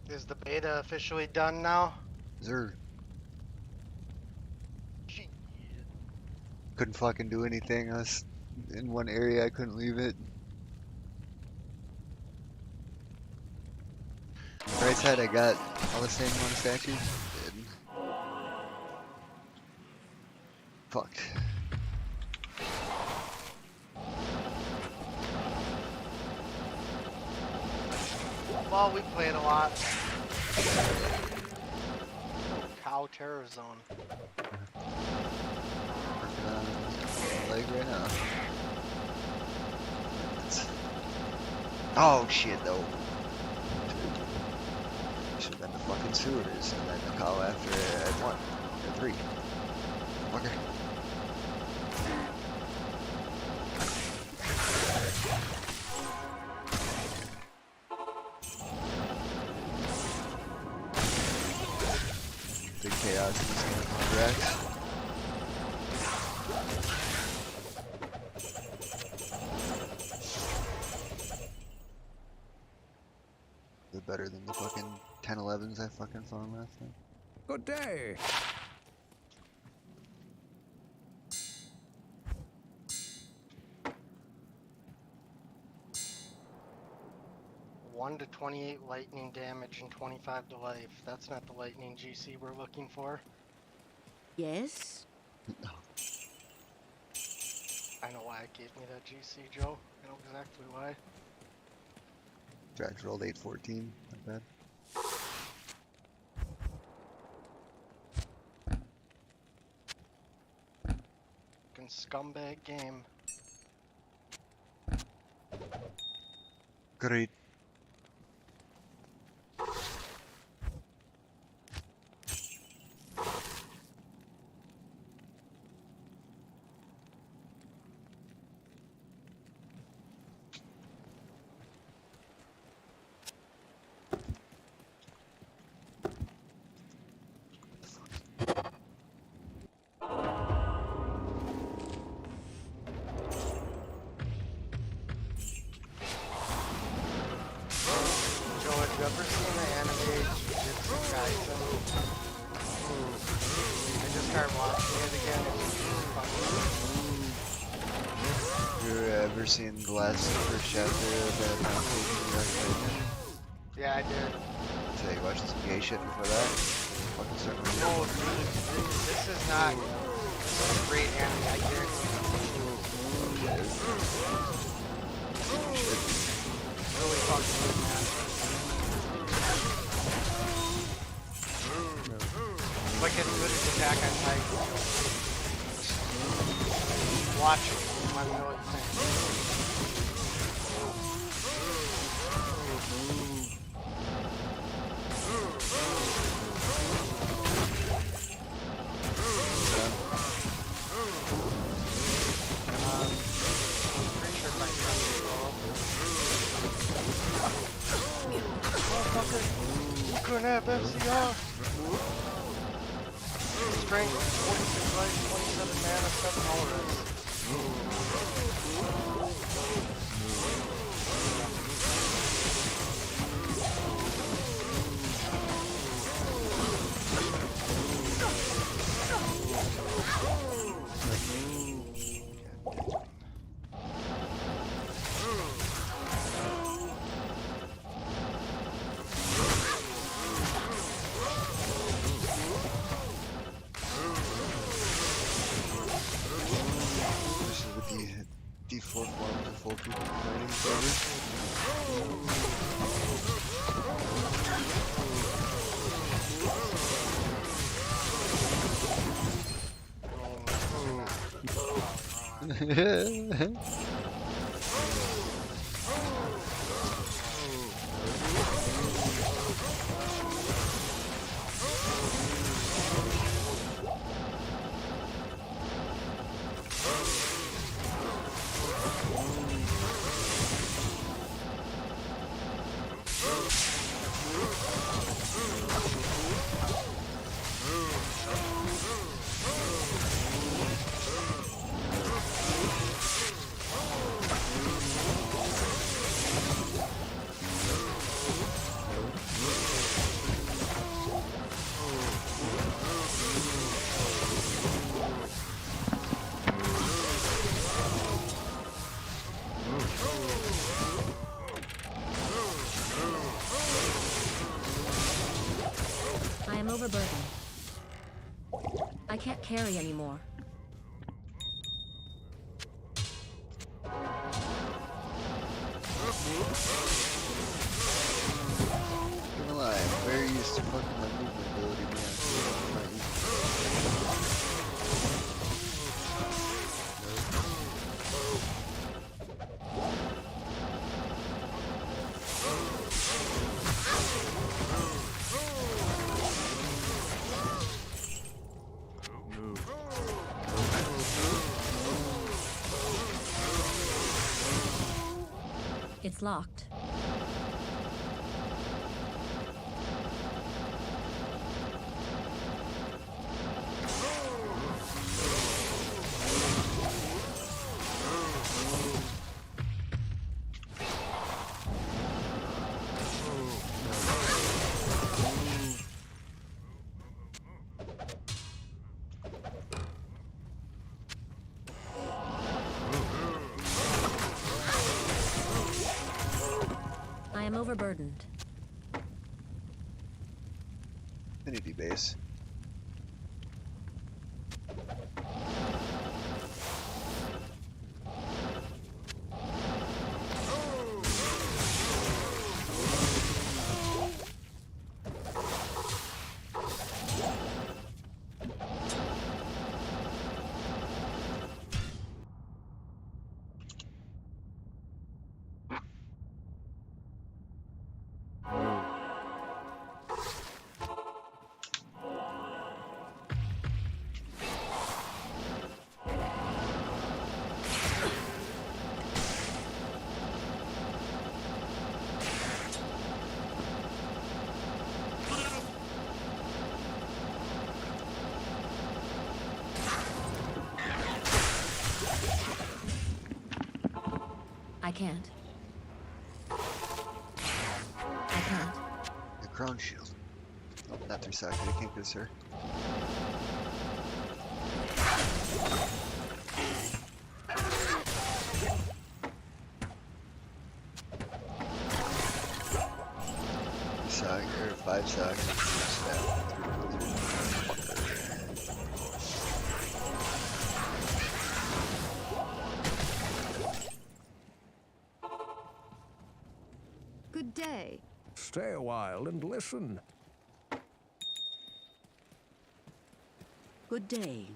Is the beta officially done now? Zer. Couldn't fucking do anything. I was in one area, I couldn't leave it. Right side, I got all the same amount of statues. Did. Fuck. Well, we played a lot. Cow Terror Zone. Working on the leg right now. Oh shit, though. Should have been the fucking sewers and then the cow after at 1 or 3. Fucker. Big chaos in this game on Rex. They're better than the fucking 1011s I fucking found last time. Good day. One to 28 lightning damage and 25 to life. That's not the lightning GC we're looking for. Yes? I know why it gave me that GC, Joe. I know exactly why. Drax rolled 814, not bad. Fucking scumbag game. Great. Joe, have you ever seen the anime Jujutsu Kaisen? I just started watching it again. It's just fucking. You ever seen the first chapter of that Mount? Yeah, I did. So you watched some gay shit before that? Fucking start with Oh, dude, this is not. This is a great anime. I guarantee shit. really fucking good, man. Like as good as Attack on Titan. Watch it. Let me know what you think. Pretty sure my friend is motherfucker, you couldn't have FCR. Strength, 46 life, 27 mana, 7 already. This is with the D4 forms of full people fighting server. overburdened. I can't carry anymore. I'm gonna lie, I'm very used to fucking my movement ability being I'm not used It's locked. I am overburdened. Infinity base. I can't. I can't. The crown shield. Oh, not through socket. I can't get this, sir. Socket, or 5 sockets. Good day. Stay a while and listen. Good day.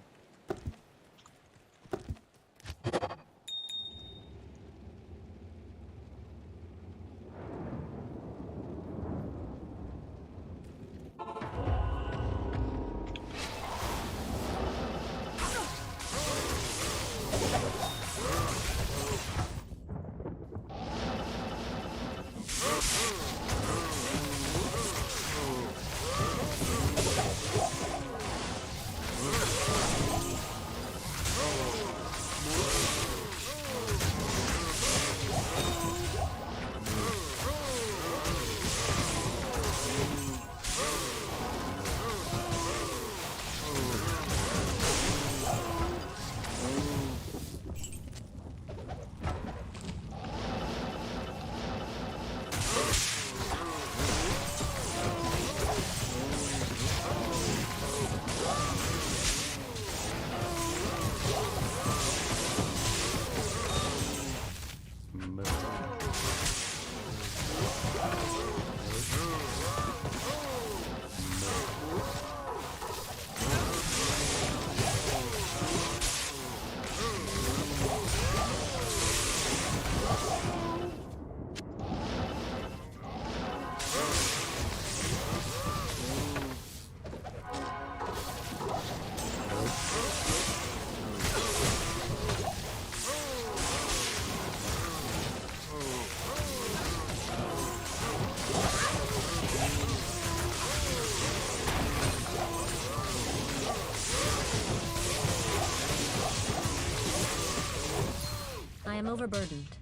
I am overburdened.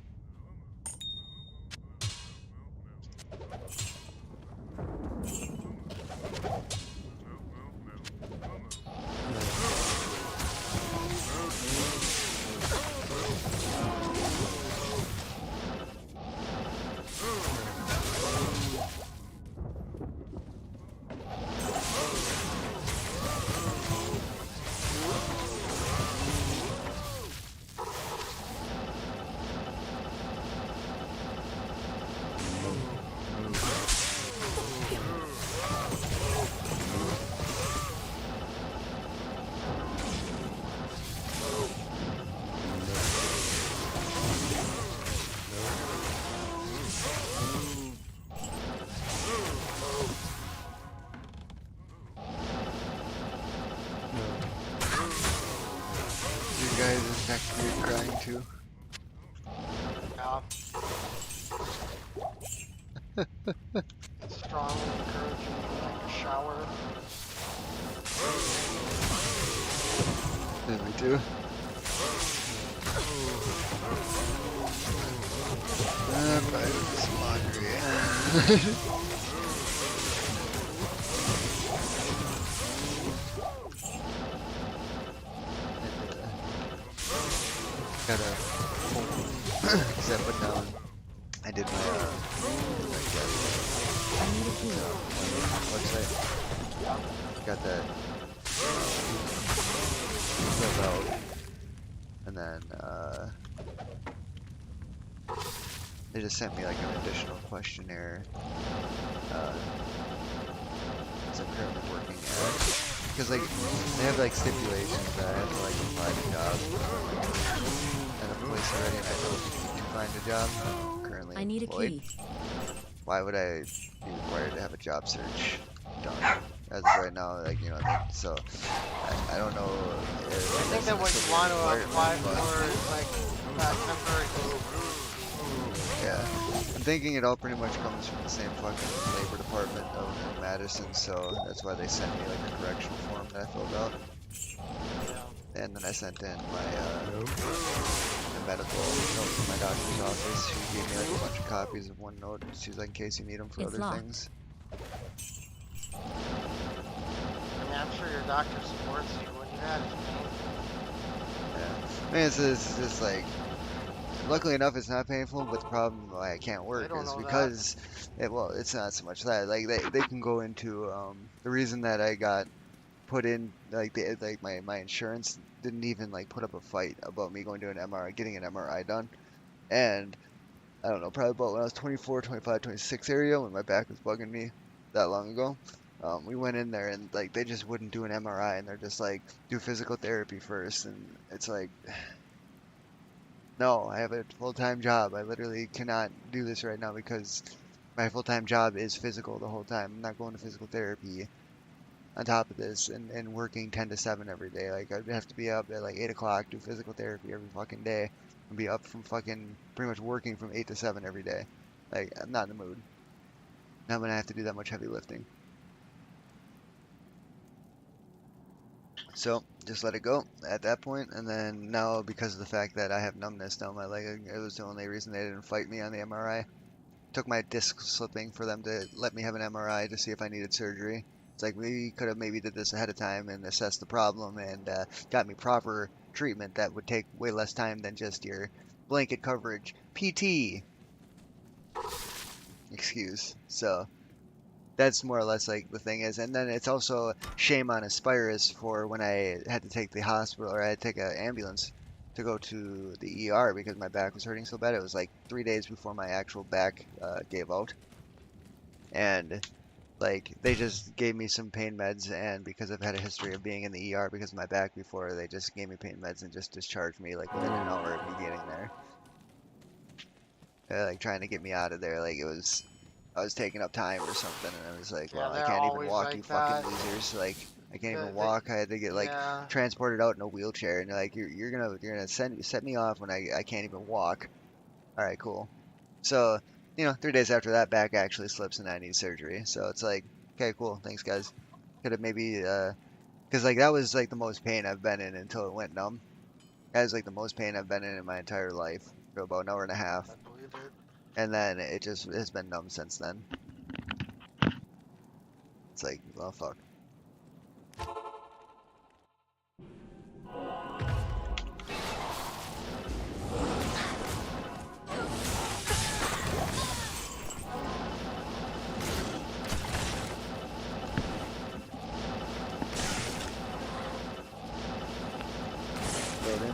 You're crying too. Yeah. Strongly encourage you to take a shower. Yeah, me too. Probably do some laundry. Gotta because I put down. I did my I need a key. website. Got that filled out, and then they just sent me like an additional questionnaire. As I'm currently working at. Because like they have like stipulations that I have to like apply to jobs at a place already, and I don't need to find a job. I'm currently I need a employed. key. Why would I be required to have a job search done as of right now? Like, you know what I mean? So I don't know. I think that what you want to apply for is like temporary. Yeah, I'm thinking it all pretty much comes from the same fucking labor department of in Madison, so that's why they sent me like a correctional form that I filled out. Yeah. And then I sent in my the medical note from my doctor's office. She gave me like a bunch of copies of OneNote. She's like, in case you need them for It's other locked. things. I mean, I'm sure your doctor supports you. What you had is painful. Yeah, I mean, it's just like. Luckily enough, it's not painful, but the problem why I can't work don't is know because, well, it's not so much that. Like they can go into the reason that I got put in like my insurance didn't even like put up a fight about me going to an MRI, getting an MRI done, and I don't know, probably about when I was 24, 25, 26 area when my back was bugging me that long ago. We went in there and like they just wouldn't do an MRI, and they're just like do physical therapy first, and it's like. No, I have a full-time job. I literally cannot do this right now because my full-time job is physical the whole time. I'm not going to physical therapy on top of this and working 10 to 7 every day. Like, I'd have to be up at like 8 o'clock, do physical therapy every fucking day, and be up from fucking pretty much working from 8 to 7 every day. Like, I'm not in the mood. Now I'm gonna have to do that much heavy lifting. So just let it go at that point, and then now because of the fact that I have numbness down my leg, it was the only reason they didn't fight me on the MRI. Took my disc slipping for them to let me have an MRI to see if I needed surgery. It's like we could have maybe did this ahead of time and assessed the problem and got me proper treatment that would take way less time than just your blanket coverage PT excuse. So that's more or less like the thing is, and then it's also shame on Aspirus for when I had to take the hospital or I had to take an ambulance to go to the ER because my back was hurting so bad. It was like 3 days before my actual back gave out, and like they just gave me some pain meds, and because I've had a history of being in the ER because of my back before, they just gave me pain meds and just discharged me like within an hour of me getting there. Like trying to get me out of there, like I was taking up time or something, and I was like, Yeah, well, I they're can't even always walk, like you that. fucking losers. Like, I can't even They- walk. I had to get like Yeah. transported out in a wheelchair, and they're like, you're gonna set me off when I can't even walk. All right, cool. So, 3 days after that, back actually slips and I need surgery. So it's like, okay, cool, thanks guys. Could have maybe, cause like that was like the most pain I've been in until it went numb. That was like the most pain I've been in my entire life for about an hour and a half, I believe it. and then it just has been numb since then. It's like, well, fuck. So they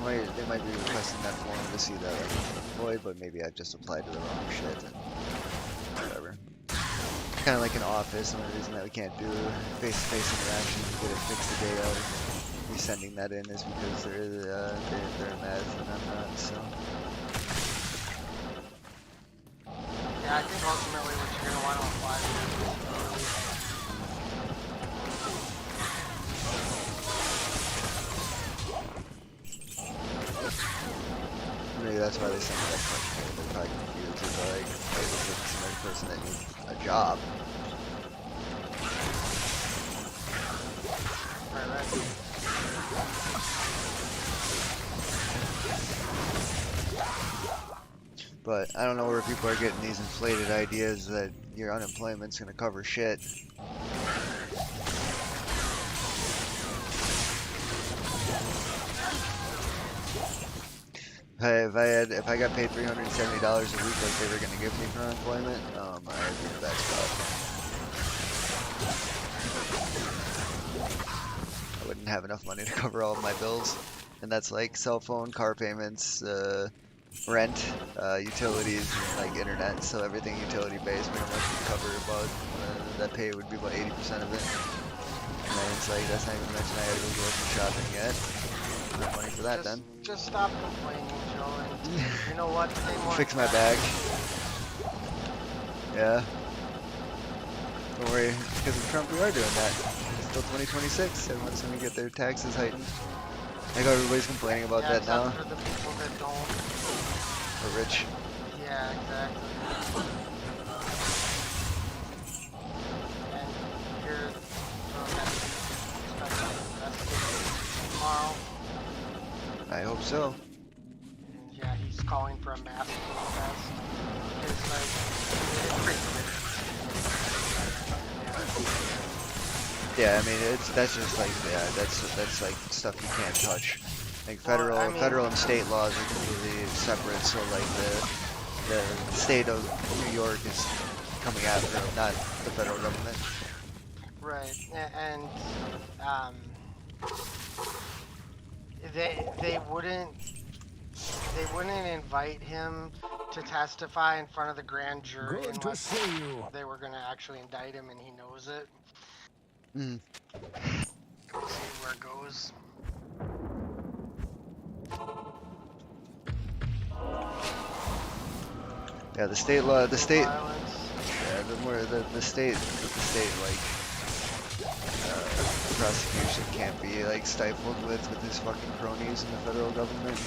might be requesting that form to see that I'm employed, but maybe I just applied to the wrong shit and whatever. Kind of like an office, and the reason that we can't do face-to-face interaction to get it fixed the day of me sending that in is because they're mad and I'm not, so. Yeah, I think ultimately what you're gonna want to apply to that's why they sent me that question. They're probably confused. They're like, hey, this is another person that needs a job. But I don't know where people are getting these inflated ideas that your unemployment's gonna cover shit. If I got paid $370 a week like they were gonna give me for unemployment, I'd be in a bad spot. I wouldn't have enough money to cover all of my bills, and that's like cell phone, car payments, rent, utilities, and like internet. So everything utility based pretty much would cover about that pay would be about 80% of it. And then it's like that's not even mention I had to go grocery shopping yet. No money for that then. Just stop complaining, Joe, and you know what? Pay more Fix my tax. bag. Yeah. Don't worry, because of Trump we are doing that. It's still 2026. Everyone's gonna get their taxes heightened. I know everybody's complaining about Yeah, that except now. for the people that don't. We're rich. Yeah, exactly. And you're tomorrow. I hope so. And yeah, he's calling for a mass protest. Because like, it's pretty clear. Yeah, I mean that's just like that's like stuff you can't touch. Like federal Well, I mean, federal and state laws are completely separate. So like the state of New York is coming after them, not the federal government. right, and they wouldn't invite him to testify in front of the grand jury Good to unless see you. they were going to actually indict him and he knows it. Mm. We'll see where it goes. Yeah, the state law, the state, Violence. yeah, the state like prosecution can't be like stifled with his fucking cronies in the federal government.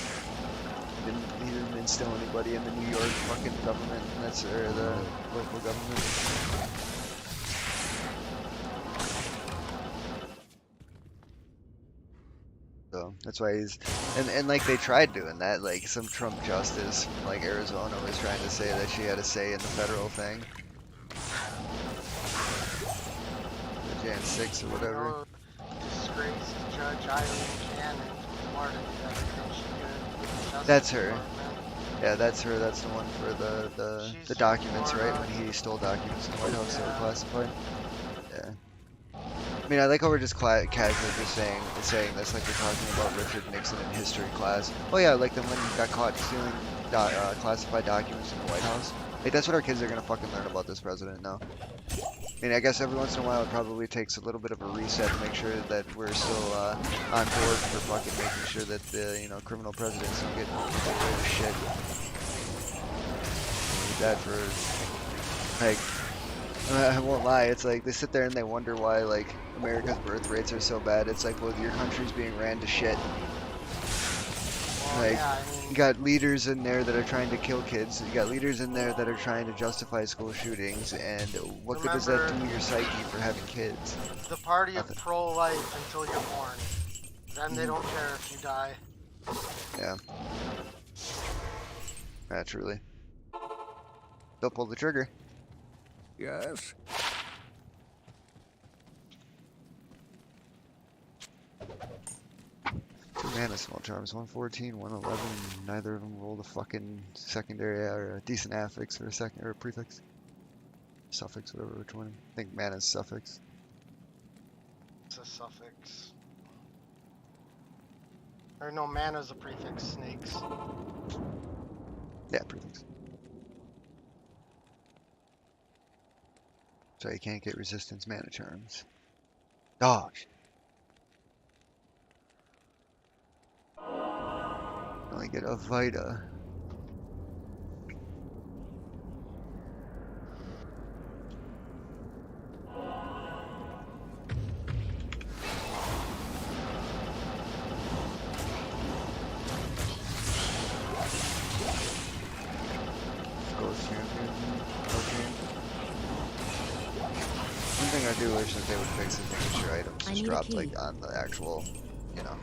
He didn't instill anybody in the New York fucking government. That's or the local government. So that's why he's and like they tried doing that. Like some Trump justice from like Arizona was trying to say that she had a say in the federal thing. The Jan 6 or whatever. Oh, disgraced Judge Eileen Cannon from Florida did everything she could with the Justice That's her. Department. Yeah, that's her. That's the one for the She's documents, from right? Florida. When he stole documents in the White House that were Yeah. classified. Yeah. I mean, I like how we're just casually just saying this like we're talking about Richard Nixon in history class. Oh yeah, like the when he got caught stealing classified documents in the White House. Like that's what our kids are gonna fucking learn about this president now. I mean, I guess every once in a while it probably takes a little bit of a reset to make sure that we're still on board for fucking making sure that the criminal presidents don't get away with shit. Need that for like. I won't lie, it's like they sit there and they wonder why like America's birth rates are so bad. It's like, well, your country's being ran to shit. Well, Like, yeah, I mean, you got leaders in there that are trying to kill kids. You got leaders in there that are trying to justify school shootings. And what good does that do to your psyche for having kids? the party of nothing. pro-life until you're born. Then they don't care if you die. Yeah. Naturally. They'll pull the trigger. Yes? Two mana small charms, 114, 111. Neither of them rolled a fucking secondary or a decent affix or a second or a prefix. Suffix, whatever, which one? I think mana's suffix. It's a suffix. Or no, mana's a prefix, snakes. Yeah, prefix. So you can't get resistance mana charms. Oh, shit. Only get a Vita. thing I do wish that they would fix is making sure items I just need a drop key. like on the actual, you know,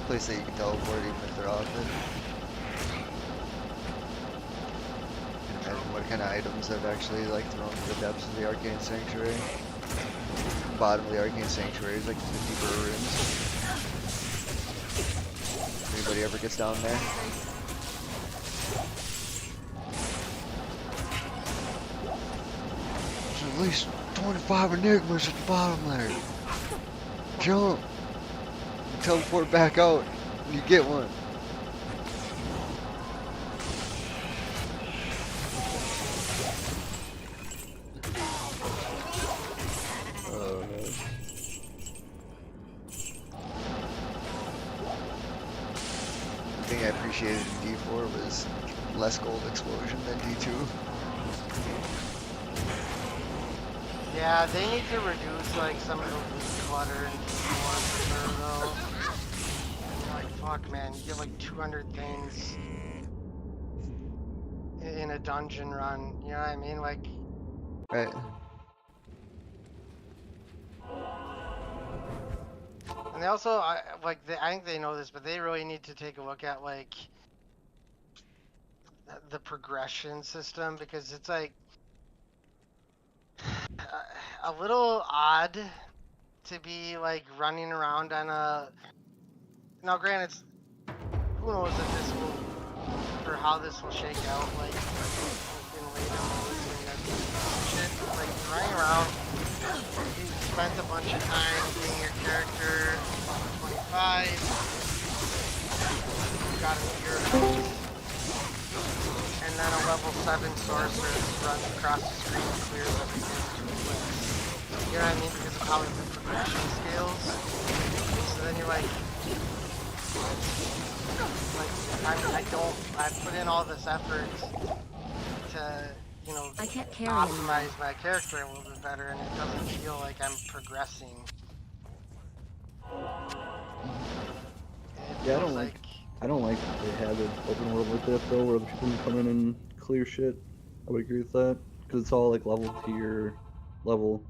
place that you can teleport even if they're off it. Can you imagine what kind of items I've actually like thrown to the depths of the Arcane Sanctuary? Bottom of the Arcane Sanctuary is like the deeper rooms. Anybody ever gets down there? There's at least 25 enigmas at the bottom there. Jump! You teleport back out and you get one. Oh no. The thing I appreciated in D4 was less gold explosion than D2. Yeah, they need to reduce like some of the loot clutter and D4 for sure though. Like fuck man, you get like 200 things in a dungeon run, you know what I mean? Like, Right. and they also, I think they know this, but they really need to take a look at like the progression system because it's like a little odd to be like running around on a. Now, granted, who knows if this will or how this will shake out like in later modes and that shit. Like running around, you spent a bunch of time being your character level 25. You got a gear house. And then a level 7 sorcerer runs across the screen and clears everything in 2 clicks. You know what I mean? Because of how the progression scales. So then you're like, I put in all this effort to, you know, I can't carry anymore. optimize my character a little bit better, and it doesn't feel like I'm progressing. Yeah, I don't like that they have an open world like that though, where the people can come in and clear shit. I would agree with that because it's all like level to your level.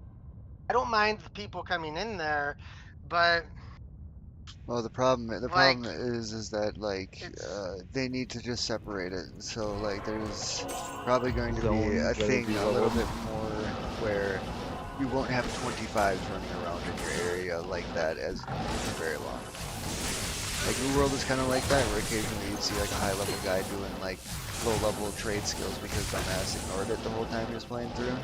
I don't mind the people coming in there, but Well, the problem like is that like it's they need to just separate it. So like there's probably going to be Zones a that would thing be a little leveled. bit more where you won't have 25s running around in your area like that as for very long. Like New World is kind of like that, where occasionally you'd see like a high level guy doing like low level trade skills because dumbass ignored it the whole time he was playing through.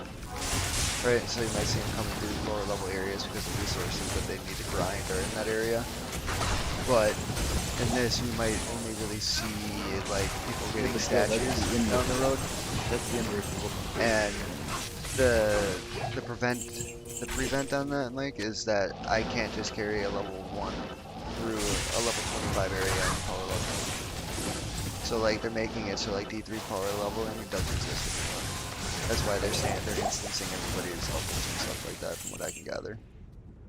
Right, so you might see him coming through lower level areas because of resources that they need to grind are in that area. But in this, you might only really see like people getting statues down the road. That's the inverse. And the prevent on that, Mike, is that I can't just carry a level 1 through a level 25 area in power level. So like they're making it so like D3 power level and it doesn't exist anymore. That's why they're instancing everybody's levels and stuff like that, from what I can gather.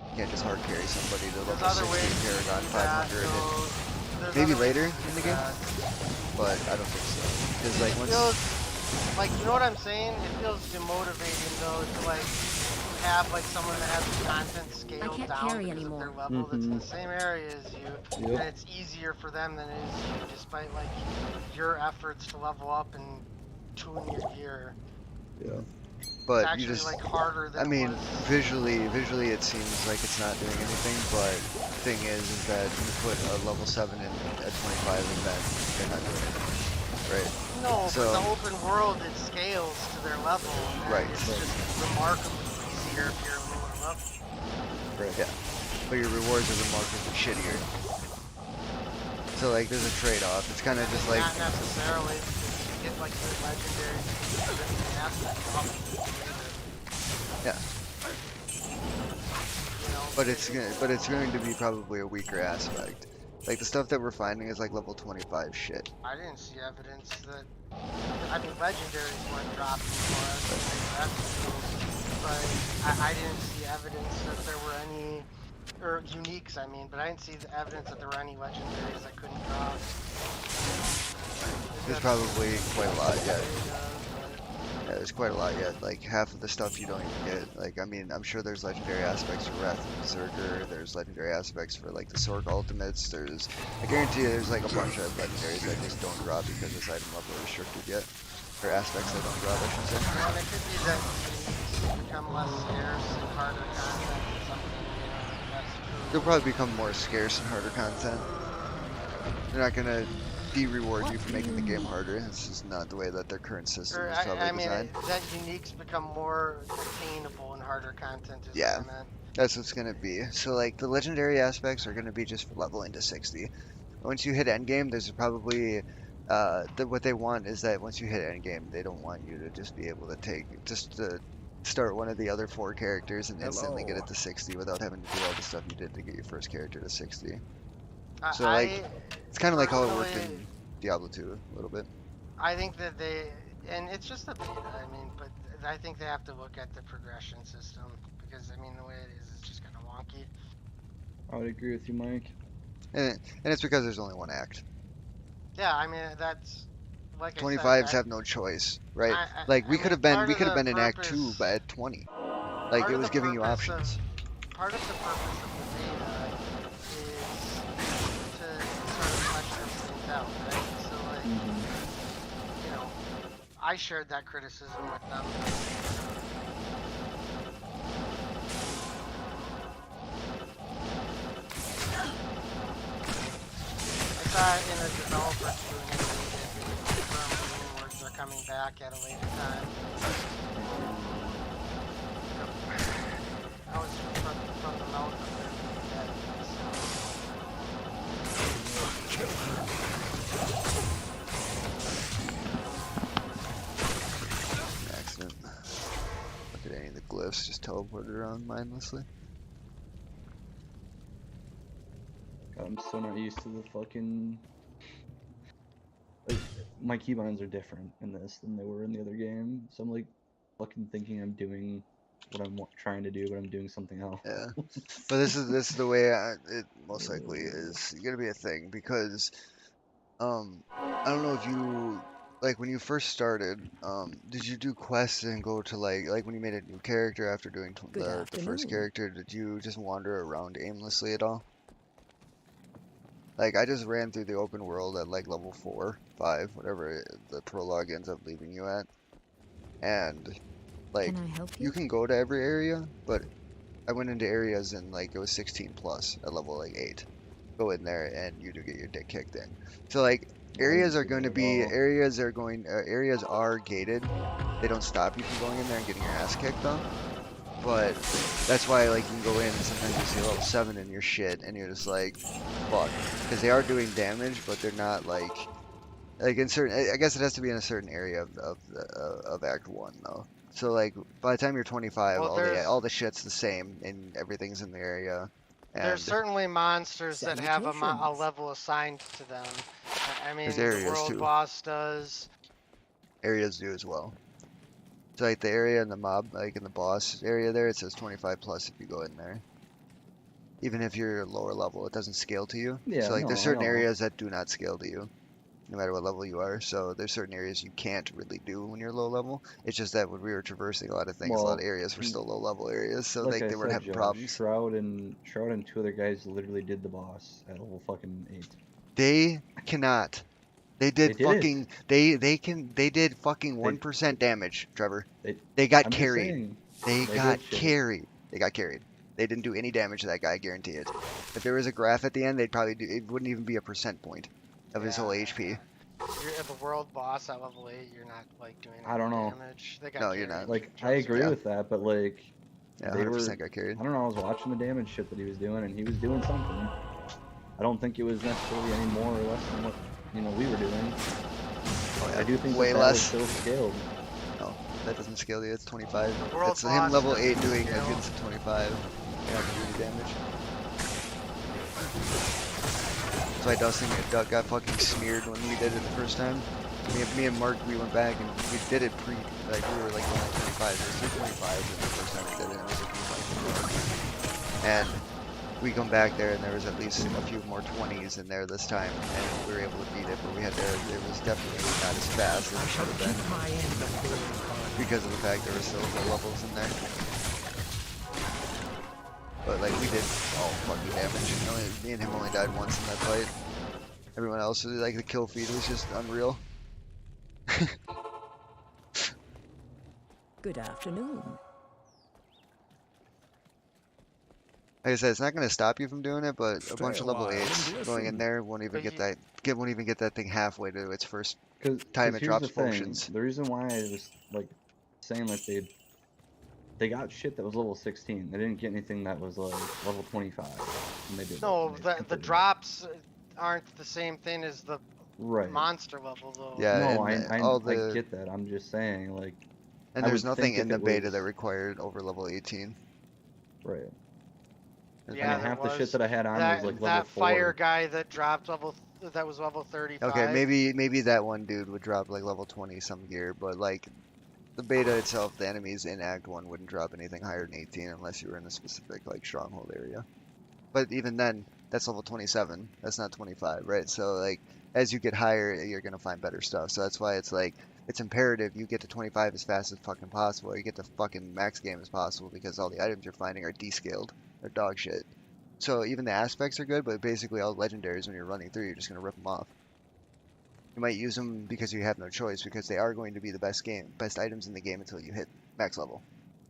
You can't just hard carry somebody to level 60 Paragon 500 and maybe later in the game, but I don't think so. Because like once like, you know what I'm saying? It feels demotivating though to like have like someone that has the content scaled can't down carry because anymore. of their level that's in the same area as you, Yep. and it's easier for them than it is you, despite like your efforts to level up and tune your gear. Yeah. It's but actually you just like harder than I mean, it was. visually it seems like it's not doing anything, but the thing is that you put a level 7 in at 25 and then they're not doing anything, right? No, So- but the open world, it scales to their level. And Right. It's just remarkably easier if you're a lower level. Right. Yeah. But your rewards are remarkably shittier. So like there's a trade-off. It's kind of just like Not necessarily, because you get like the legendary aspect. yeah. You know, But it's going to be probably a weaker aspect. Like the stuff that we're finding is like level 25 shit. I didn't see evidence that. I mean, legendaries weren't dropping for us. That's true. But I didn't see evidence that there were any, or uniques. I mean, but I didn't see the evidence that there were any legendaries that couldn't drop. There's probably quite a lot, yeah. Yeah, there's quite a lot yet. Like half of the stuff you don't even get. Like I mean, I'm sure there's legendary aspects for Wrath of Berserker. There's legendary aspects for like the Sorc ultimates. I guarantee you there's like a bunch of legendaries that just don't drop because this item level is restricted yet. Or aspects that don't drop, I should say. And it could be that uniques become less scarce and harder content or something, that's true. They'll probably become more scarce and harder content. They're not gonna de-reward you for making the game harder. It's just not the way that their current system is probably I mean, designed. that uniques become more attainable and harder content is Yeah. what I meant. That's what's gonna be. So like the legendary aspects are gonna be just for leveling to 60. Once you hit endgame, there's probably what they want is that once you hit endgame, they don't want you to just be able to start one of the other 4 characters and instantly get it to 60 without having to do all the stuff you did to get your first character to 60. So like, it's kind of like how it worked in Diablo 2 a little bit. I think that and it's just a beta, I mean, but I think they have to look at the progression system, because, I mean, the way it is, it's just kind of wonky. I would agree with you, Mike. And it's because there's only one act. Yeah, I mean, that's, like I said, 25s have no choice, right? Like we could have been in Act 2 by at 20. Like it was giving you options. Part of the purpose of the beta is to sort of flesh those things out, right? So like, you know, I shared that criticism with them. I saw it in a developer Q&A that confirmed words are coming back at a later time. I was from the mouth of Accident. Look at any of the glyphs just teleported around mindlessly. God, I'm so not used to the fucking. Like, my keybinds are different in this than they were in the other game, so I'm like fucking thinking I'm doing what I'm trying to do, but I'm doing something else. Yeah, but this is the way it most likely is gonna be a thing because I don't know if you like when you first started, did you do quests and go to like when you made a new character after doing the first character, did you just wander around aimlessly at all? Like I just ran through the open world at like level 4, 5, whatever the prologue ends up leaving you at, and like Can I help you? you can go to every area, but I went into areas and like it was 16 plus at level like 8. Go in there and you do get your dick kicked in. So like areas are going to be areas are gated. They don't stop you from going in there and getting your ass kicked though. But that's why like you can go in and sometimes you see level 7 in your shit and you're just like fuck, because they are doing damage, but they're not like in certain. I guess it has to be in a certain area of Act 1 though. So like by the time you're 25, well, all the shit's the same and everything's in the area. And there's certainly monsters that have a Salutations. level assigned to them. I mean, There's the areas, world too. boss does. areas do as well. So like the area in the mob, like in the boss area there, it says 25 plus if you go in there. Even if you're lower level, it doesn't scale to you. Yeah, so like no, there's I certain know. areas that do not scale to you, no matter what level you are. So there's certain areas you can't really do when you're low level. It's just that when we were traversing a lot of things, a lot of areas were still low level areas, so like like I they weren't said, having Josh, problems. Shroud and 2 other guys literally did the boss at level fucking 8. They cannot. They did They did fucking. They did fucking 1% damage, Trevor. They got I'm just carried. saying, They they got did shit. carried. They got carried. They didn't do any damage to that guy, I guarantee it. If there was a graph at the end, they'd probably do. It wouldn't even be a percent point of his whole HP. You're at the world boss at level 8. You're not like doing any I don't know. damage. They got No, you're carried. not. Like, I Trust agree me. with that, but like, Yeah, they 100% were. got carried. I don't know. I was watching the damage shit that he was doing, and he was doing something. I don't think it was necessarily any more or less than what we were doing. Oh, I do think way that less. was still scaled. No, that doesn't scale you. It's 25. The world It's him boss level doesn't 8 doing scale. against a 25. You're not gonna do any damage. That's why Dustin got fucking smeared when we did it the first time. Me and Mark, we went back and we did it we were like going at 25. It was 25 the first time we did it. And it was like 25. And we come back there and there was at least a few more 20s in there this time, and we were able to beat it. But it was definitely not as fast as it should have been. because of the fact there were still the levels in there. But like we did all fucking damage. Me and him only died once in that fight. Everyone else, like the kill feed was just unreal. Good afternoon. Like I said, it's not going to stop you from doing it, but a Stay bunch of a level while 8s and going in listen. there won't even get that won't even get that thing halfway to its first Because time it here's drops the thing. potions. The reason why I was like saying like they got shit that was level 16. They didn't get anything that was like level 25. And they did No, they the completely- drops aren't the same thing as the Right. monster level though. Yeah, No, and I all the get that. I'm just saying like and I there's would nothing think in if the it beta was- that required over level 18. right. Yeah, I mean, there half the shit was. that I had on That was like level that 4. fire guy that dropped that was level 35. Okay, maybe that one dude would drop like level 20 some gear, but like the beta itself, the enemies in Act 1 wouldn't drop anything higher than 18 unless you were in a specific like stronghold area. But even then, that's level 27. That's not 25, right? So like as you get higher, you're gonna find better stuff. So that's why it's like it's imperative you get to 25 as fast as fucking possible. Or you get to fucking max game as possible because all the items you're finding are descaled. They're dog shit. So even the aspects are good, but basically all legendaries when you're running through, you're just gonna rip them off. You might use them because you have no choice because they are going to be the best items in the game until you hit max level.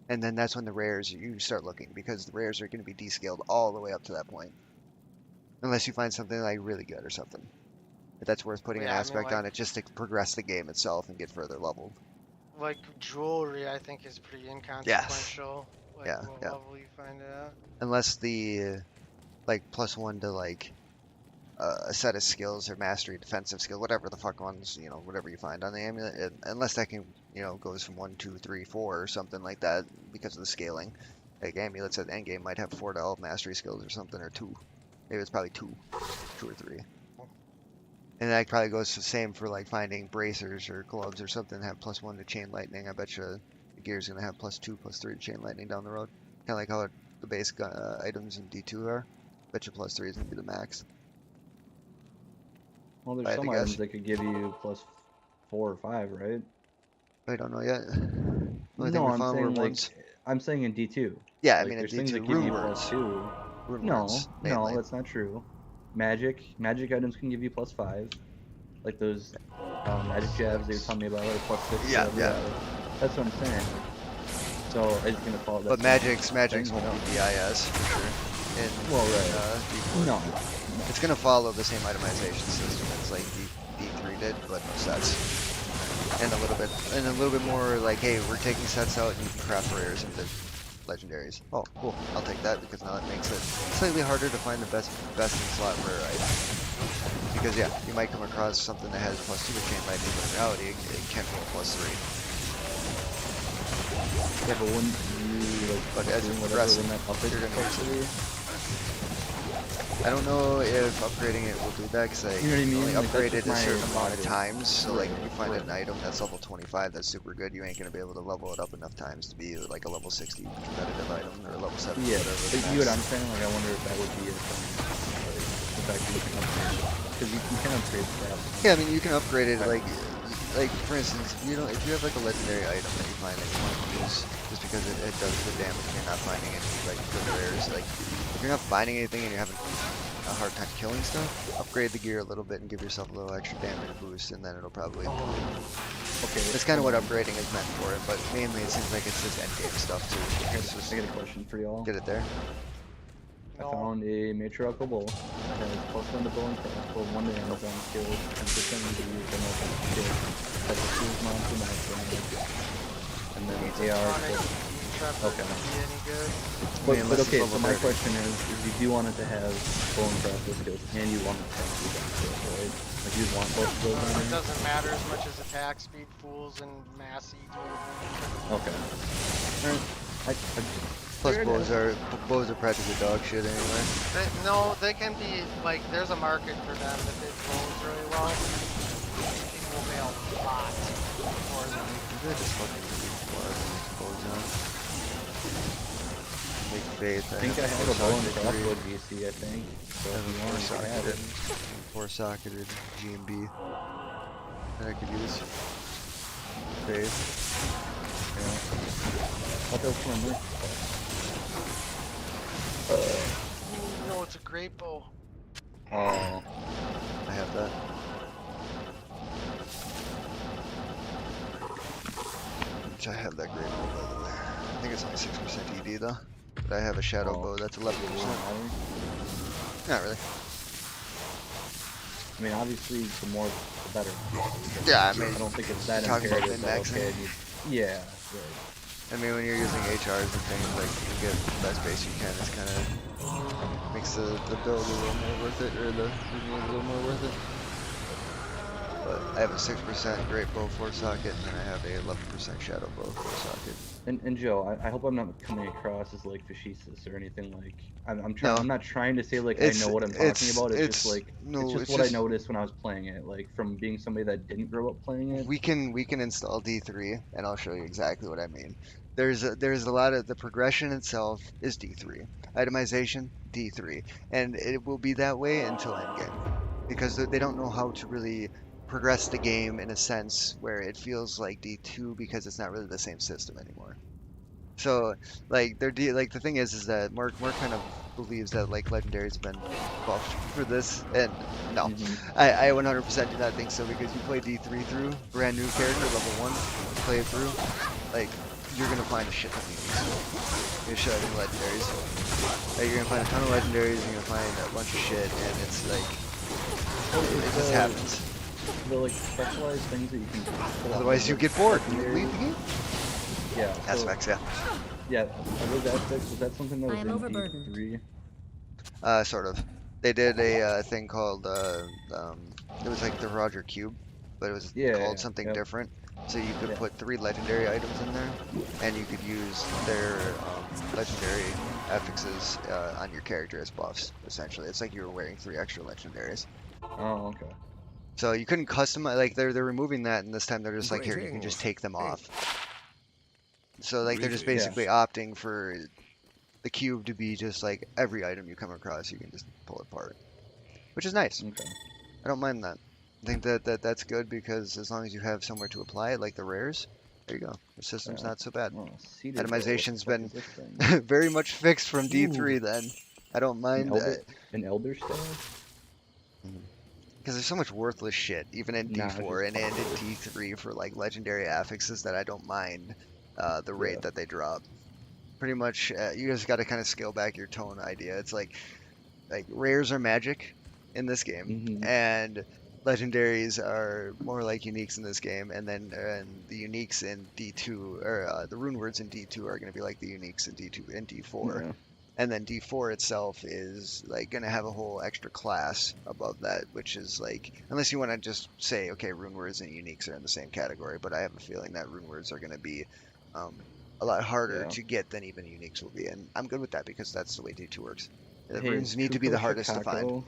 And then that's when the rares, you start looking because the rares are going to be descaled all the way up to that point. Unless you find something like really good or something. But that's worth putting an Yeah, I mean, aspect like- on it just to progress the game itself and get further leveled. Like jewelry, I think is pretty inconsequential. Like Yeah, what yeah. level you find it at. Unless the like +1 to like a set of skills or mastery, defensive skill, whatever the fuck ones, whatever you find on the amulet, unless that can, goes from 1, 2, 3, 4 or something like that because of the scaling. Like amulets at endgame might have 4 to all mastery skills or something, or 2. Maybe it's probably 2 or 3. And that probably goes the same for like finding bracers or gloves or something that have +1 to chain lightning. I bet you the gear's gonna have +2, +3 to chain lightning down the road. Kind of like how the base items in D2 are. Bet you +3 is gonna be the max. Well, I there's had some to items guess. that could give you +4 or 5, right? I don't know yet. Only thing No, we I'm found were saying like ones. I'm saying in D2. Yeah, I Like, mean in there's things that D2 give rune you words. +2. Rune No, words, no, mainly. that's not true. Magic items can give you +5. Like those magic jabs that you're telling me about, or +6. Yeah, whatever. yeah. That's what I'm saying. So it's gonna follow. But magic's won't be BIS for sure. Well, right. D4. No. It's gonna follow the same itemization system as like D3 did, but no sets. And a little bit more like, hey, we're taking sets out and you can craft rares into legendaries. Oh, cool. I'll take that because now that makes it slightly harder to find the best in slot rare item. Because yeah, you might come across something that has +2 to chain lightning, but in reality it can't roll +3. Yeah, but wouldn't you like? But as you doing progress, whatever, wouldn't that up it you're to gonna use +3? I don't know if upgrading it will do that because I You know what I mean? only Like, that's upgraded just a my certain amount of logic. times. So like if Right, you find right. an item that's level 25 that's super good, you ain't gonna be able to level it up enough times to be like a level 60 competitive item or a level 70 Yeah, whatever. but the you know what max. I'm saying? Like, I wonder if that would be a thing. Like, the fact that you can upgrade it. Because you can upgrade stats. Yeah, I mean you can upgrade it like for instance, if you have like a legendary item that you find that you want to use just because it does good damage and you're not finding any like good rares, like if you're not finding anything and you're having a hard time killing stuff, upgrade the gear a little bit and give yourself a little extra damage boost and then it'll probably improve. Okay. That's kind of what upgrading is meant for, but mainly it seems like it's just endgame stuff too. It's just I got a question for y'all. get it there. I No. found a matriarchal bow that has +1 to bow and crossbow, 1 to Amazon skill, 10% to use and open skill. That's a tools mount to max damage. And then the AR. Okay. Any good? But unless it's okay, so level my 30. question is you do want it to have bow and crossbow skills, and you want it to have skill, right? Like you want both of those in It there? doesn't matter as much as attack speed, fools, and mass ED. Okay. Alright. Plus Fair bows are practically dog shit anyway. No, they can be like there's a market for them if it rolls really well. People will pay a lot for them. Maybe I just fucking use blood and make bows on. Make faith. I think I have a bow and crossbow GC, I think. So I if you want to have it. 4-socketed GMB that I could use. Faith. Yeah. Thought that was from a No, it's a great bow. Oh. I have that. Which I have that great bow by the way. I think it's only 6% ED though. But I have a shadow bow that's 11%. Not really. I mean, obviously, the more, the better. Yeah, I mean, I don't think it's that talking about imperative that, min-maxing. okay, yeah, right. I mean, when you're using HRs and things, like, you can get the best base you can. It's kind of makes the build a little more worth it, or the reward a little more worth it. But I have a 6% great bow 4-socket, and then I have a 11% shadow bow 4-socket. And Joe, I hope I'm not coming across as like facetious or anything. Like I'm trying. No. I'm not trying to say like I It's know what I'm talking about. It's just like no, it's just it's what I just noticed when I was playing it. Like from being somebody that didn't grow up playing it. we can install D3, and I'll show you exactly what I mean. There's a lot of the progression itself is D3, itemization D3, and it will be that way until endgame, because they don't know how to really progress the game in a sense where it feels like D2 because it's not really the same system anymore. So like like the thing is that Mark kind of believes that like legendaries have been buffed for this, and no, I 100% do not think so, because you play D3 through brand new character level 1, play it through, like you're gonna find a shit ton of uniques. You're gonna shit ton of legendaries. Like, you're gonna find a ton of legendaries. You're gonna find a bunch of shit, and it's like it just happens. The like specialized things that you can. Otherwise, you get bored and you leave the game. Yeah. Aspects, yeah. Yeah, are those aspects, was that something that was I am in overburdened. D3? Sort of. They did a thing called it was like the Roger Cube, but it was called something different. So you could put 3 legendary items in there, and you could use their legendary affixes on your character as buffs. Essentially, it's like you were wearing 3 extra legendaries. Oh, okay. So you couldn't customize. Like they're removing that, and this time they're just like, here, you can just take them off. So like they're just basically opting for the cube to be just like every item you come across, you can just pull apart, which is nice. Okay. I don't mind that. I think that's good, because as long as you have somewhere to apply it, like the rares, there you go. The system's not so bad. Oh, cedar bow, Itemization's what the been fuck is this thing? very much fixed from D3 then. I don't mind An elder staff? because there's so much worthless shit, even in D4 and in D3 for like legendary affixes, that I don't mind the rate that they drop. Pretty much, you just got to kind of scale back your tone idea. It's like rares are magic in this game, and legendaries are more like uniques in this game, and then the uniques in D2, or the rune words in D2 are going to be like the uniques in D2 and D4. Yeah. And then D4 itself is like going to have a whole extra class above that, which is like, unless you want to just say, okay, rune words and uniques are in the same category, but I have a feeling that rune words are going to be a lot harder to get than even uniques will be, and I'm good with that, because that's the way D2 works. The runes need to be the hardest to find.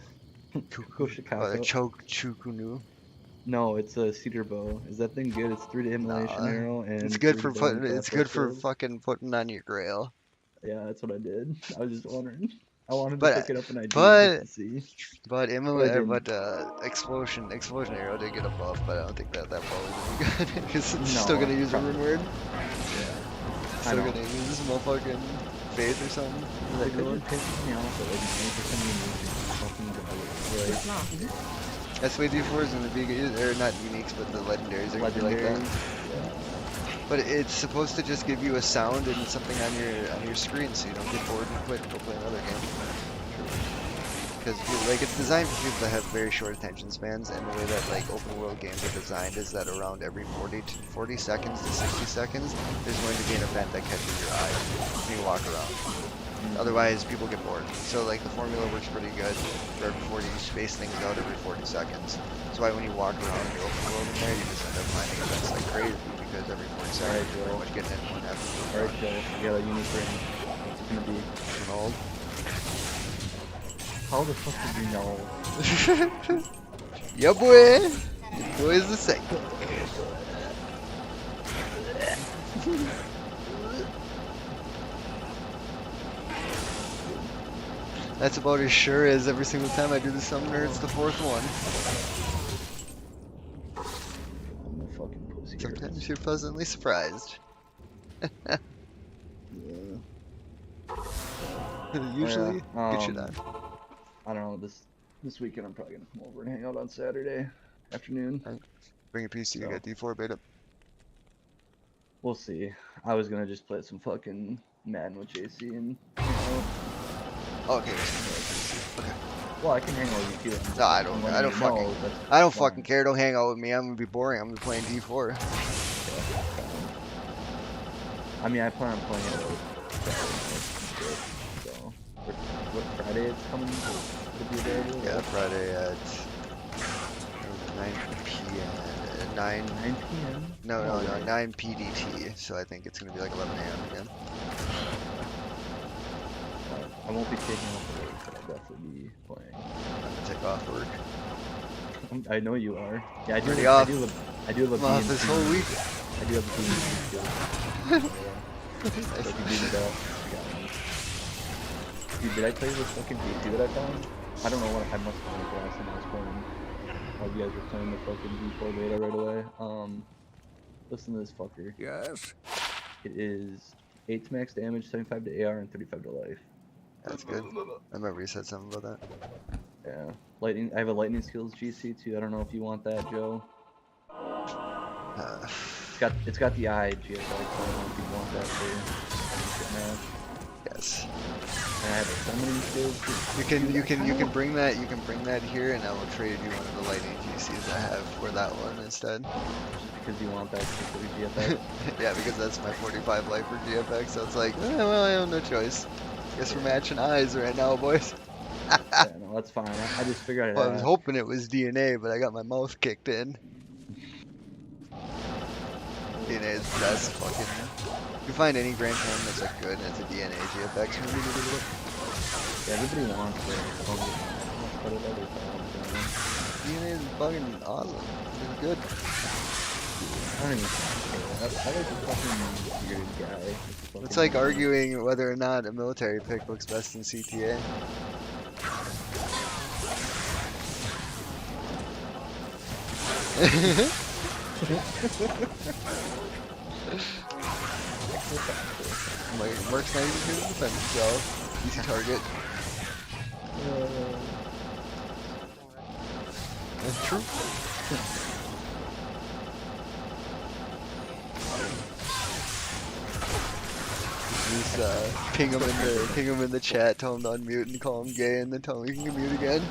Chukunu. No, it's a cedar bow. Is that thing good? It's 3 to immolation arrow, and it's good for putting. fucking putting on your grail. Yeah, that's what I did. I was just wondering. I wanted to pick it up and I didn't see. But explosion arrow did get a buff, but I don't think that bow is any good, because it's still gonna use a rune word. Yeah. Still gonna use this motherfucking faith or something. That could piss me off that like 90% of the fucking like. That's why D4 is gonna be good, or not uniques, but the legendaries are gonna be like that. Yeah. But it's supposed to just give you a sound and something on your screen, so you don't get bored and quit and go play another game. Because like it's designed for people that have very short attention spans, and the way that like open world games are designed is that around every 40 seconds to 60 seconds, there's going to be an event that catches your eye, and you walk around. Otherwise, people get bored. So like the formula works pretty good for every 40, you space things out every 40 seconds. That's why when you walk around the open world in there, you just end up finding events like crazy, because every 40 seconds you're pretty much getting in one after. Alright, Joe, you got a unique ring. What's it gonna be? Old. How the fuck did you know? Yeah, boy! Your boy's the same. That's about as sure as every single time I do the summoner, it's the 4th one. I'm a fucking pussy. Sometimes you're pleasantly surprised. Usually, Yeah, get you done. I don't know, this weekend I'm probably gonna come over and hang out on Saturday afternoon. Bring a PC. You So. got D4 beta. We'll see. I was gonna just play some fucking Madden with JC and hang out. Oh, okay. Okay. Well, I can hang out with you too. No, I I'm don't. letting I don't you fucking. know that's I don't fine. fucking care. Don't hang out with me. I'm gonna be boring. I'm gonna be playing D4. Yeah, I mean, I plan on playing it like Saturday night and shit. So, what Friday it's coming to be available? Yeah, right? Friday at 9 p.m. 9. 9 p.m. No, no, no. way. 9 PDT. So I think it's gonna be like 11 a.m. again. But I won't be taking off the work, but I'll definitely be playing. I'm gonna take off work. I know you are. Yeah, I do. Already I off. do have. I do have a I'm off this whole week. I do have a B&T skill. So if you do that, you got me. Dude, did I tell you this fucking D2 that I found? I don't know what I must have found it last time I was playing. While you guys were playing the fucking D4 beta right away. Listen to this fucker. Yes? It is 8 to max damage, 75 to AR, and 35 to life. That's good. I remember you said something about that. Yeah. Lightning. I have a lightning skills GC too. I don't know if you want that, Joe. It's got the eye GS. I don't know if you want that for Yes. and I have a summoning skills. You can bring that. You can bring that here, and I will trade you one of the lightning GCs I have for that one instead. Just because you want that specific GFX. Yeah, because that's my 45 life for GFX. So it's like, well, I have no choice. Guess we're matching eyes right now, boys. Yeah, no, that's fine. I just figured I'd Well, I was ask. hoping it was DNA, but I got my mouth kicked in. DNA is the best fucking. If you find any Grand Prix that's like good and it's a DNA GFX, Yeah, everybody wants it. Don't get mad. Put it other times, DNA is fucking awesome. It's good. I don't even care. I like the fucking weird guy. It's like arguing whether or not a military pick looks best in CTA. Like, Mark's not even good at defend himself. Easy target. That's true. Just ping him in the chat, tell him to unmute and call him gay, and then tell him he can mute again.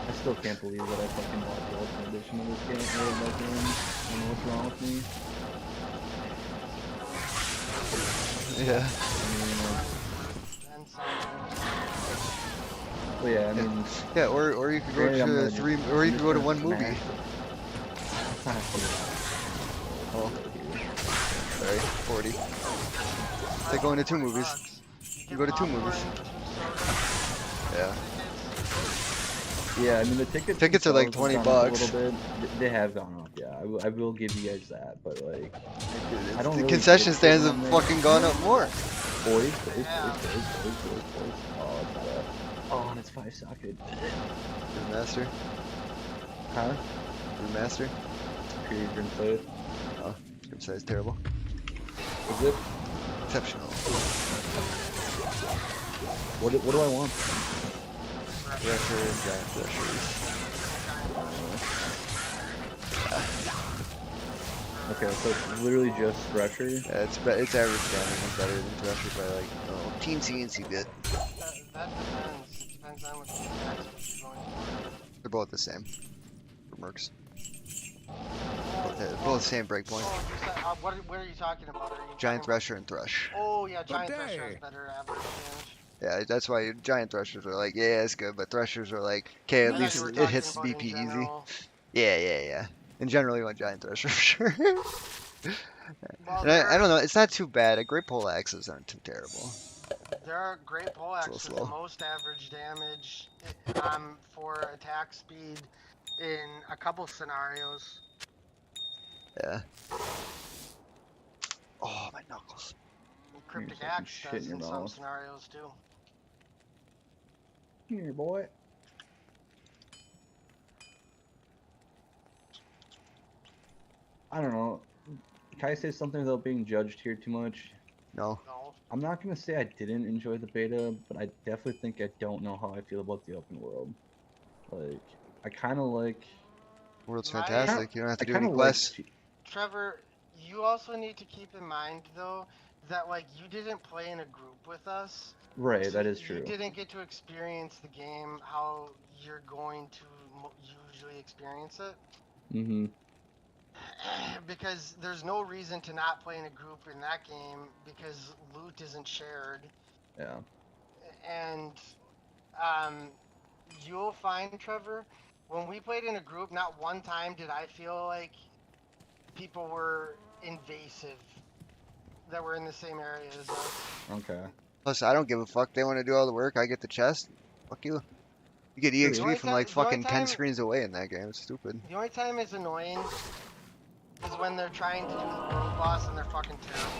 I still can't believe that I fucking bought the Ultimate Edition of this game. I don't know what's wrong with me. Yeah. Well, yeah, I mean, Yeah, or you could go granted, I'm to gonna three, just- or you I'm could just go to gonna one smash movie. it. It's not a Oh, sorry, 40. They're going to 2 movies. You go to 2 movies. Yeah. Yeah, I mean the tickets. Tickets are like themselves have 20 gone up bucks. A little bit. They have gone up. Yeah, I will give you guys that. But like, I don't The really concession get stands it have when I'm fucking gone up more. Boys. Oh, it's not a. Oh, and it's 5-socket. Remaster? Huh? Remaster? Period. You're play it. Oh, script size terrible. Is it? Exceptional. What do I want? Pressure, giant pressures. Okay, so it's literally just Thresher. Yeah, it's average damage is better than Pressure by like, oh, teensy bit. That depends. It depends on what the attacks you're going for. They're both the same. For Mercs. Both the same breakpoint. Oh, you said, what are you talking about? Are you Giant talking Thresher and Thrush. Oh yeah, Giant Good Thresher has day. better average damage. Yeah, that's why Giant Threshers are like, yeah, it's good, but Threshers are like, okay, at I least thought you were it talking hits about in BP easy. general. Yeah. In general, you want Giant Thresher for sure. Well, And I don't know, it's not too bad. Great pole axes aren't too terrible. there are great pole It's a little axes. The slow. most average damage for attack speed in a couple scenarios. Yeah. Oh, my knuckles. Cryptic fucking Axe shit does in in your some mouth. scenarios too. Here, boy. I don't know. can I say something without being judged here too much? No. No. I'm not gonna say I didn't enjoy the beta, but I definitely think I don't know how I feel about the open world. Like, I kind of like. World's My- fantastic. You don't have to I do kind any of like. quests. Trevor, you also need to keep in mind though that like you didn't play in a group with us. Right, So that is you true. didn't get to experience the game how you're going to usually experience it. Mm-hmm. Because there's no reason to not play in a group in that game because loot isn't shared. Yeah. And um, you'll find, Trevor, when we played in a group, not one time did I feel like people were invasive that were in the same area as us. Okay. Plus, I don't give a fuck. They want to do all the work. I get the chest. Fuck you. You get True. The EXP only from ti- like the only fucking 10 time- screens away in that game. It's stupid. The only time it's annoying is when they're trying to do the world boss and they're fucking terrible.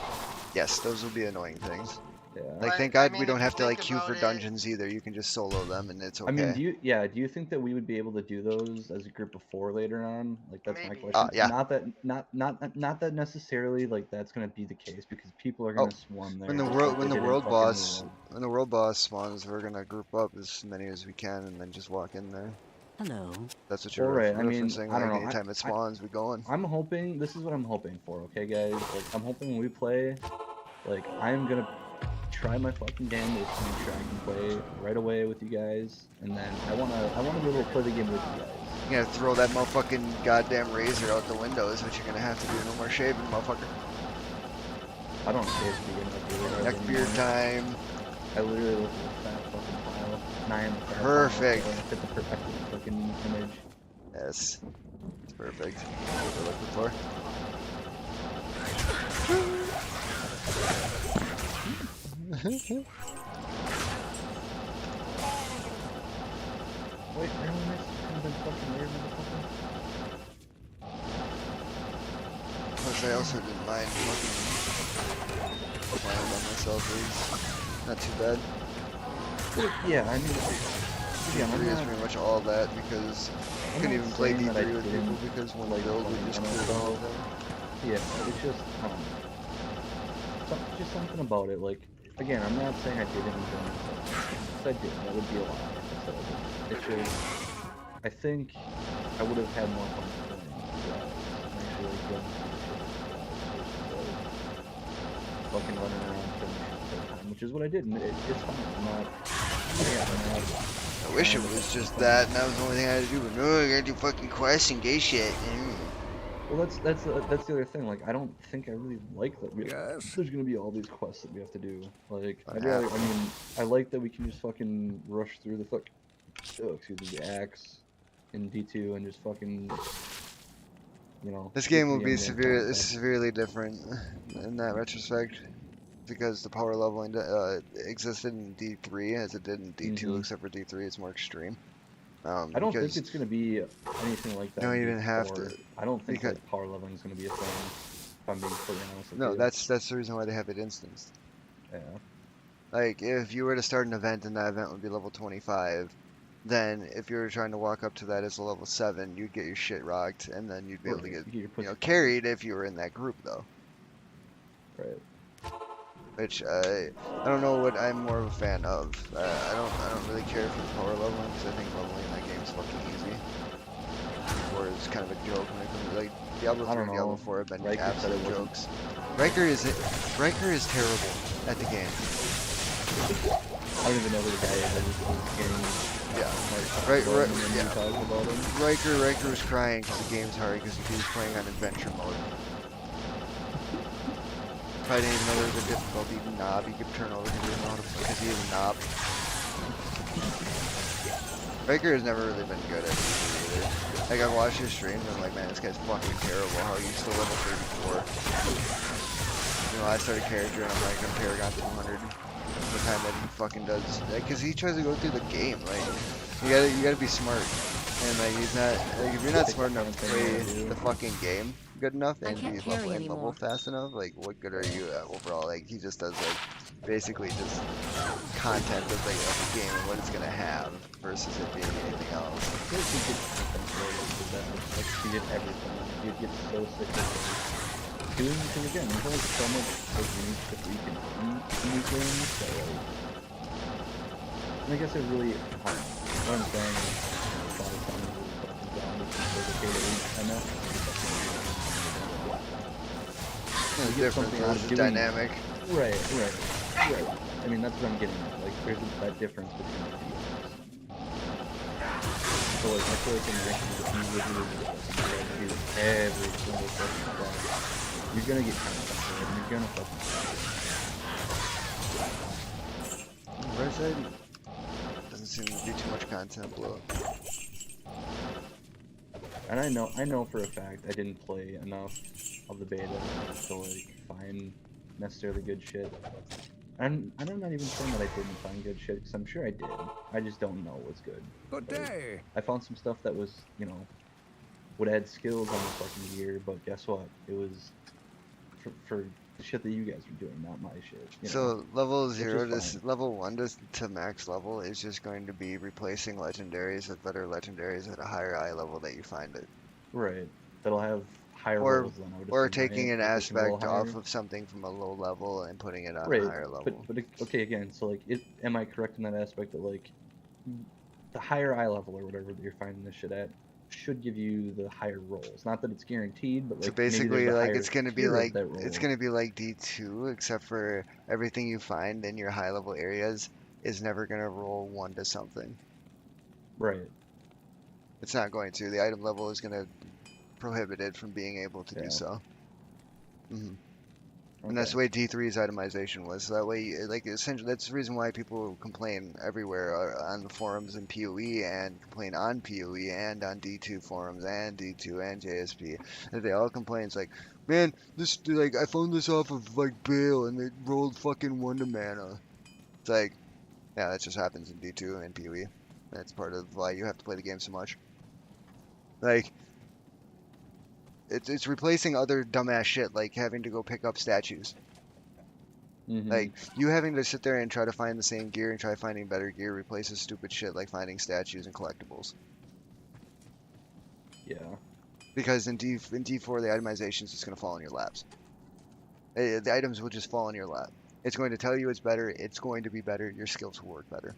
Yes, those will be annoying things. Yeah. Like, But, thank I God mean, we if don't you have to like think queue for about it- dungeons either. You can just solo them and it's okay. I mean, do you think that we would be able to do those as a group of 4 later on? Like, that's my Maybe. question. Yeah. Not that necessarily like that's gonna be the case because people are gonna swarm there. when the just world like when they the did in world fucking boss World. when the world boss spawns, we're gonna group up as many as we can and then just walk in there. Hello. That's what you're Alright, I mean, referencing. I don't Like know. anytime it spawns, we go in. I'm hoping this is what I'm hoping for. Okay, guys. Like, I'm hoping when we play, like, I'm gonna try my fucking damnedest to make sure I can play right away with you guys, and then I wanna be able to play the game with you guys. You gotta throw that motherfucking goddamn razor out the window is what you're gonna have to do. No more shaving, motherfucker. I don't shave to begin with. Really hard Neck beard anymore. time. I literally look at the fat fucking pile, and I am the fat Perfect. Pile, so I fit the perfect fucking image. Yes. It's perfect. That's what we're looking for. Wait, really nice. Kind of fucking weird, motherfucker. Plus, I also didn't mind fucking playing by myself. It's not too bad. Yeah, I mean, again, D3 I'm is not, pretty much all that because I I'm couldn't not even play saying that I D3 with people didn't because when like I build, we playing just on clear the whole myself. thing. Yeah, it's just, just something about it. Like, again, I'm not saying I didn't enjoy myself. If I did, that would be a lie. If I said I didn't. It's just, I think I would have had more fun playing with you guys and actually like going through the shit with you guys versus like fucking running around killing shit the whole time, which is what I did, and it's fine. I'm not, yeah, I'm not. I wish it was just that, and that was the only thing I had to do. But no, I gotta do fucking quests and gay shit. Well, that's the other thing. Like, I don't think I really like that. Yes. There's gonna be all these quests that we have to do. Like, I I'd rather. I mean, I like that we can just fucking rush through the excuse me, the axe in D2 and just fucking, you know. This get game to will the be end game kind of stuff. severely different in that retrospect because the power leveling existed in D3 as it did in D2, Mhm. except for D3 it's more extreme. I don't think because it's gonna be anything like that. don't in even have D4. to, I don't think because- like power leveling is gonna be a thing. If I'm being fully honest with no, you. that's the reason why they have it instanced. Yeah. Like if you were to start an event and that event would be level 25, then if you were trying to walk up to that as a level 7, you'd get your shit rocked, and then you'd be able to Right, get you your pussy fucked. carried if you were in that group though. Right. Which I don't know what I'm more of a fan of. I don't really care for the power leveling because I think leveling in that game is fucking easy. Or it's kind of a joke when it comes to like Diablo 3 I don't and Diablo know. 4 have been Riker said it absolute wasn't. jokes. Riker is terrible at the game. I don't even know who the guy is. I just was getting Yeah. like Right, about right, him and you yeah. talking about him. Riker was crying because the game's hard because he was playing on adventure mode. Probably didn't even know there was a difficulty knob you could turn over because he is a knob. Riker has never really been good at it either. Like I've watched his streams and I'm like, man, this guy's fucking terrible. How are you still level 34? You know, I started character and I'm like, I'm Paragon 200. The time that he fucking does, because he tries to go through the game. Like you gotta be smart, and like he's not. Like, if you're not smart enough to play the fucking game good enough I and can't be carry level anymore. fast enough, like what good are you at overall? Like he just does like basically just content of like of the game and what it's gonna have versus it being anything else. I feel like he gets content related to that. Like he did everything. You'd get so sick of it. doing, because again, there's only so much like unique stuff that you can do in these games, so like, and I guess it really, what I'm saying is, a lot of times it's fucking down with the enough. It's get different something out of versus doing- dynamic. Right. I mean, that's what I'm getting at. Like, there's that difference between the two games. So, like, I feel like in Max, if you literally just fucking do every single fucking class, you're gonna get kind of fucking, and you're gonna fucking Right side doesn't seem to be too much content blow. And I know for a fact I didn't play enough of the beta to like find necessarily good shit. And I'm not even saying that I didn't find good shit, because I'm sure I did. I just don't know what's good. Good Like, day. I found some stuff that was, you know, would add skills on the fucking gear, but guess what? It was for the shit that you guys are doing, not my shit. You know? So level is 0 to fine. level 1 to max level is just going to be replacing legendaries with better legendaries at a higher eye level that you find it. Right. That'll have higher Or- rolls than I would Or assume, taking right? an Like, they can roll aspect off higher. of something from a low level and putting it on Right, a higher level. but okay, again, so like, am I correct in that aspect that like, the higher eye level or whatever that you're finding this shit at should give you the higher rolls? Not that it's guaranteed, but like So maybe basically, there's a like higher it's gonna be tier of like that roll. it's gonna be like D2, except for everything you find in your high level areas is never gonna roll 1 to something. Right. It's not going to. The item level is gonna prohibit it from being able to Yeah. do so. And Okay. that's the way D3's itemization was. So that way, like, essentially, that's the reason why people complain everywhere on the forums and PoE, and complain on PoE and on D2 forums and D2 and JSP. And they all complain. It's like, man, this, like, I found this off of, like, Bale, and it rolled fucking 1 to mana. It's like, yeah, that just happens in D2 and PoE. That's part of why you have to play the game so much. Like, it's replacing other dumbass shit, like having to go pick up statues. Mhm. Like, you having to sit there and try to find the same gear and try finding better gear replaces stupid shit like finding statues and collectibles. Yeah. Because in D4, the itemization is just going to fall in your laps. The items will just fall in your lap. It's going to tell you it's better, it's going to be better, your skills will work better.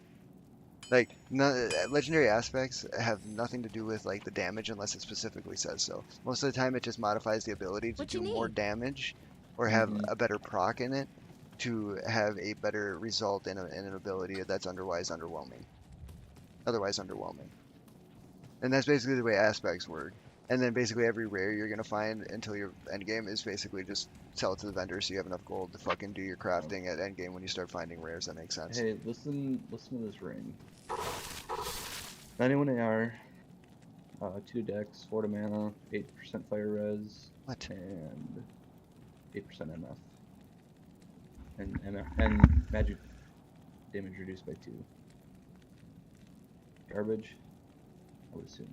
Like, legendary aspects have nothing to do with, like, the damage unless it specifically says so. Most of the time, it just modifies the ability to What you do more need? damage or have Mhm. a better proc in it to have a better result in an ability that's otherwise underwhelming. And that's basically the way aspects work. And then basically every rare you're going to find until your endgame is basically just sell it to the vendor so you have enough gold to fucking do your crafting at endgame when you start finding rares. That makes sense. Hey, listen to this ring. 91 AR, 2 decks, 4 to mana, 8% fire res, What? and 8% MF. And magic damage reduced by 2. Garbage? I would assume.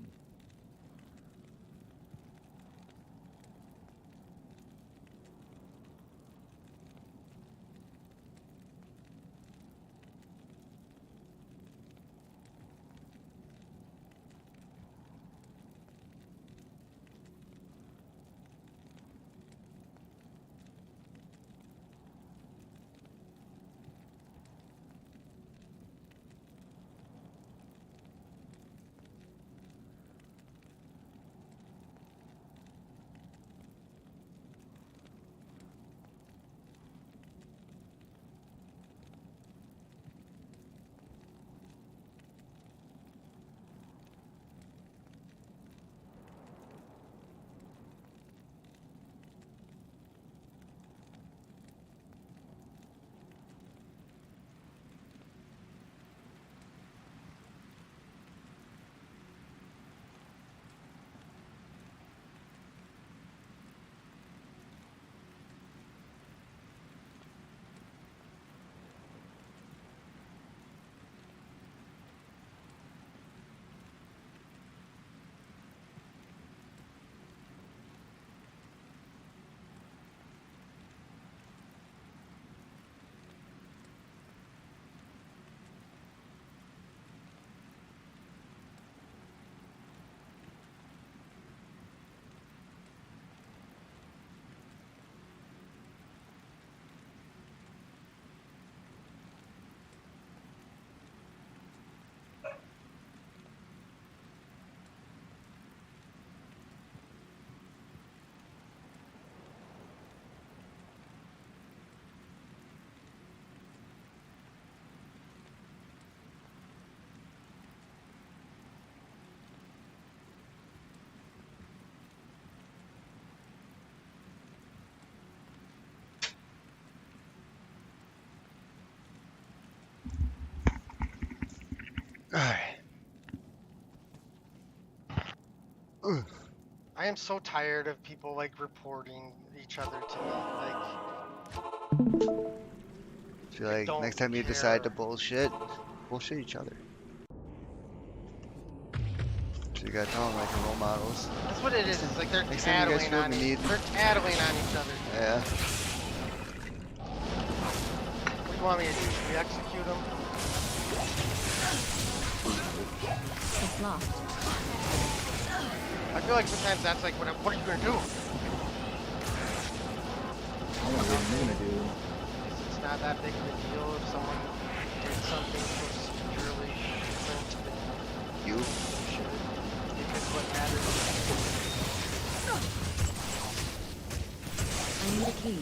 Alright. I am so tired of people like reporting each other to me. I feel I like don't next time you decide to care. bullshit each other. So you gotta tell them like your role models. That's what it is. It's like they're Next time you guys tattling feel on the need. They're tattling on each other. Yeah. What do you want me to do? Should we execute them? It's locked. I feel like sometimes that's like, what are you gonna do? I don't know what I'm gonna do. It's not that big of a deal if someone did something procedurally different than You. they should. If it's what matters. I need a key.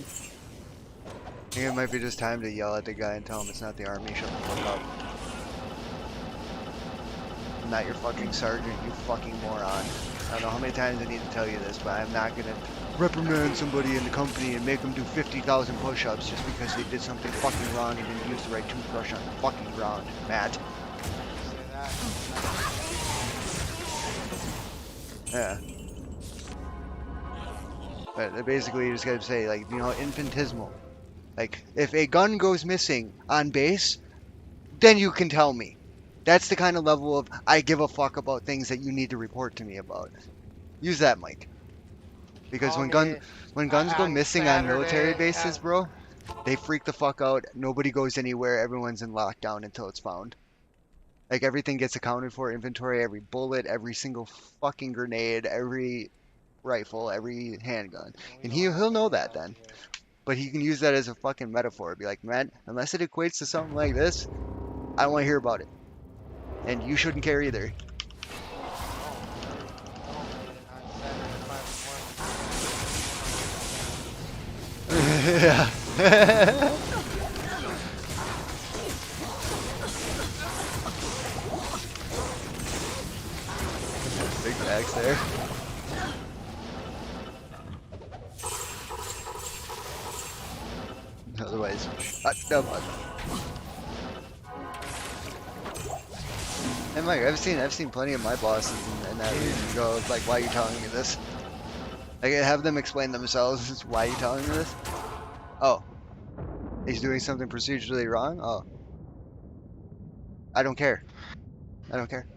I think it might be just time to yell at the guy and tell him it's not the army. Shut the fuck up. I'm not your fucking sergeant, you fucking moron. I don't know how many times I need to tell you this, but I'm not gonna reprimand somebody in the company and make them do 50,000 push-ups just because they did something fucking wrong and didn't use the right toothbrush on the fucking ground, Matt. Say that. Yeah. But basically you just gotta say, like, you know, infinitesimal. Like, if a gun goes missing on base, then you can tell me. That's the kind of level of I give a fuck about things that you need to report to me about. Use that, Mike. Because Call when me guns go on missing on military Saturday bases, at- bro, they freak the fuck out. Nobody goes anywhere. Everyone's in lockdown until it's found. Like everything gets accounted for, inventory, every bullet, every single fucking grenade, every rifle, every handgun. We And don't have he'll know any that guns then. here. But he can use that as a fucking metaphor. Be like, man, unless it equates to something like this, I don't want to hear about it. And you shouldn't care either. Yeah. Big Max there. Otherwise, no. And Mike, I've seen plenty of my bosses in that reason go like, why are you telling me this? Like, have them explain themselves. Why are you telling me this? Oh, he's doing something procedurally wrong. Oh, I don't care. I don't care.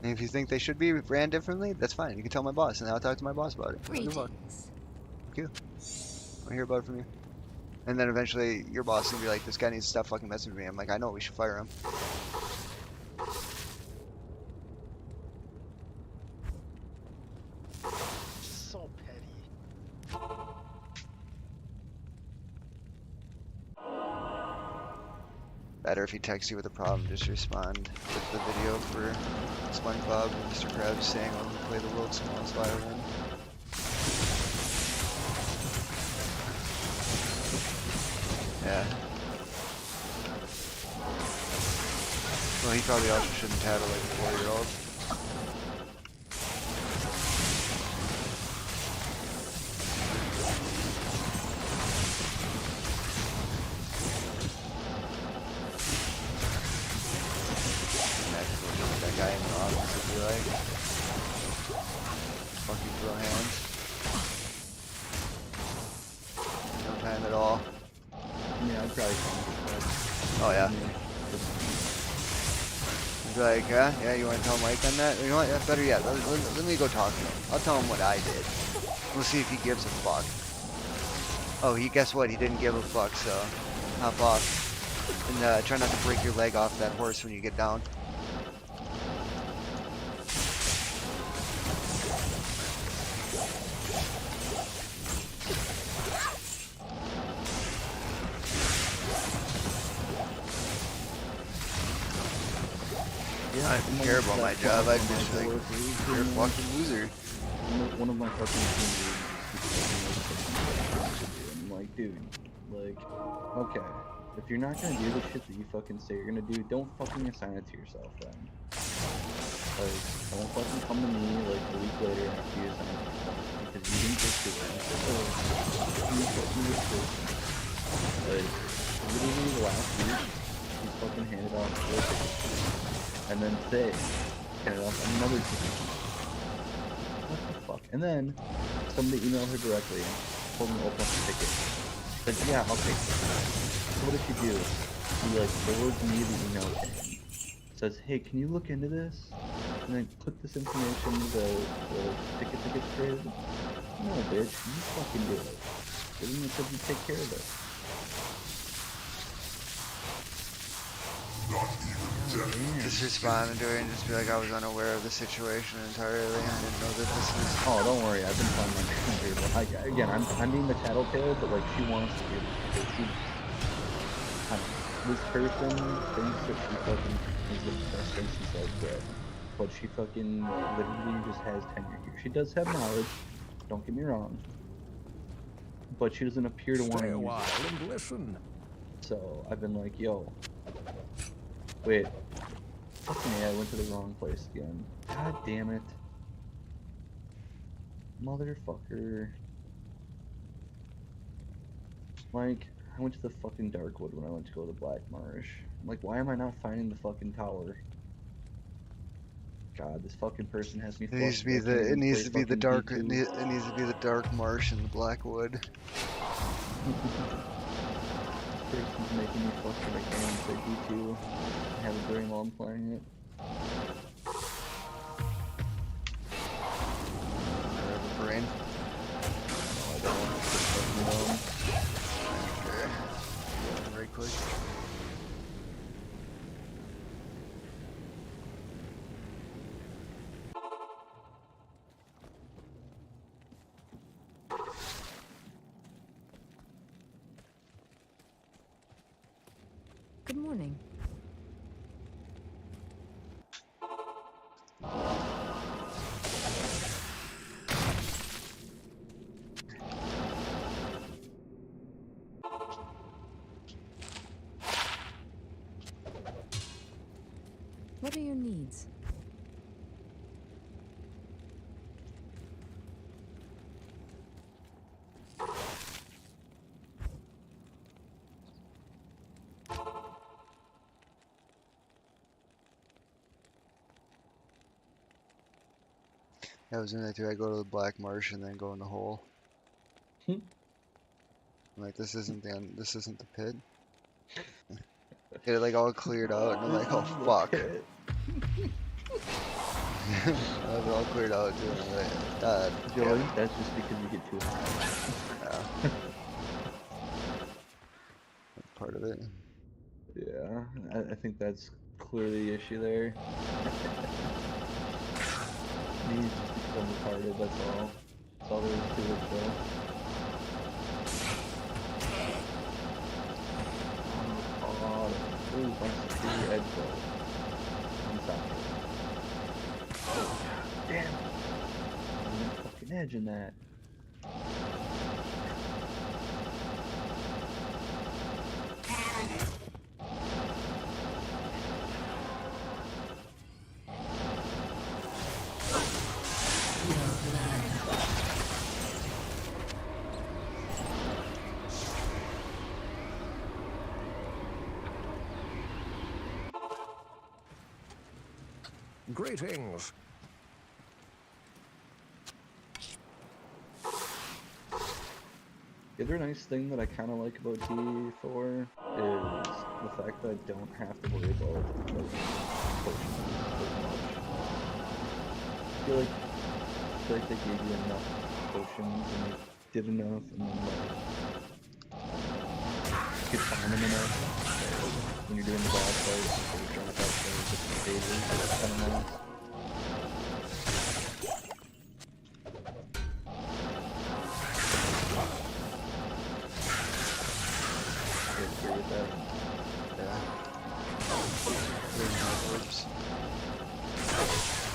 And if you think they should be ran differently, that's fine. You can tell my boss, and I'll talk to my boss about it. I don't give a fuck. Greetings. Fuck you. I'll hear about it from you. And then eventually your boss will be like, this guy needs to stop fucking messing with me. I'm like, I know, we should fire him. So petty. Better if he texts you with a problem, just respond with the video for SpongeBob and Mr. Krabs saying, "When we play the world's smallest violin." Yeah. Well, he probably also shouldn't tattle like a 4-year-old. That guy in the office would be like, fucking throw hands. No time at all. Yeah, I'd probably call him. Oh yeah. He'd be like, yeah, you want to tell Mike on that? You know what? Yeah, better yet, let me go talk to him. I'll tell him what I did. We'll see if he gives a fuck. Oh, guess what? He didn't give a fuck, so hop off. And try not to break your leg off that horse when you get down. Yeah, I didn't care about my job. I'd just be like, you're a fucking loser. One of my fucking team leaders. I'm like, dude, like, okay, if you're not gonna do the shit that you fucking say you're gonna do, don't fucking assign it to yourself then. Like, don't fucking come to me like a week later after you assign it to yourself because you didn't just do it. You fucking just do it. Like, literally last week, he's fucking handed off 4 tickets. And then today, handed off another ticket. What the fuck? And then, somebody emailed her directly and told me to open up the ticket. Said, yeah, I'll take it. So what did she do? She like forwards me the email to him. Says, hey, can you look into this? And then put this information in the ticket to get traded. No, bitch, you fucking do it. Didn't you said you take care of it? Just respond to her and just be like, I was unaware of the situation entirely. I didn't know that this was. Oh, don't worry, I've been telling my computer. Like, again, I'm being the tattletale, but like she wants to do this. This person thinks that she fucking is the best thing since sliced bread. But she fucking literally just has tenure here. She does have knowledge, don't get me wrong. But she doesn't appear to want to Stay a use while it. and listen. So I've been like, yo. Wait. Fucking A, I went to the wrong place again. God damn it. Motherfucker. Like, I went to the fucking Darkwood when I went to go to the Black Marsh. I'm like, why am I not finding the fucking tower? God, this fucking person has me It needs to be flustered. I can't the. It even needs play to be the fucking dark. D2. It needs to be the dark marsh in the Blackwood. This person's making me flustered. I can't even play D2. I have a dream while I'm playing it. I have a brain. No, I don't. Just fucking alone. Okay. Right click. Good morning. What are your needs? I was in that too. I go to the Black Marsh and then go in the hole. Hmm. I'm like, this isn't the pit. Get it like all cleared out, and I'm like, oh fuck. I was all cleared out too. And I'm like, God. Joey, that's just because you get too high. Yeah. That's part of it. Yeah, I think that's clearly the issue there. Me just because I'm retarded, that's all. That's all there is to it, though. Oh, ooh, bunch of free edge roll. On top of it. Oh, damn. I'm a fucking edge in that. Greetings. The other nice thing that I kind of like about D4 is the fact that I don't have to worry about like potions as much. I feel like they gave you enough potions and they did enough, and then like you could farm them enough. So when you're doing the boss fights, you can drop out the different stages. That's kind of nice. Agree with that. Yeah. There's no orbs.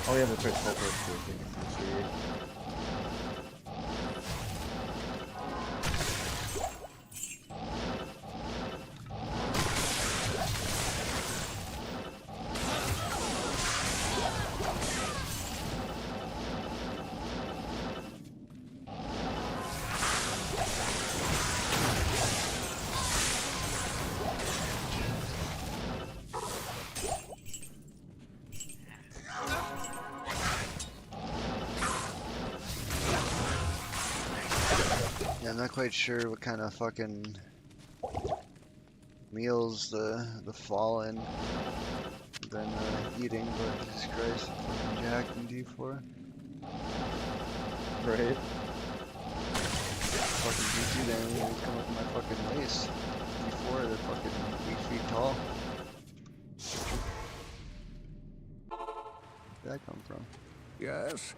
Oh yeah, that's right. Teleport to a thing. not quite sure what kind of fucking meals the Fallen been eating, but Jesus Christ, fucking jacked in D4. Right. Fucking D2 then they come up with my fucking lace. D4, they're fucking 8 feet tall. Where'd that come from? Yes?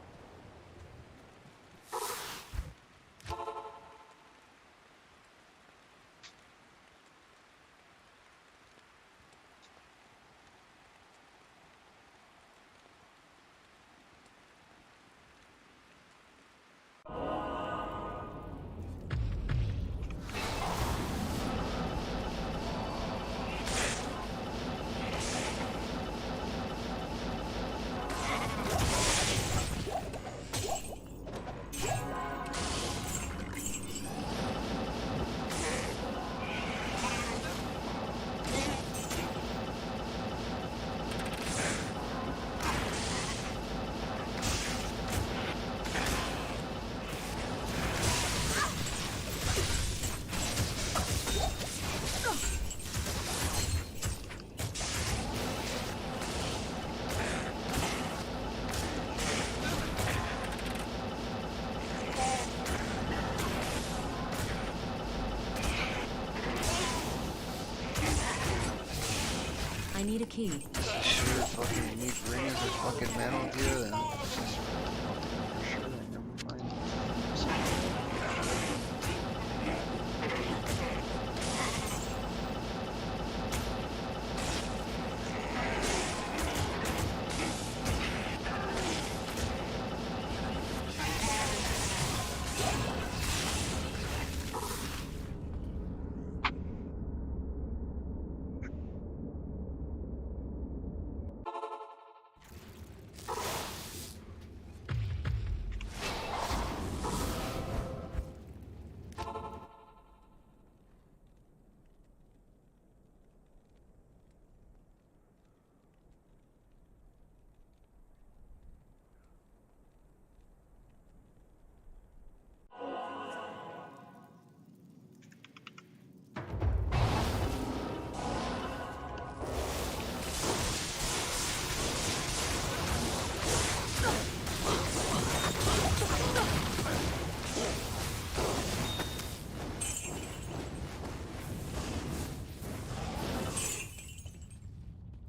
I need a key. Sure, fucking need rings or fucking Metal Gear, then it's just for sure, never mind.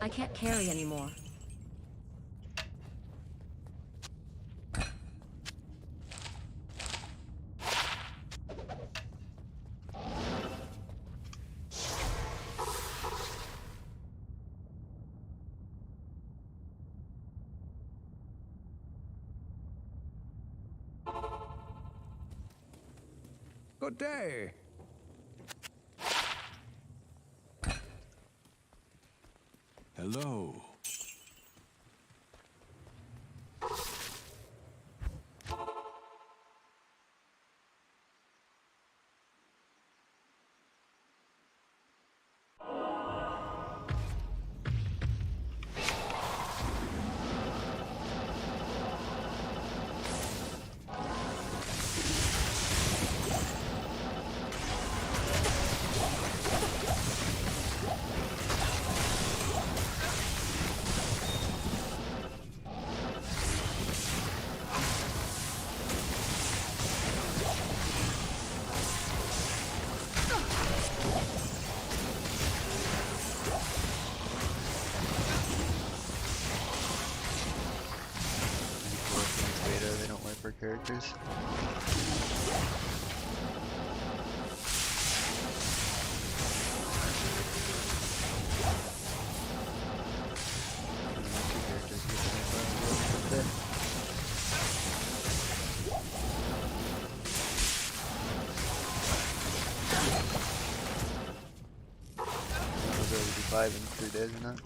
I can't carry anymore. Good day. Hello. Beta, they don't wipe our characters. Five in 3 days or not?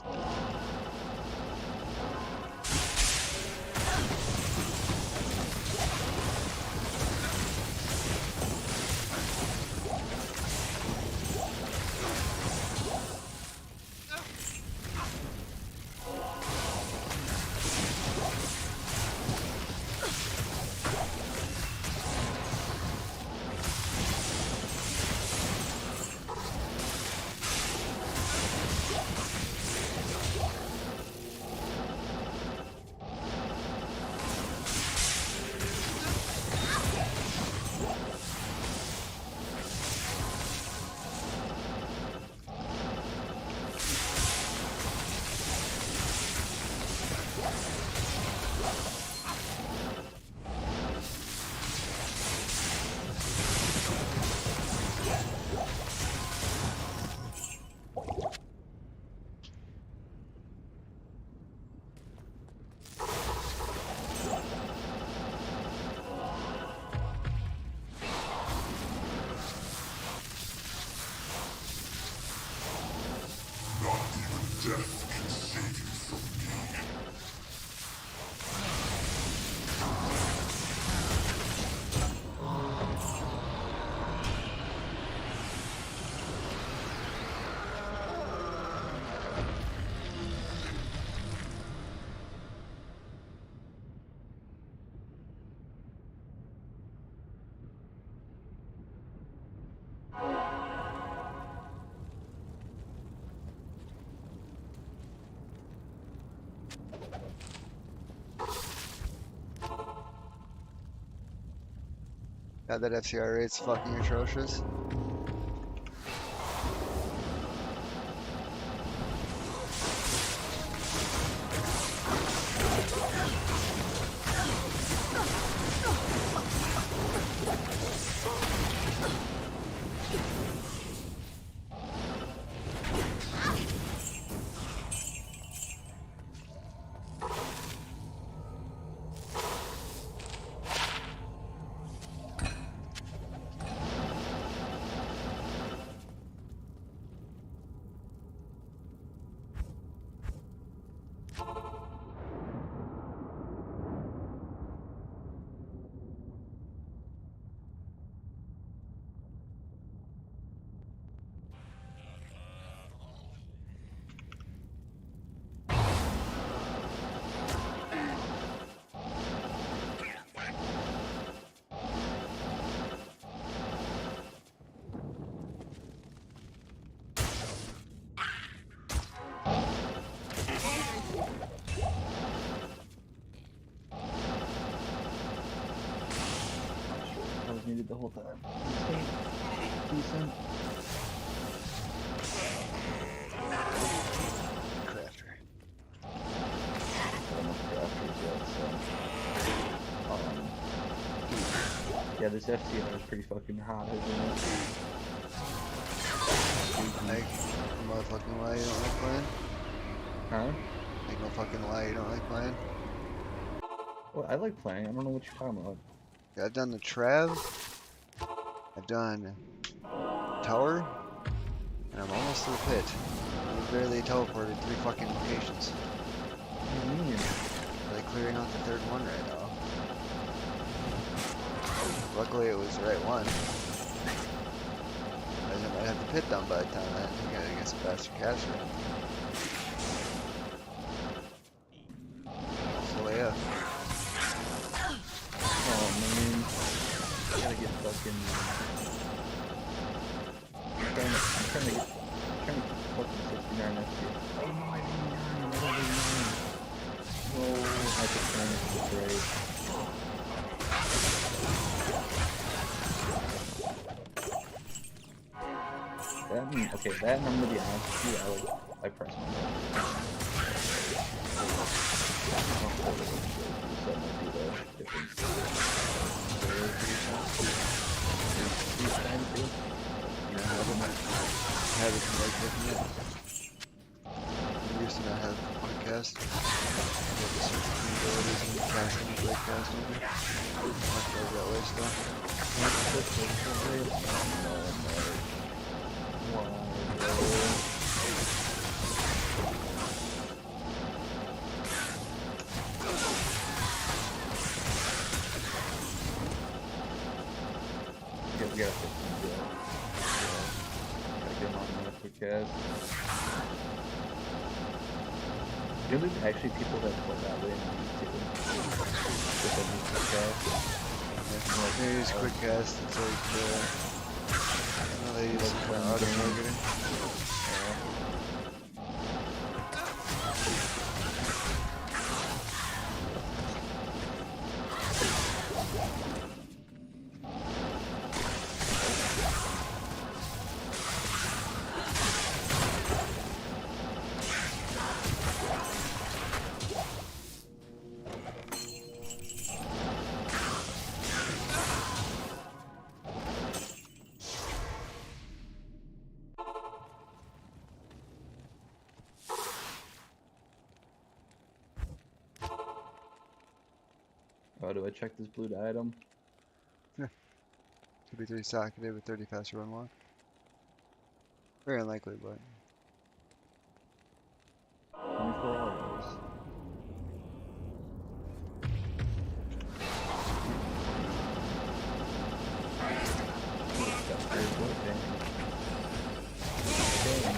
God, that FCR rate's fucking atrocious. I was muted the whole time. Decent. Crafter. Not enough crafters yet, so. Yeah, this FCR is pretty fucking hot, isn't it? Like, no motherfucking lie, you don't like playing? Huh? Like, no fucking lie, you don't like playing? Well, I like playing. I don't know what you're talking about. Yeah, I've done the Trav, I've done Tower, and I'm almost to the pit. I've barely teleported 3 fucking locations. What do you mean? Like clearing out the 3rd one right now. Luckily it was the right one. I might have the pit done by the time that you gotta get some faster caster. So yeah. Oh man. I gotta get fucking. I'm trying to get fucking 69 FC. Oh no, I didn't 89. I don't 89. No, I just trying to get great. Okay, that I'm gonna be honest with you, I press my button. So that might be the difference. I have it from like looking at. I used to not have quick cast. I have the search abilities and casting and break cast on me. Much better that way still. We gotta fix some deal. Gotta get him on the quick cast. You know, there's actually people that play that way on YouTube. With a new quick cast. They use quick cast, it's like, I know they use some kind of auto targeting. Oh, do I check this blue item? 2b3 socketed with 30 faster run walk. Very unlikely, but. 24 hours. That's great work, dang. Dang,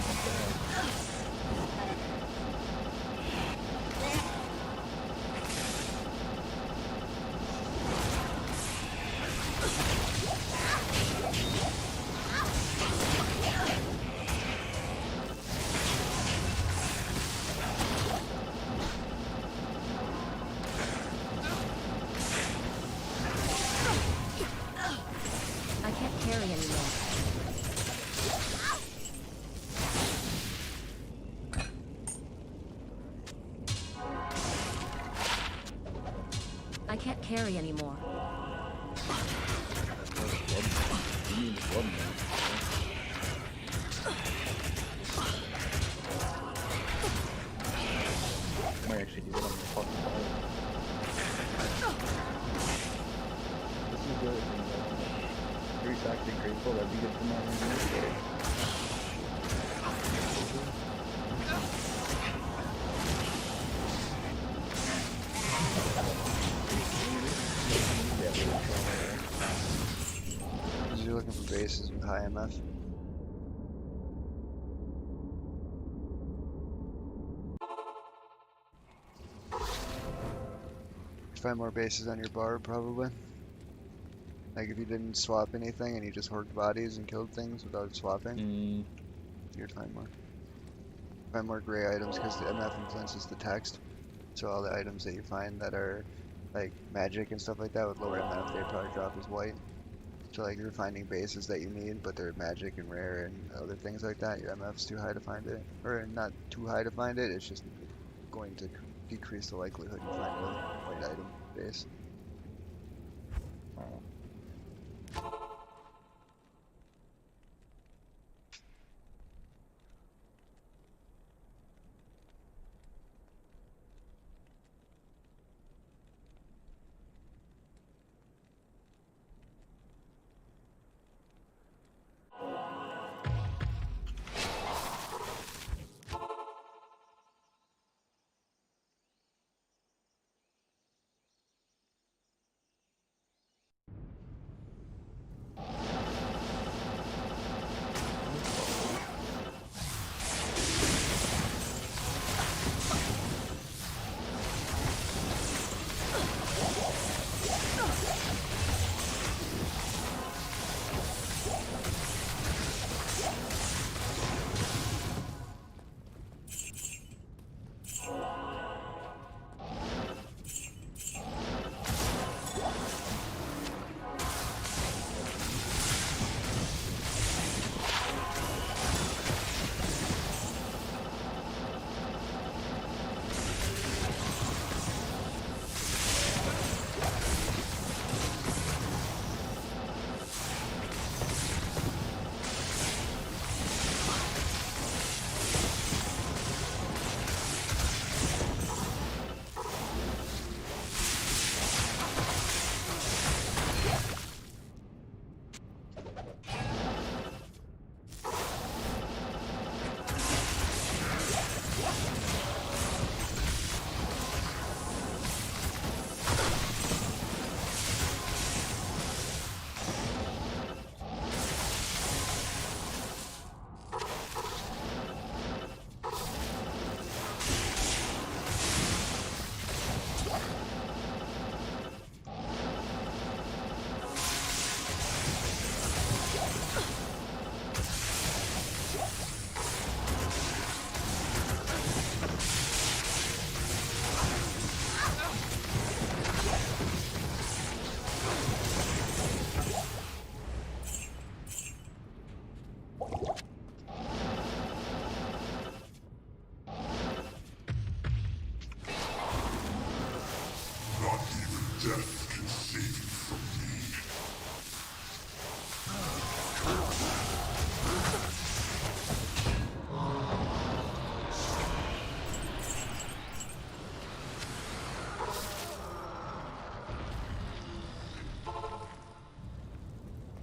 I can't carry anymore. I can't carry anymore. you need blood now. Might actually do that on the fucking fire. This is good. And, Greece actually grateful. That'd be good for my engineer. You're looking for bases with high MF. Find more bases on your bar, probably. Like if you didn't swap anything and you just hoarded bodies and killed things without swapping, you'd find more. Find more gray items because the MF influences the text. So all the items that you find that are like magic and stuff like that with lower MF, they probably drop as white. So like you're finding bases that you need, but they're magic and rare and other things like that. Your MF's too high to find it, or not too high to find it. It's just going to decrease the likelihood you find a white item base.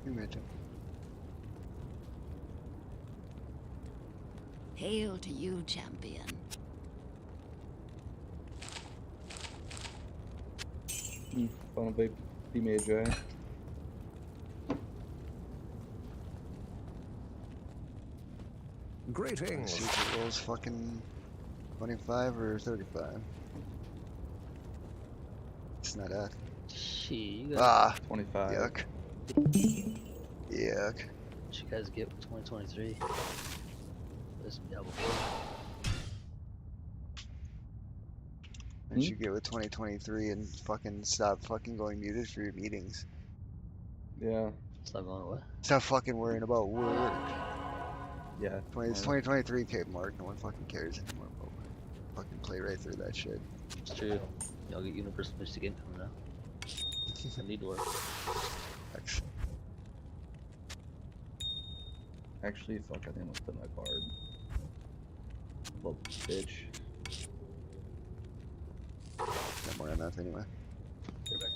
Imagine. Hail to you, champion. Final be made, right? Let's Greetings. see if it rolls fucking 25 or 35. It's not that. Gee, you guys, Ah, 25. yuck. Yuck. what you guys get with 2023? This Diablo 4. What you get with 2023 and fucking stop fucking going muted for your meetings. Yeah. Stop going what? Stop fucking worrying about work. Yeah. It's 2023, Cape Mark. No one fucking cares anymore about work. Fucking play right through that shit. It's true. Y'all get universal basic income now. I need to work. Thanks. Actually, fuck, I think I'm gonna put my card. Little bitch. Not more enough anyway. Get back.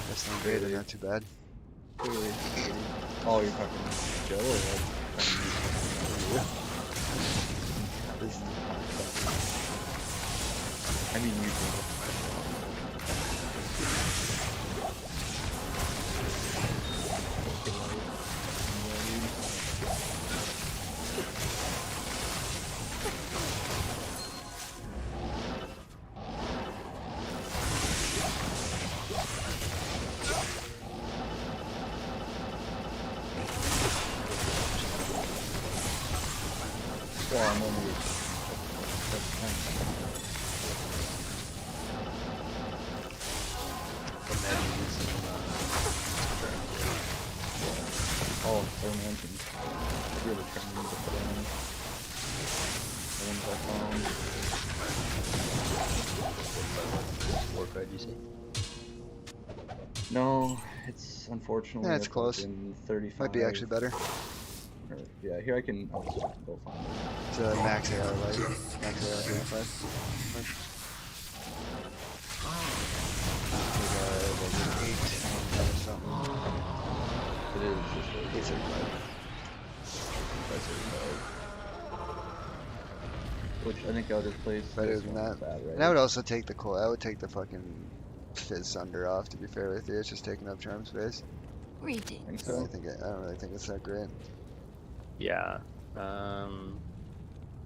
That's not great, not too bad. Clearly. Oh, you're talking Joe or what? This- I mean, you can. Well, I'm only. Imagine using, Oh, so mentioned. Really trying to put on. The ones I found. War card, you see? No, it's unfortunately. Yeah, it's a close. fucking 35. Might be actually better. Or, yeah, here I can. I'll just go find it. It's a max AR light. Max AR 35. It is just like 835. that's it, which I think I'll just place. Better this than one that. bad, right? And I would also take the coil. I would take the fucking Fizz Thunder off, to be fair with you. It's just taking up charm space. Greetings. Think So so. I don't really think it's that great. Yeah.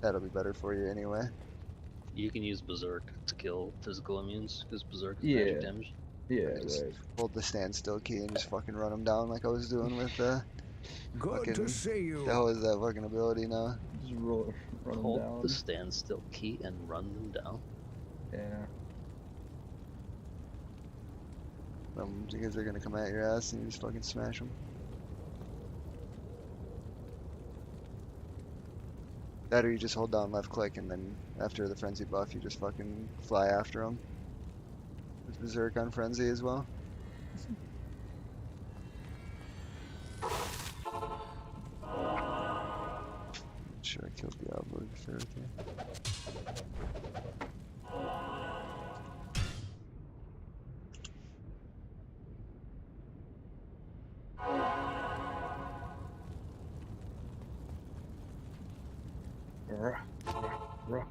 That'll be better for you anyway. You can use Berserk to kill physical immunes, because Berserk is Yeah. magic damage. Yeah, Just right. hold the standstill key and just fucking run them down like I was doing with Good Fucking- to see you. the hell is that fucking ability now? Just run them Hold down. the standstill key and run them down. Yeah. Because they're gonna come at your ass and you just fucking smash them. That or you just hold down left click and then after the frenzy buff you just fucking fly after them. With Berserk on frenzy as well. Sure, I killed Diablo before right there. Ruh, ruh, ruh.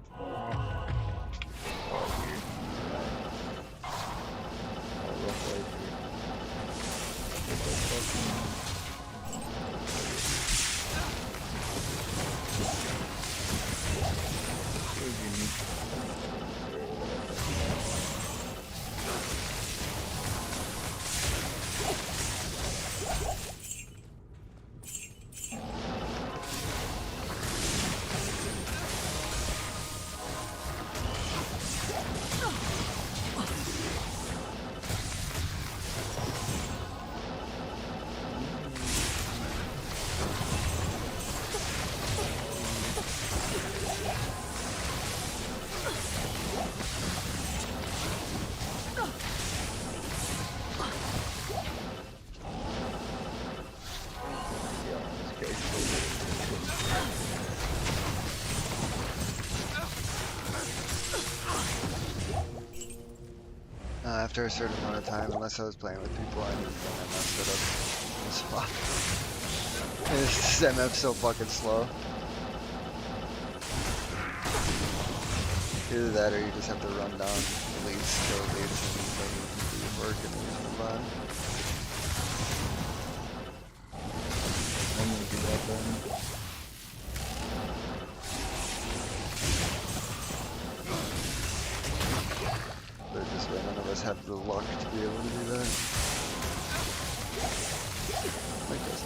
After a certain amount of time, unless I was playing with people, I messed it up in the spot. This MF's so fucking slow. Either that or you just have to run down the leads, kill leads, and then you can do your work and then just move on. I'm gonna do that then. But this way none of us have the luck to be able to do that. Like this.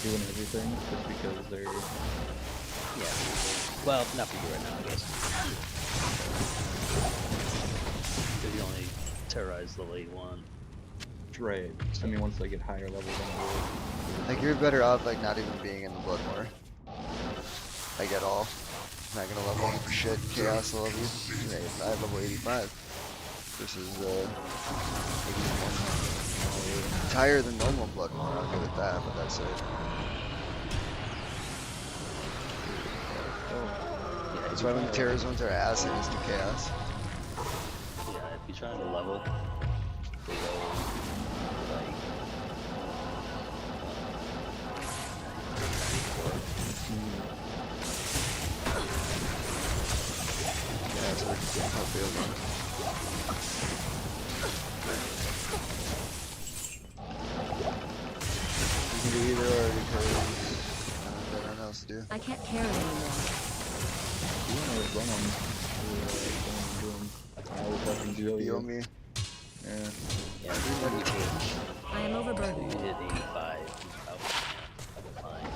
Doing everything just because they're... Yeah. Well, not for you right now, I guess. Because you only terrorize level 81. Right. I mean, once they get higher level, then it will... Like you're better off like not even being in the blood war. Like at all. I'm not gonna level you for shit. Chaos will level you. I have level 85. Versus 81. It's higher than normal blood war. I'll give it that, but that's it. Yeah, That's why when the terror zones are ass, it is to chaos. Yeah, if you're trying to level, they go like... Yeah, so we're just getting help field on. You can do either or because there's nothing else to do. I can't carry anymore. You want to run them. Do them. I will fucking drill You you. owe me. Yeah. Yeah, when you hit, I am so overburdened. you hit 85, you're out. Fine.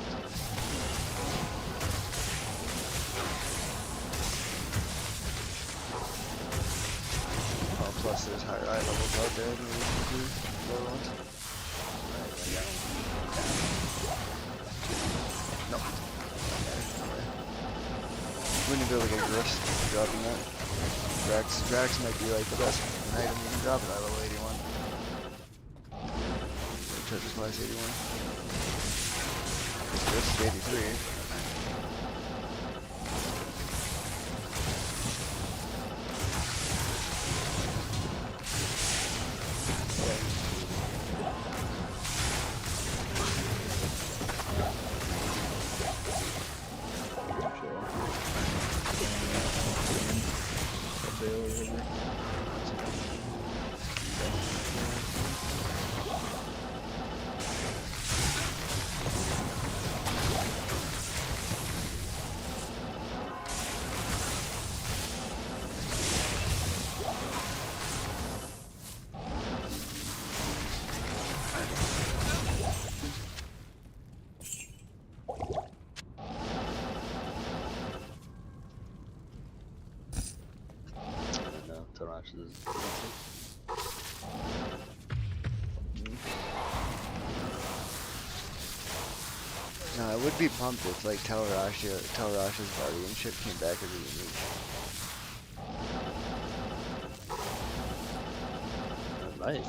Oh, plus there's higher eye levels out there than we can do lower ones. No. Wouldn't be able to get Griffs dropping that. Drax might be like the best item you can drop it at level 81. Treasure Slice 81. Griffs is 83. Tarash is... would be pumped if like Telrash's guardianship came back as a unique. Right.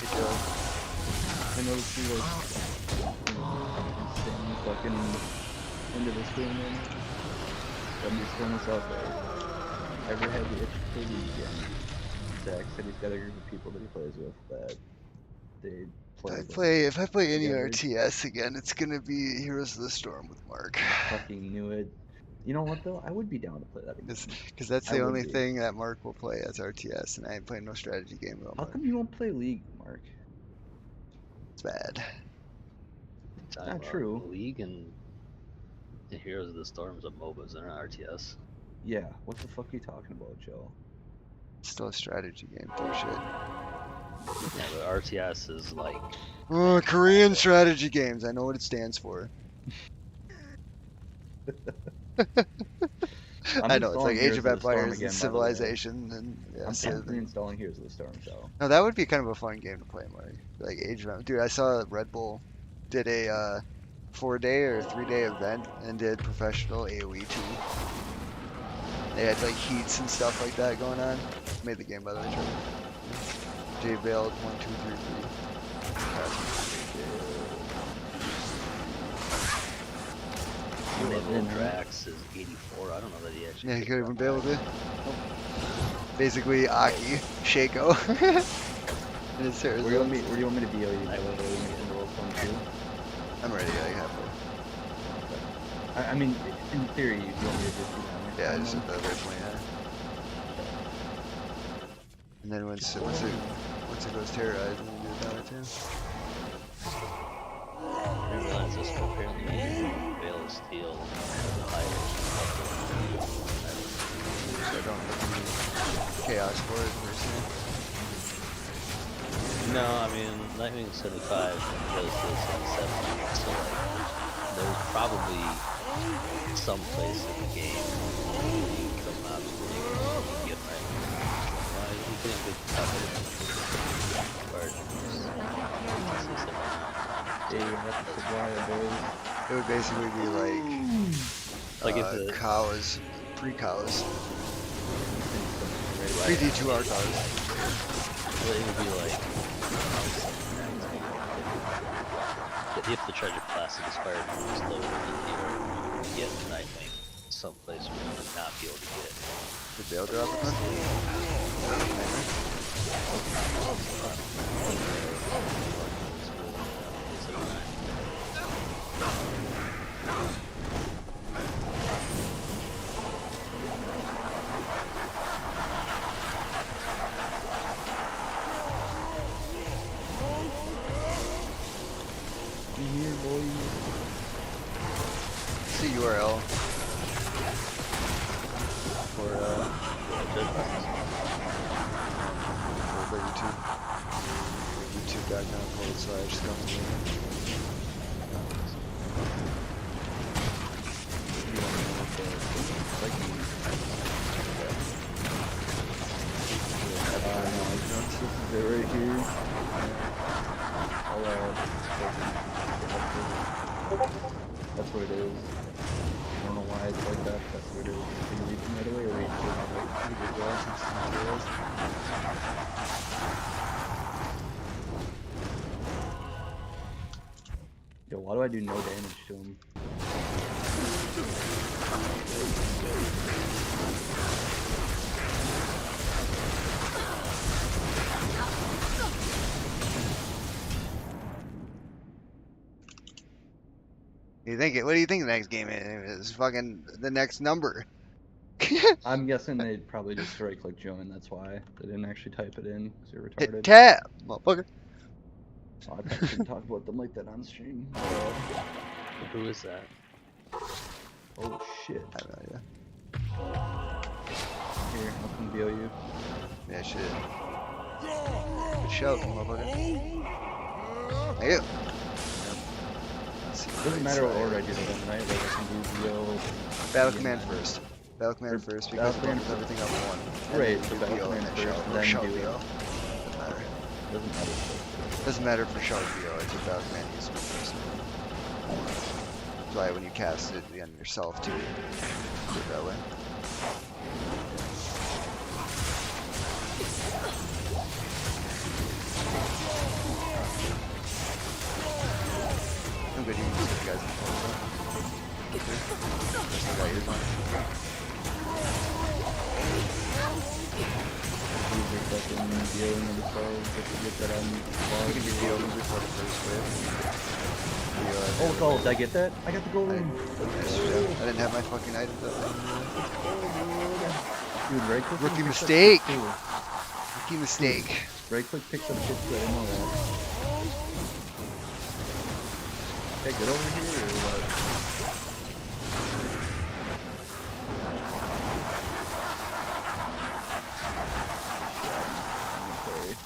Good job. I noticed you like staying fucking into this game, man. I'm just throwing this out there. Ever had the itch to play League again? Zach said he's got a group of people that he plays with that they play. If I play any together. RTS again, it's gonna be Heroes of the Storm with Mark. Fucking knew it. You know what though? I would be down to play that again. Because that's I the would only be. thing that Mark will play as RTS, and I ain't playing no strategy game with How Mark. come you won't play League, Mark? It's bad. Talking Not about true. League and the Heroes of the Storms of MOBAs. They're not RTS. Yeah, what the fuck are you talking about, Joe? It's still a strategy game, shit. Yeah, but RTS is like Oh, Korean strategy games. I know what it stands for. I know, it's like Age of Empires and Civilization and yeah, I'm Civ and- reinstalling Heroes of the Storm, so. No, that would be kind of a fun game to play, Mark. Like Age of Dude, I saw Red Bull did a 4-day or 3-day event and did professional AoE 2. They had like heats and stuff like that going on. Made the game by the way, Trevor. J Bailed 1, 2, 3, 3. level of Drax is 84. I don't know that he actually. Yeah, he picked could up have been able that. to. Basically, Aki, Shaco. And his hair is Where do you want me to be? Oh, you I would in the World Fun too? I'm ready, like halfway. I mean, in theory, if you want me to just do that. Yeah, I just said that originally, yeah. And then once it goes terrorized, then we'll do it down to 2. I didn't realize this one apparently Veil of Steel the higher. So I don't have any chaos for it personally. No, I mean Nightwing 75 goes to 77, so like there's probably some place in the game where you can come out and you can get Nightwing. You can get covered. It would basically be Like if the cows, pre-cows, right, pre-D2R cows. well, it would be like if the treasure class is expired moves lower than you get Nightwing someplace where you would not be able to get it. The bail drop one? It's the URL for YouTube. YouTube.com/scum. They're right here. That's what it is. I don't know why it's like that. That's what it is. Can you read them right away or read them like materials? Yo, why do I do no damage to him? What do you think the next game is? Fucking the next number. I'm guessing they probably just right-click join. That's why they didn't actually type it in because you're retarded. Hit tab, motherfucker. Oh, I probably shouldn't talk about them like that on stream. Who is that? Oh shit. I have no idea. Here, I'll come BO you. Yeah, shit. Good shout, motherfucker. Thank you. see. It doesn't matter what order I do them, right? Like I can do VO. Battle and command then- first. Battle command Or first battle because it command buffers everything up one. And Right, then so you do battle VO command and first, shell, and or then shell do it. VO. Doesn't matter. Doesn't matter. Doesn't matter for shell VO. It's a battle command use first. That's why when you cast it on yourself too, do it that way. I'm good. You can just get the guys in front of them. Still got yours on. Use your fucking VO and the spell just to get that on. You can do VO before the first wave. VO, Oh, gold! Did I get that? I got the gold. I didn't have my fucking items up. Dude, right click. Rookie and pick up mistake. shit, too. Rookie mistake. Right click picks up shit too. I know that. Hey, get over here or what? Okay.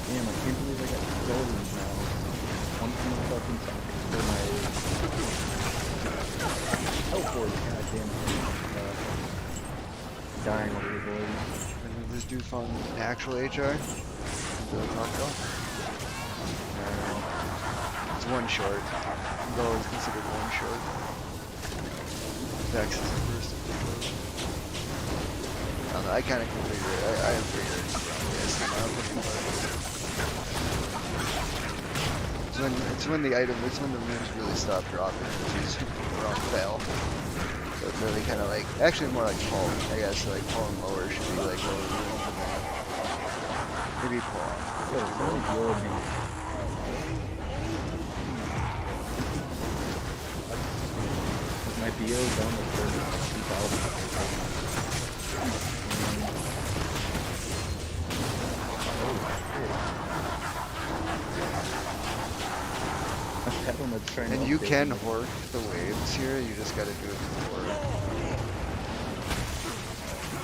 Damn, I can't believe I got goldens now. One from the fucking top for my teleport. God damn it. Dying over here, boys. And then this dude found an actual HR. Really talk about. It's one short. Though it's considered one short. Vex is the first of the short. I don't know, I kind of configure it. I figure it around this in my opinion, but it's when the runes really stop dropping, which is around fail. So it's really kind of like, actually more like pull, I guess, like pull and lower should be like lower runes and then maybe pull. Yo, it's only your beat. My BO is down to 32,000. And you can hork the waves here, you just gotta do it before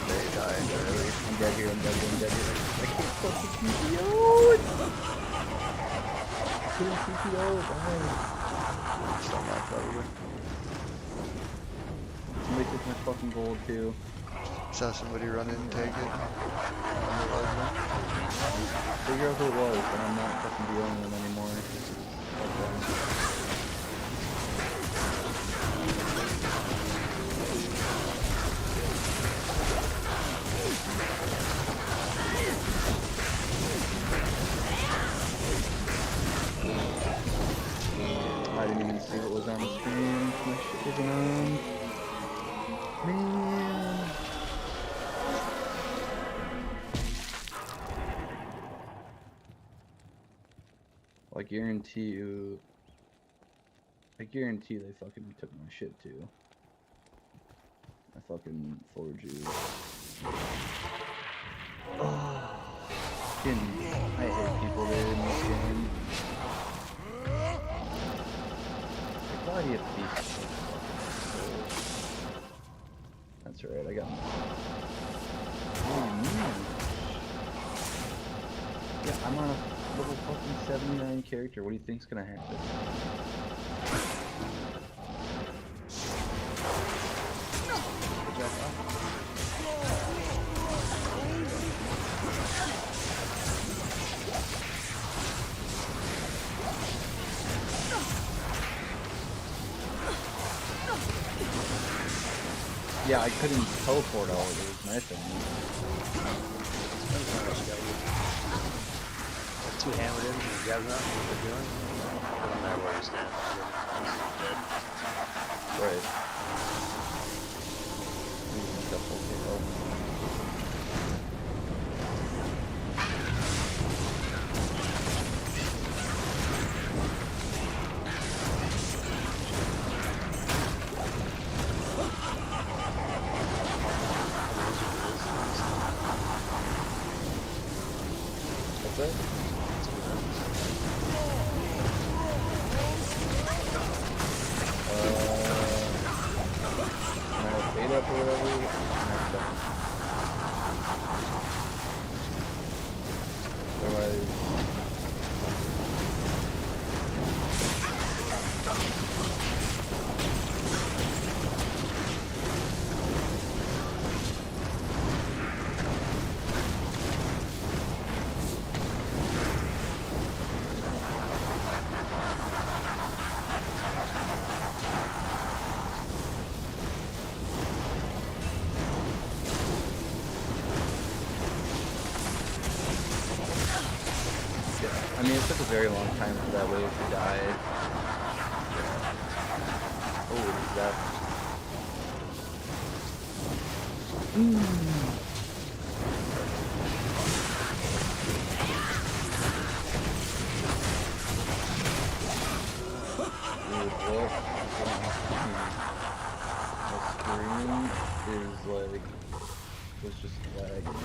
they die early. I'm dead here, I'm dead here, I'm dead here. I can't fucking CPO! I couldn't CPO, guys. Still not probably. Somebody took my fucking gold too. Saw somebody run in and take it. Figure out who it was, but I'm not fucking dealing with them anymore. Fuck them. I didn't even see what was on the screen. My shit wasn't on. Man. Well, I guarantee they fucking took my shit too. My fucking forges. Oh, I hate people that are in this game. Like, why do you have to be so fucking. That's right, I got my. Oh man. Yeah, I'm on a level fucking 79 character. What do you think's gonna happen? Yeah, I couldn't teleport all of it. It was my thing. Two hammered in, you guys know what they're doing? Doesn't matter where you stand. You're dead. Right. That's okay, though. What's that? Up or whatever. Otherwise, I mean, it took a very long time for that wave to die. Oh, what is that? Dude, what? My screen is like, was just lagging.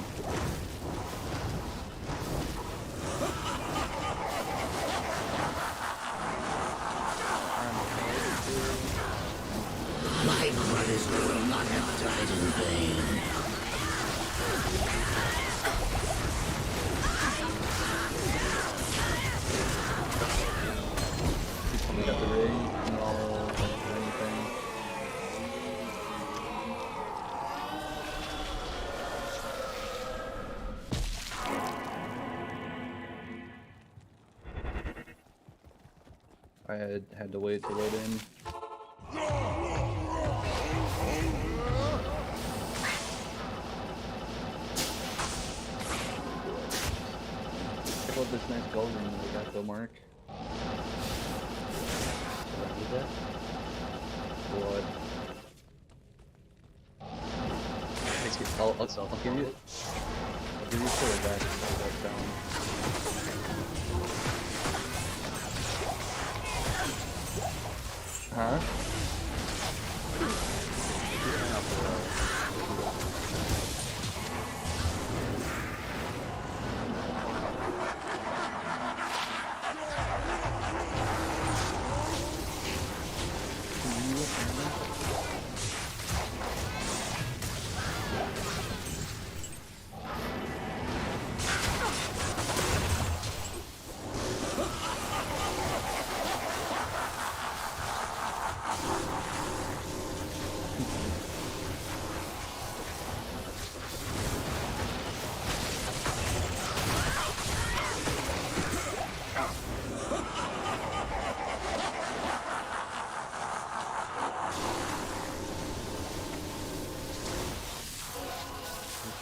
My brothers will not have died in vain. We got the ring and all anything. I had to wait to load in. Check out this nice gold ring that I got though, Mark. Do I need that? What? I'll give you. I'll give you a sword back and put that down. Huh?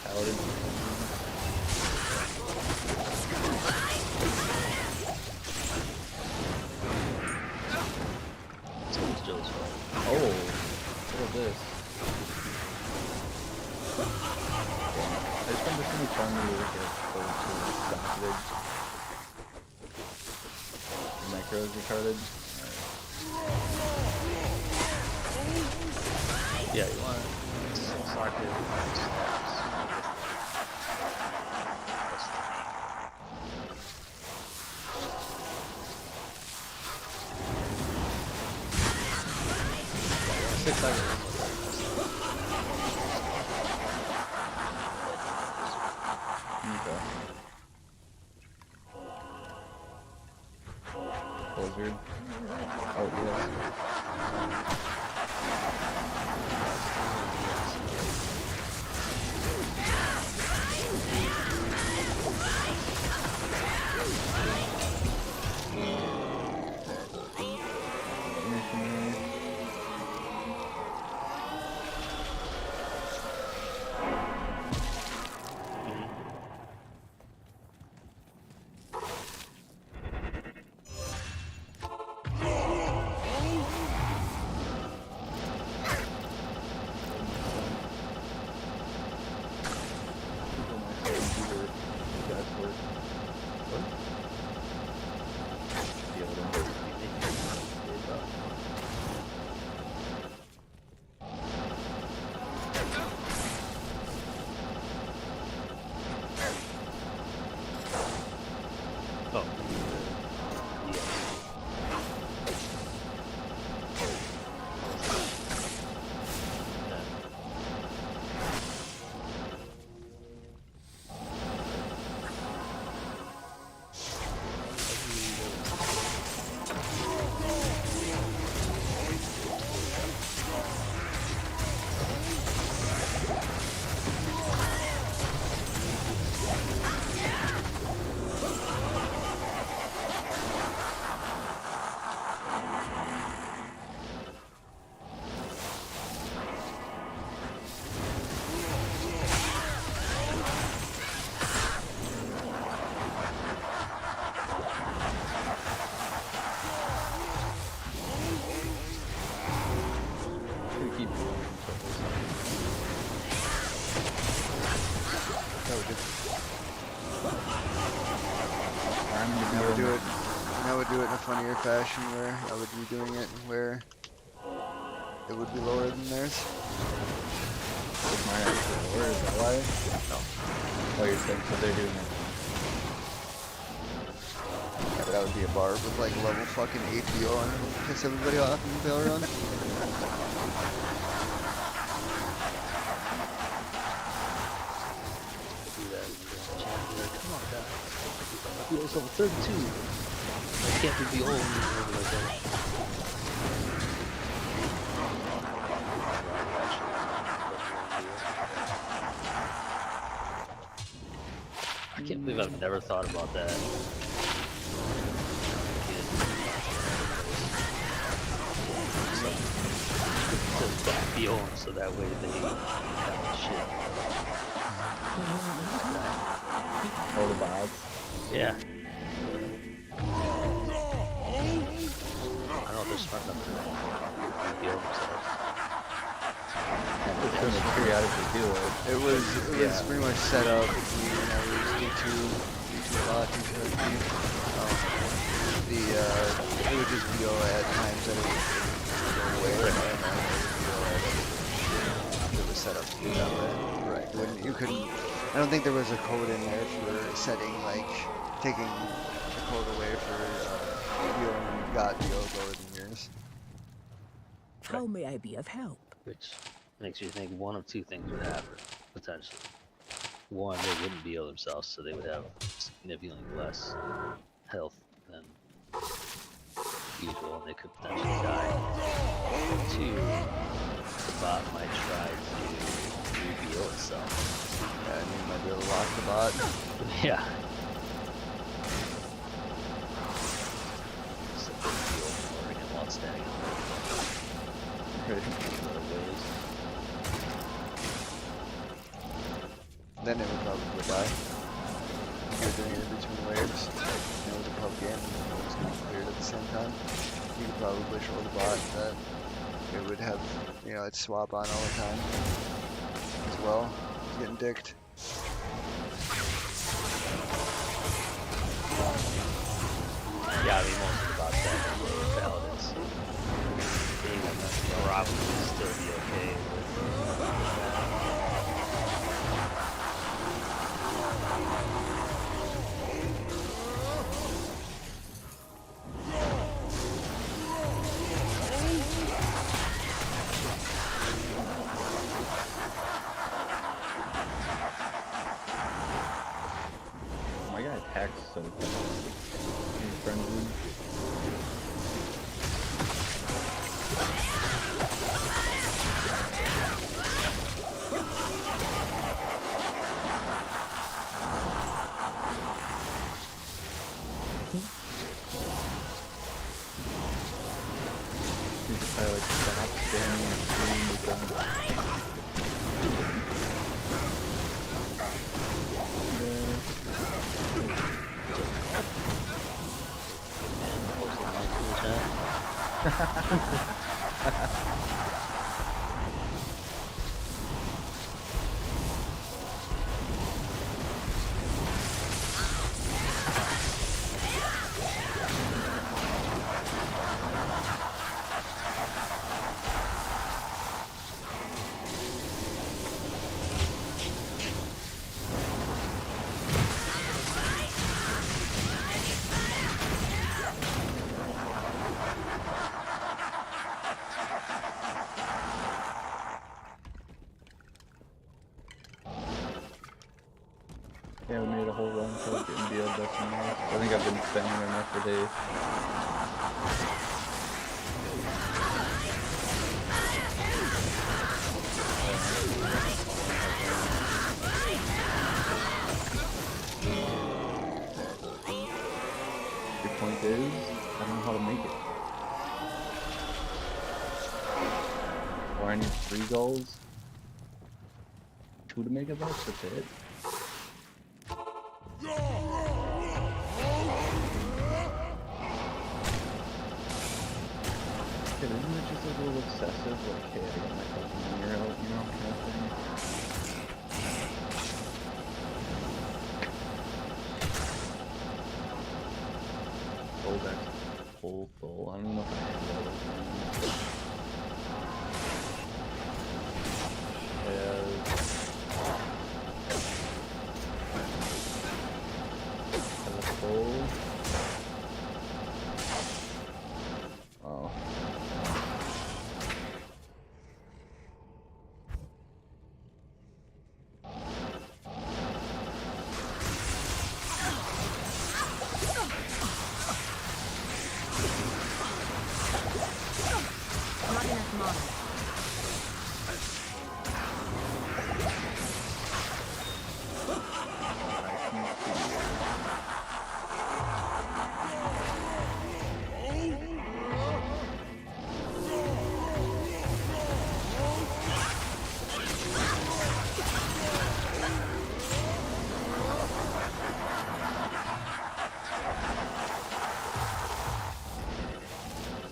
Paladin. Someone's Joe's fault. Oh, look at this. I just found this really fun to look at those The micro is retarded. Yeah, you want some socket steps. Six seconds. Okay. Blizzard. Oh, yeah. time to And be I would in do it. And I would do it in a funnier fashion where I would be doing it where it would be lower than theirs. Is mine actually lower? Is that why? No. Oh, you're saying so they're doing it. Yeah, but that would be a barb with like level fucking 8 BO on it. Piss everybody off in the bail run. Do that and then chat and be like, come on, guys. He was level 32. I can't be old and like that. I can't believe I've never thought about that. So be on, so that way they have shit. All the bots. Yeah. I don't know if they're smart enough to be on themselves. It's going to periodically do it. It was pretty much set up. You know, it was D2 bot, D2 it would just BO at times that it would go away, and then it was set up to do that way. Right. You couldn't. I don't think there was a code in there for setting like taking the code away for BOing God BO lower than yours. How may I be of help? Which makes you think one of two things would happen, potentially. One, they wouldn't be able themselves, so they would have significantly less health than usual, and they could potentially die. Two, the bot might try to reveal itself. Yeah, and you might be able to lock the bot. Yeah. So they feel more and while standing in other ways. Then it would probably die. If you're doing it in between waves, and it was a pub game and it was getting cleared at the same time, you could probably show the bot that it would have, you know, it'd swap on all the time as well. It's getting dicked. Yeah, I mean, most of the bots that are paladins being on the Rob would still be okay with. My guy attacks so fast. He's frenzied. He's just like stop standing and screaming with them. Yeah, we made a whole run for like India decimals. I think I've been spamming enough for days. Your point is, I don't know how to make it. Or I need 3 goals. 2 to make a box, that's it. Isn't it just a little excessive? Like, hey, I got my fucking mirror out, you know, kind of thing. full deck. Full. I don't know if I have all those things. Have a full. Oh. Not enough mana.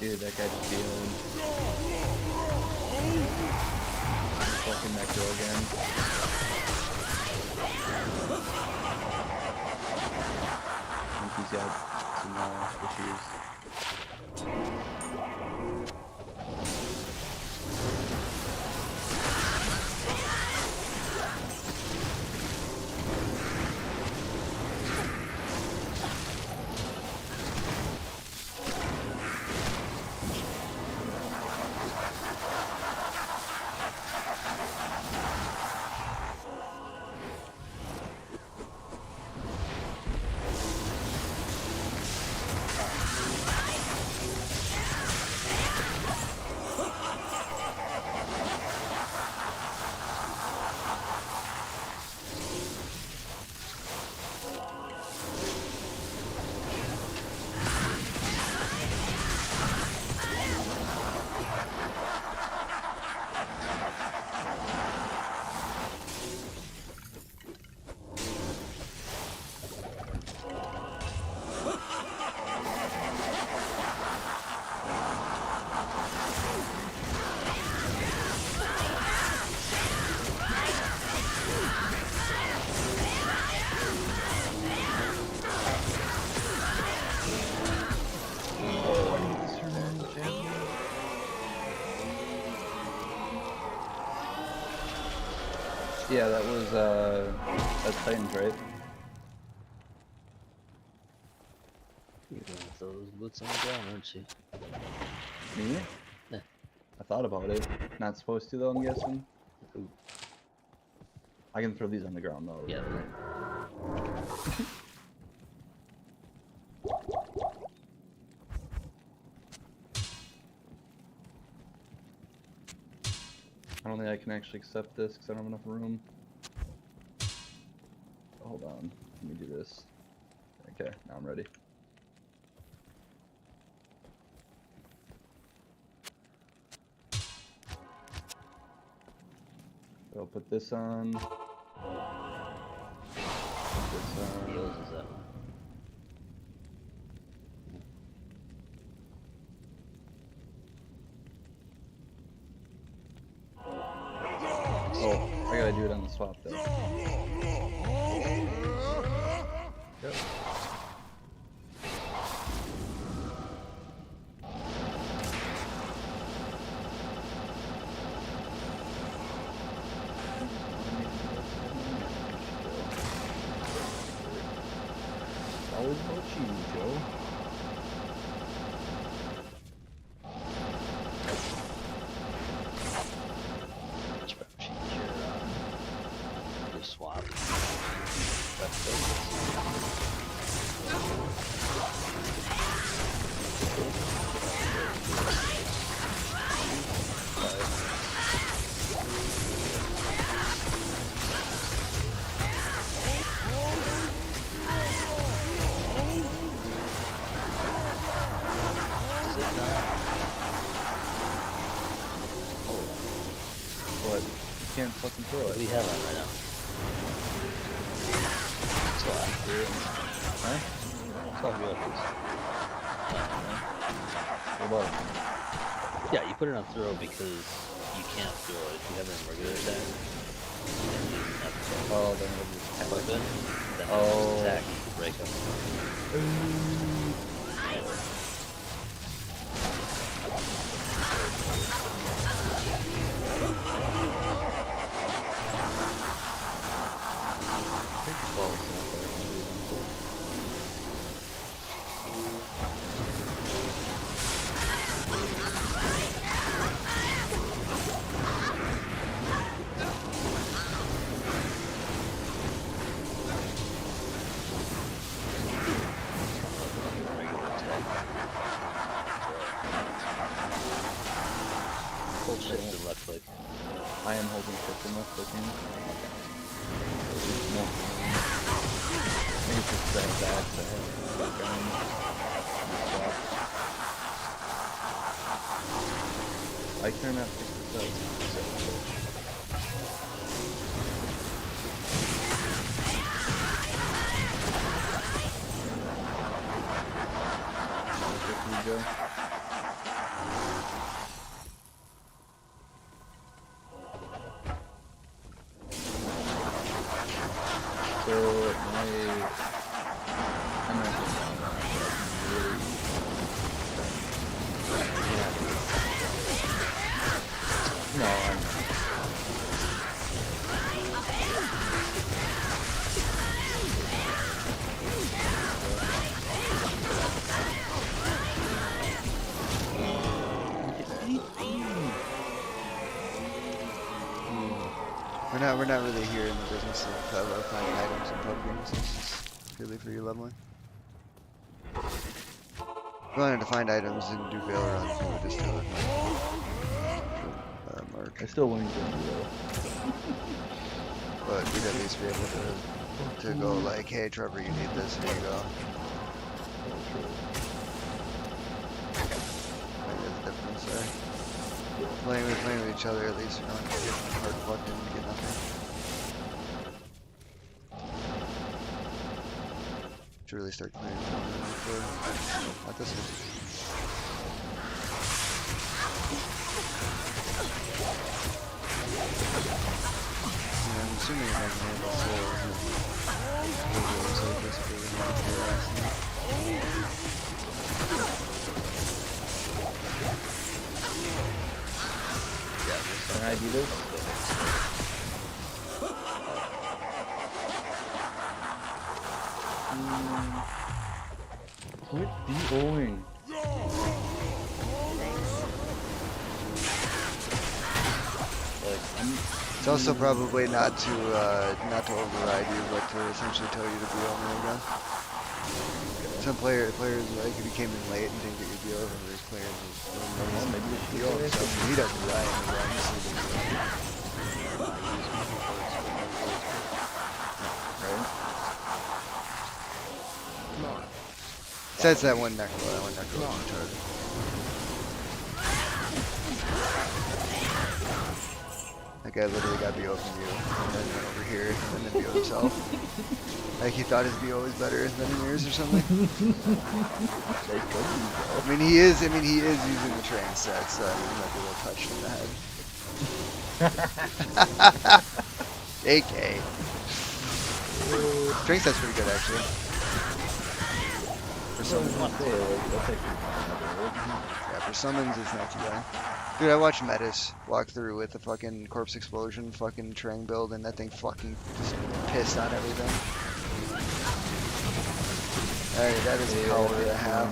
Dude, that guy just dealing. Fucking Necro again. I think he's got some issues. Yeah, that was, that's Titans, right? You're gonna throw those boots on the ground, aren't you? Me? Yeah. I thought about it. Not supposed to, though, I'm guessing. Ooh. I can throw these on the ground, though. Yeah. I don't think I can actually accept this because I don't have enough room. Hold on. Let me do this. Okay, now I'm ready. So I'll put this on. Put this on. Heals is that one? Oh, I gotta do it on the swap though. Yep. Always about you, Joe. Just better change your swap. That's What? You can't fucking throw What do it. you have on right now? Swap. Huh? Swap your weapons. What about it? Yeah, you put it on throw because you can't throw it if you have it in regular attack. Then you have to throw Oh, then it'll just weapon. Then Oh. attack, break up. enough cooking. No. I think it's just that bad to have background. I cannot fix this out. Go. So I'm not really no, I'm not. We're not really here in the business of finding items in pub games. It's just purely for your leveling. We wanted to find items and do veil runs, we would just do it. Mark. I still wouldn't get though. But we'd at least be able to go like, hey Trevor, you need this, here you go. Like there's a difference there. Playing with each other, at least you're not getting hard fucked and get nothing. Should really start clearing for not this one. Yeah, I'm assuming it has more souls and visuals like this for the harassment. Can I do this? Quit DOing. It's also probably not to override you, but to essentially tell you to be on there again. Some players like if you came in late and didn't get your deal, and there's players Maybe we should deal, so he doesn't rely on the right? Besides that one necro is retarded. That guy literally got BO from you, and then went over here, and then BO himself. Like he thought his BO was better than yours or something. I mean he is using the train set, so he might be a little touched in the head. AK. Train set's pretty good actually. For summons. Yeah, for summons it's not too bad. Dude, I watched Metis walk through with the fucking corpse explosion fucking Trang build, and that thing fucking just pissed on everything. Alright, that is a power and a half.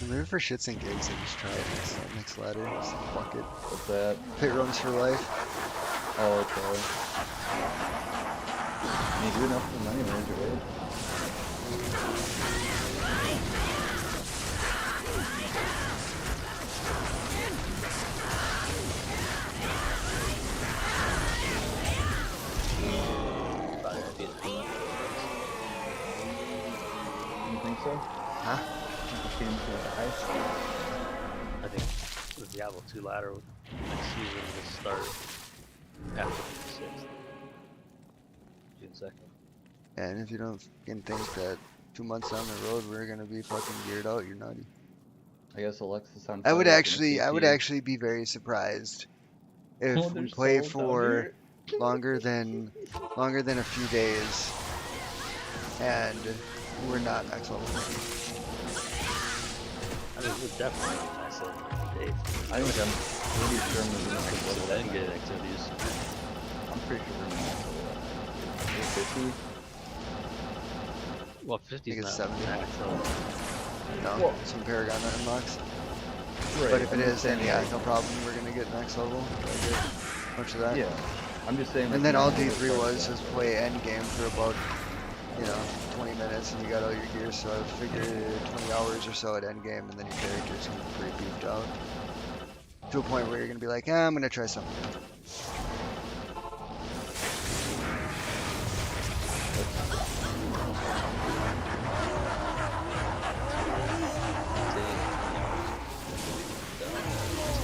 Maybe for shits and gigs, I just try it next ladder. Just fuck it. What's that? Pit runs for life. Oh, okay. You do enough for money manager, right? You think so? Huh? This game's gonna die? I think the Diablo 2 ladder next season will start after the 6th. June 2nd. And if you don't fucking think that 2 months down the road we're gonna be fucking geared out, you're nutty. I guess Alexis on I would Friday is gonna actually be very surprised if Oh, we there's play souls down for here. longer than a few days and we're not max level. I mean, we're definitely nice little days. I think I'm pretty sure I'm gonna be max level. I didn't get activities. I'm pretty sure we're gonna be max level. 50? Well, 50 think is it's not 70. max level. No, Well- it's from Paragon that unlocks. Right. But if it I'm is, just then saying, yeah, like, no problem. We're gonna get max level. We'll get much of that. Yeah. I'm just saying. And like, then all max level D3 starts was at just play end game for about you know, 20 minutes and you got all your gear, so I figured 20 hours or so at endgame, and then your character's gonna be pretty beefed out. To a point where you're gonna be like, I'm gonna try something new.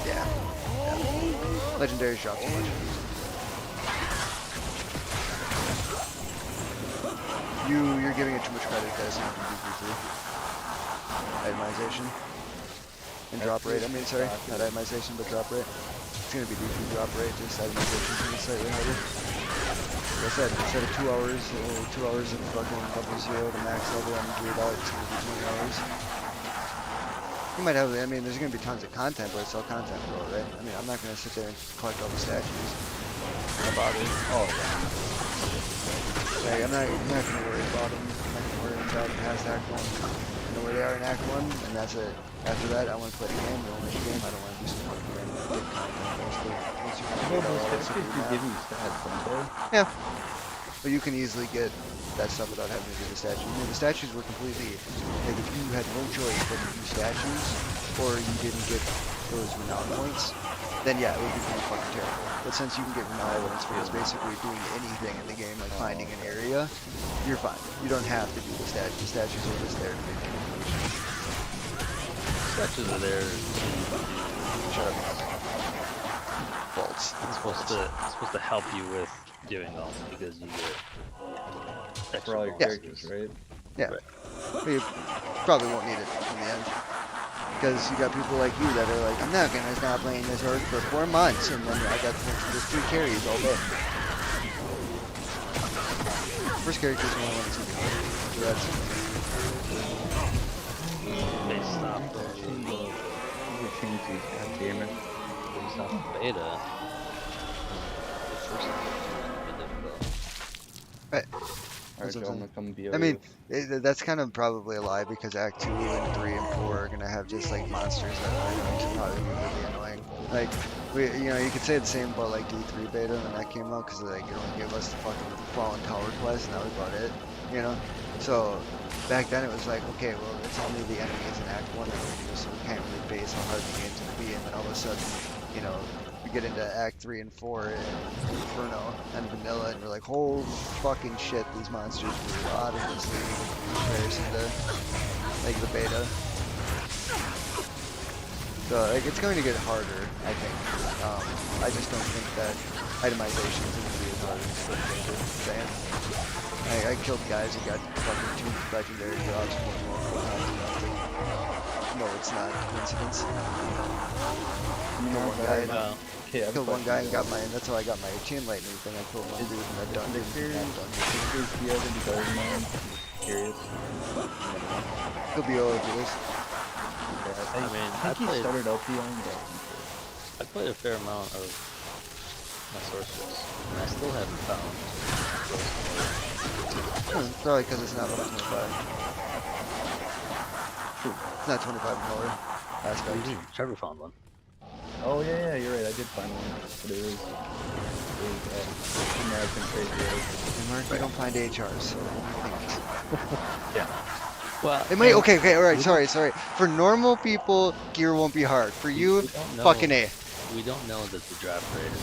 Yeah. Legendaries drop too much. You're giving it too much credit, guys. You can do itemization and drop rate. I mean, sorry, not itemization, but drop rate. It's gonna be D2 drop rate. Just itemization is gonna be slightly harder. Like I said, instead of 2 hours, 2 hours of fucking level 0 to max level on the out, it's gonna be 20 hours. You might have, I mean, there's gonna be tons of content, but it's all content bro, right? I mean, I'm not gonna sit there and collect all the statues. I'm not bothered. Oh, like, I'm not gonna worry about them. I'm not gonna worry about past Act 1. I know where they are in Act 1, and that's it. After that, I want to play the game. I don't like the game. I don't want to do some fucking random get content. Once you No, figure out those all that statues stuff, do give you stats, don't they? yeah. But you can easily get that stuff without having to do the statues. I mean, the statues were completely, like, if you had no choice but to do statues, or you didn't get those renown points, then yeah, it would be pretty fucking terrible. But since you can get renown points for just basically doing anything in the game, like finding an area, you're fine. You don't have to do the statues. The statues are just there to make communication. Statues are there to Shut up. Bolts. It's supposed to help you with doing all because you get extra For all your bonuses. characters, right? Yeah. Right. But you probably won't need it in the end. Because you got people like you that are like, I'm not gonna stop playing this orc for 4 months, and then I got just 3 carries all day. First character is only 1 to 2 carries, so that's They stopped You change these, goddammit. they stopped the beta. The first one. right. Alright, That's what Joe, I'm I'm gonna come be I mean, that's kind of probably a lie because Act 2 and 3 and 4 are gonna have just like monsters that are going to probably be really annoying. Like, you could say the same about like D3 beta when that came out because like it only gave us the fucking Fallen Tower quest and that was about it, you know. So back then it was like, okay, well it's only the enemies in Act 1 that we do, so we can't really base how hard the game's gonna be, and then all of a sudden, you know, we get into Act 3 and 4 and Inferno and Vanilla, and we're like, holy fucking shit, these monsters were out of this league in comparison to like the beta. So like it's going to get harder, I think. I just don't think that itemization is going to be as hard as the beta is saying. I killed guys who got fucking 2 legendary drops multiple times and nothing. No, it's not a coincidence. Killed one guy. Okay, I have a Killed one question, guy and Joe. got my, that's how I got my chain lightning thing. I killed one dude in that dungeon. Do you have any gold mine? Curious. He'll be over for this. I mean, think I he played- started LP on that. I played a fair amount of my sorceress, and I still haven't found. Probably because it's not level 25. True. It's not 25 in lower aspect. Trevor found one. Oh yeah, you're right. I did find one, but it was American crazy. And Mark, you don't find HRs, so thanks. Yeah. Well, It might, okay, alright, sorry. For normal people, gear won't be hard. For you, we don't know- fucking A. We don't know that the draft rate is.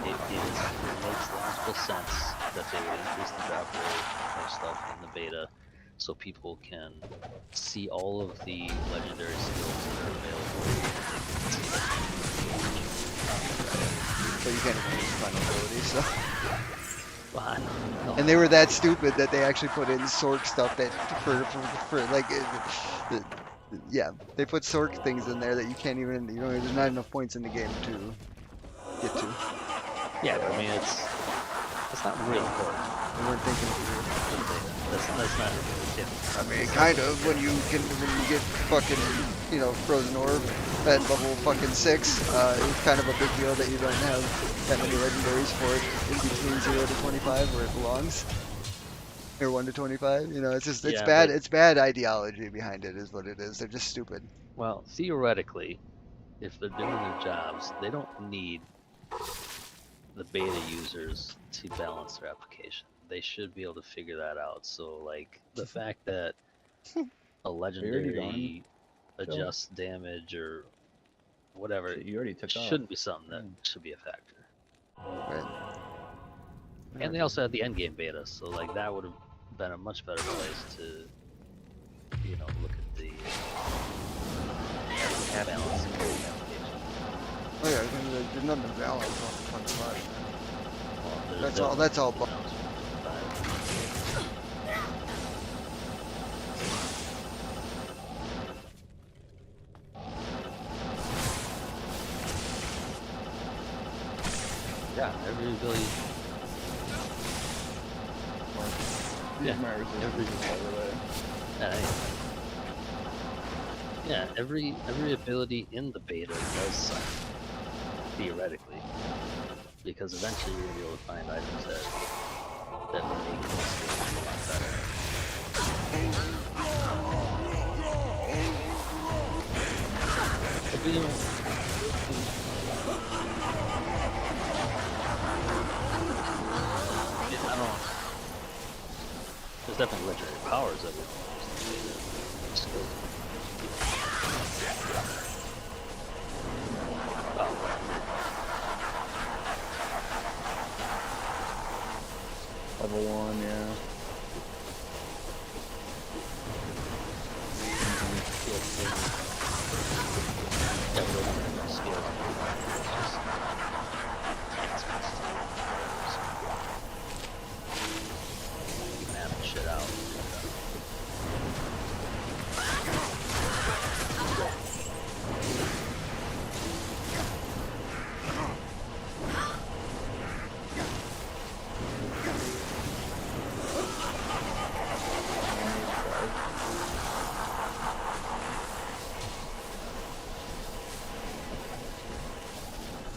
It makes logical sense that they would increase the draft rate of stuff in the beta, so people can see all of the legendary skills that are available. But you can't even use final abilities, so. Well, I don't know. And they were that stupid that they actually put in Sorc stuff that, for like, yeah, they put Sorc things in there that you can't even, you know, there's not enough points in the game to get to. Yeah, but I mean, it's not real important. They weren't thinking through. That's not. Yeah. I mean, kind of, when you get fucking, you know, Frozen Orb at level fucking 6, it's kind of a big deal that you don't have that many legendaries for it in between 0 to 25 where it belongs. Or 1 to 25, you know, it's just, it's Yeah, bad, but- it's bad ideology behind it is what it is. They're just stupid. Well, theoretically, if they're doing their jobs, they don't need the beta users to balance their application. They should be able to figure that out. So like the fact that a legendary adjusts damage or whatever Shit, you already took shouldn't off. be something that Yeah. should be a factor. Right. And they also had the endgame beta, so like that would have been a much better place to, you know, look at the balance of the application. Oh yeah, there's nothing to balance on the front side. Well, there's That's all. definitely That's all. something else with the five. Yeah, every ability. These Yeah, my resistance every- is by the way. Yeah, every ability in the beta does suck, theoretically, because eventually you're gonna be able to find items that make this game a lot better. But, you know, I don't know. There's definitely legendary powers that we don't use in the beta. Skills. Level 1, yeah. Shit out.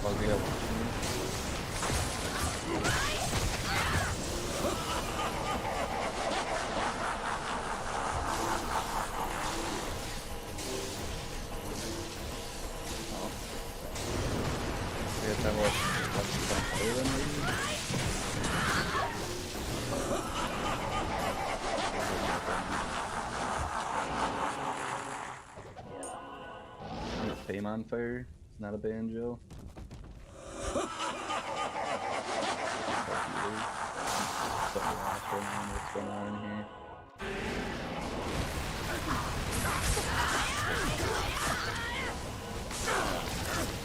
Bug me up. I guess I will play them maybe? Fame on fire? It's not a banjo. What's going on here?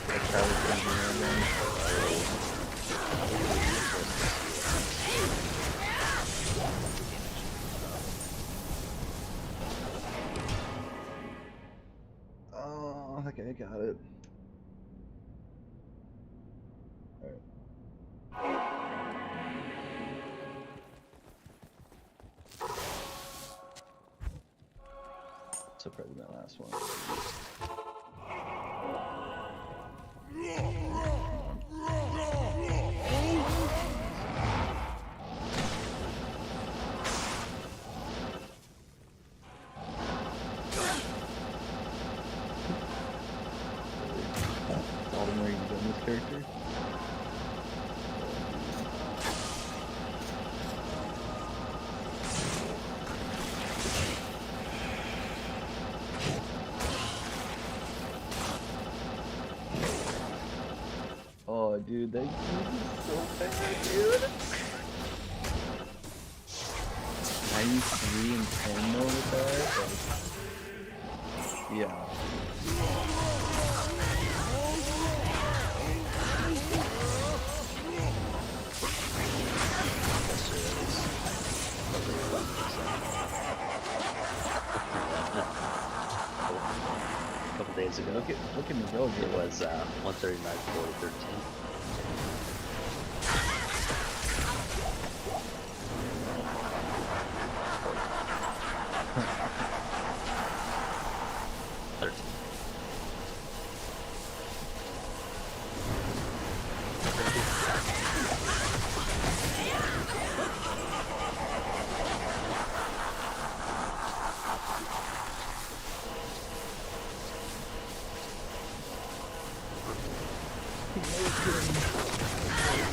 Let's try this engineer again. Oh, I think I got it. So probably my last one. All the more you can get in this character. Oh, dude, that game is so bad, dude. 93 and 10 though with that. Like, yeah. A couple days ago, Look at me go, dude. it was 139 40 13.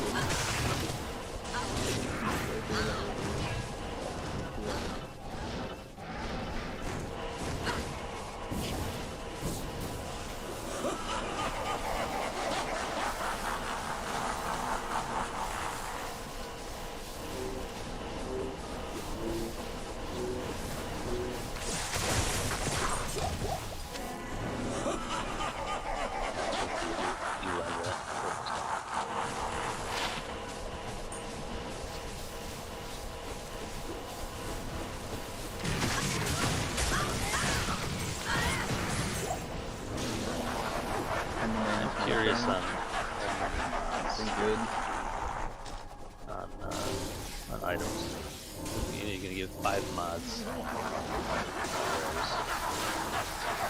You love that. I'm curious on Good. on items. You're gonna give 5 mods.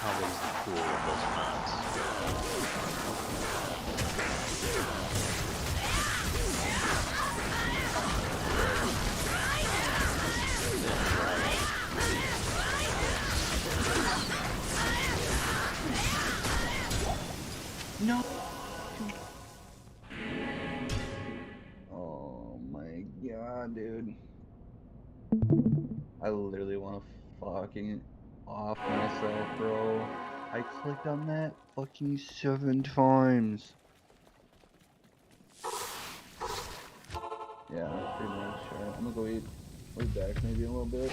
How big is the pool of those mods? No. Oh my god, dude. I literally want to fucking off myself, bro. I clicked on that fucking 7 times. Yeah, pretty much. Alright, I'm gonna go eat. We'll be back maybe in a little bit.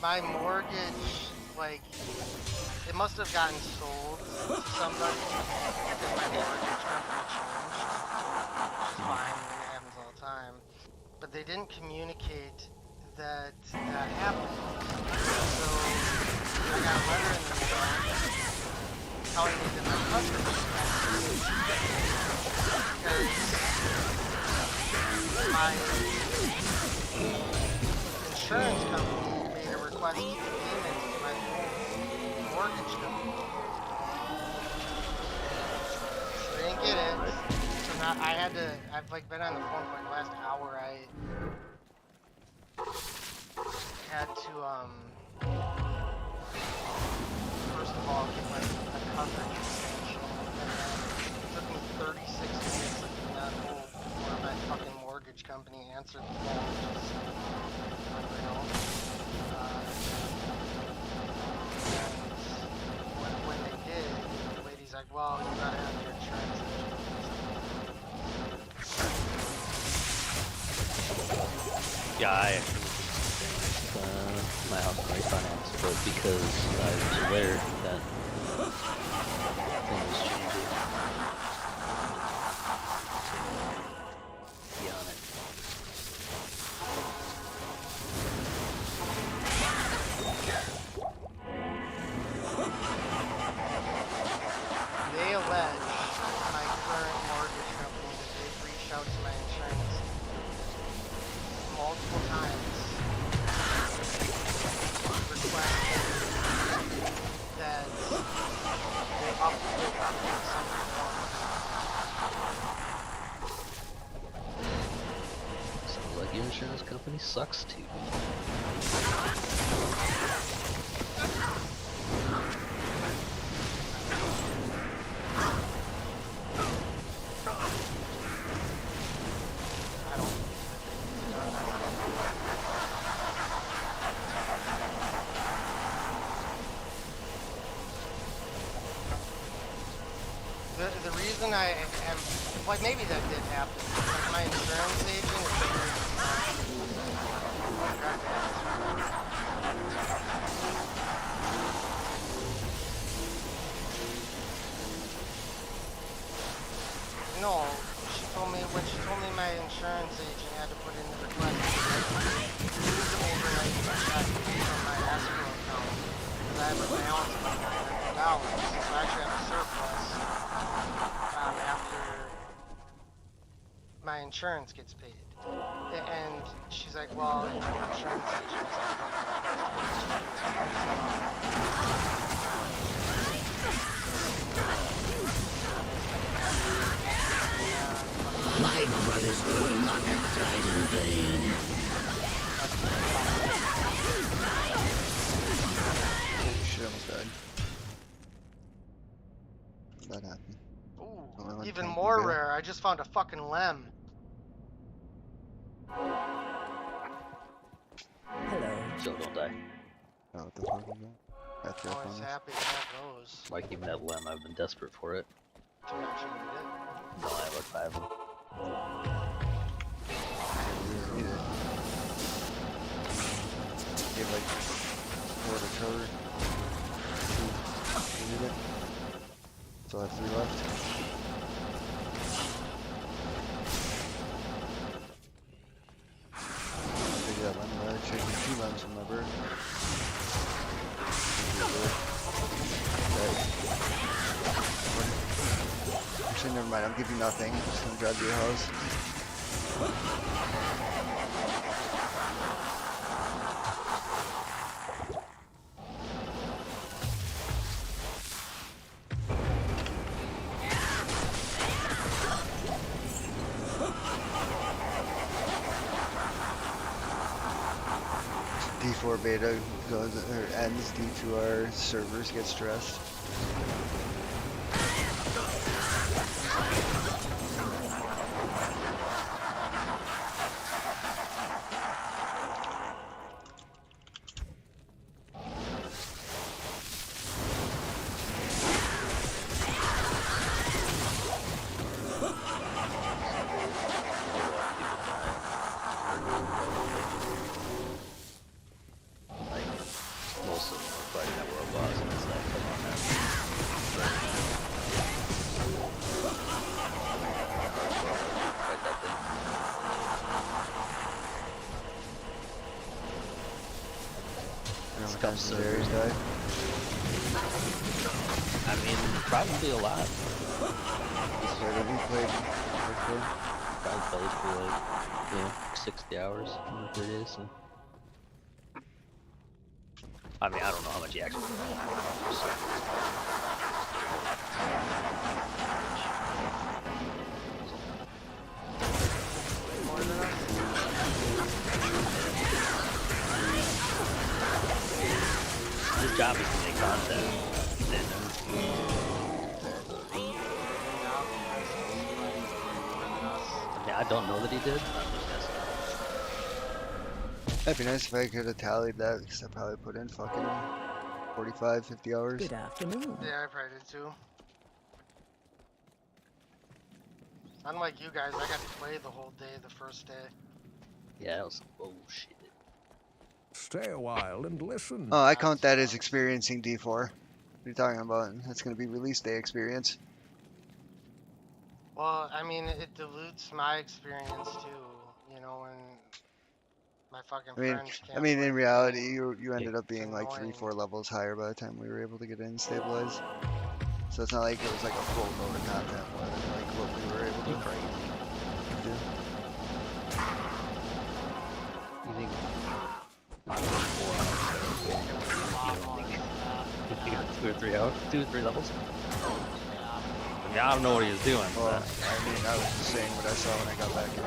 My mortgage, like, it must have gotten sold to somebody because my mortgage company changed. Which is fine, it happens all the time. But they didn't communicate that that happened. So I got a letter in the mail telling me that my coverage was because my insurance company made a request for payment to my mortgage company. So they didn't get it. So now I've like been on the phone for like the last hour. I had to first of all get a coverage extension, and then it took me 36 minutes looking that whole before my fucking mortgage company answered the phone, which is unreal. And when they did, the lady's like, well, you gotta have your insurance. Yeah, my house refinance, but because I was aware that thing was changing. Be on it. They allege my current mortgage company that they've reached out insurance company sucks too. I don't. The reason I am, like, maybe that did happen. Like, my insurance agent is very No, she told me when she told me my insurance agent had to put in the request to overnight my check from my escrow account because I have a balance of $900, so I actually have a surplus after my insurance gets paid. And she's like, well, your insurance agent My brothers will not have died in vain. Holy shit, I almost died. That happened. Ooh, one even tank more and go. rare. I just found a fucking lem. So don't die. Oh, what the fuck is that? That's your Always phone. happy to have those. Like even that lem, I've been desperate for it. To actually need it. No, I have like 5 of them. We need it. Give like 4 to cover. 2. We need it. Still have 3 left. Take that lemon there. Taking 2 lemons from my bird. Actually, never mind. I'll give you nothing. I'm just gonna drive to your house. D4 beta goes or ends. D2R servers get stressed. Like most of them are fighting that world boss, and it's like, come on, man. Fight that thing. You know, It's what tough times the Jerry's servers. die? I mean, probably a lot. This way that we played hardcore. Probably played for like, 60 hours in 3 days. So. I mean, I don't know how much he actually More than us. His job is to make content. And, I mean, I don't know that he did. I'm just guessing. That'd be nice if I could have tallied that, because I probably put in fucking 45, 50 hours. Good afternoon. Yeah, I probably did too. Unlike you guys, I got to play the whole day the first day. Yeah, it was. Oh shit. Stay a while and listen. Oh, I count that as experiencing D4. What are you talking about? That's going to be release day experience. Well, I mean, it dilutes my experience too. You know, when my fucking friends can't. I mean, play in the reality, game. you ended up being like 3, annoying. 4 levels higher by the time we were able to get in stabilized. So it's not like it was like a full load of content more than like what we were able to do. You think? You got 2 or 3 hours, 2 or 3 levels. I mean, I don't know what he was doing. Well, But I mean, I was just saying what I saw when I got back in.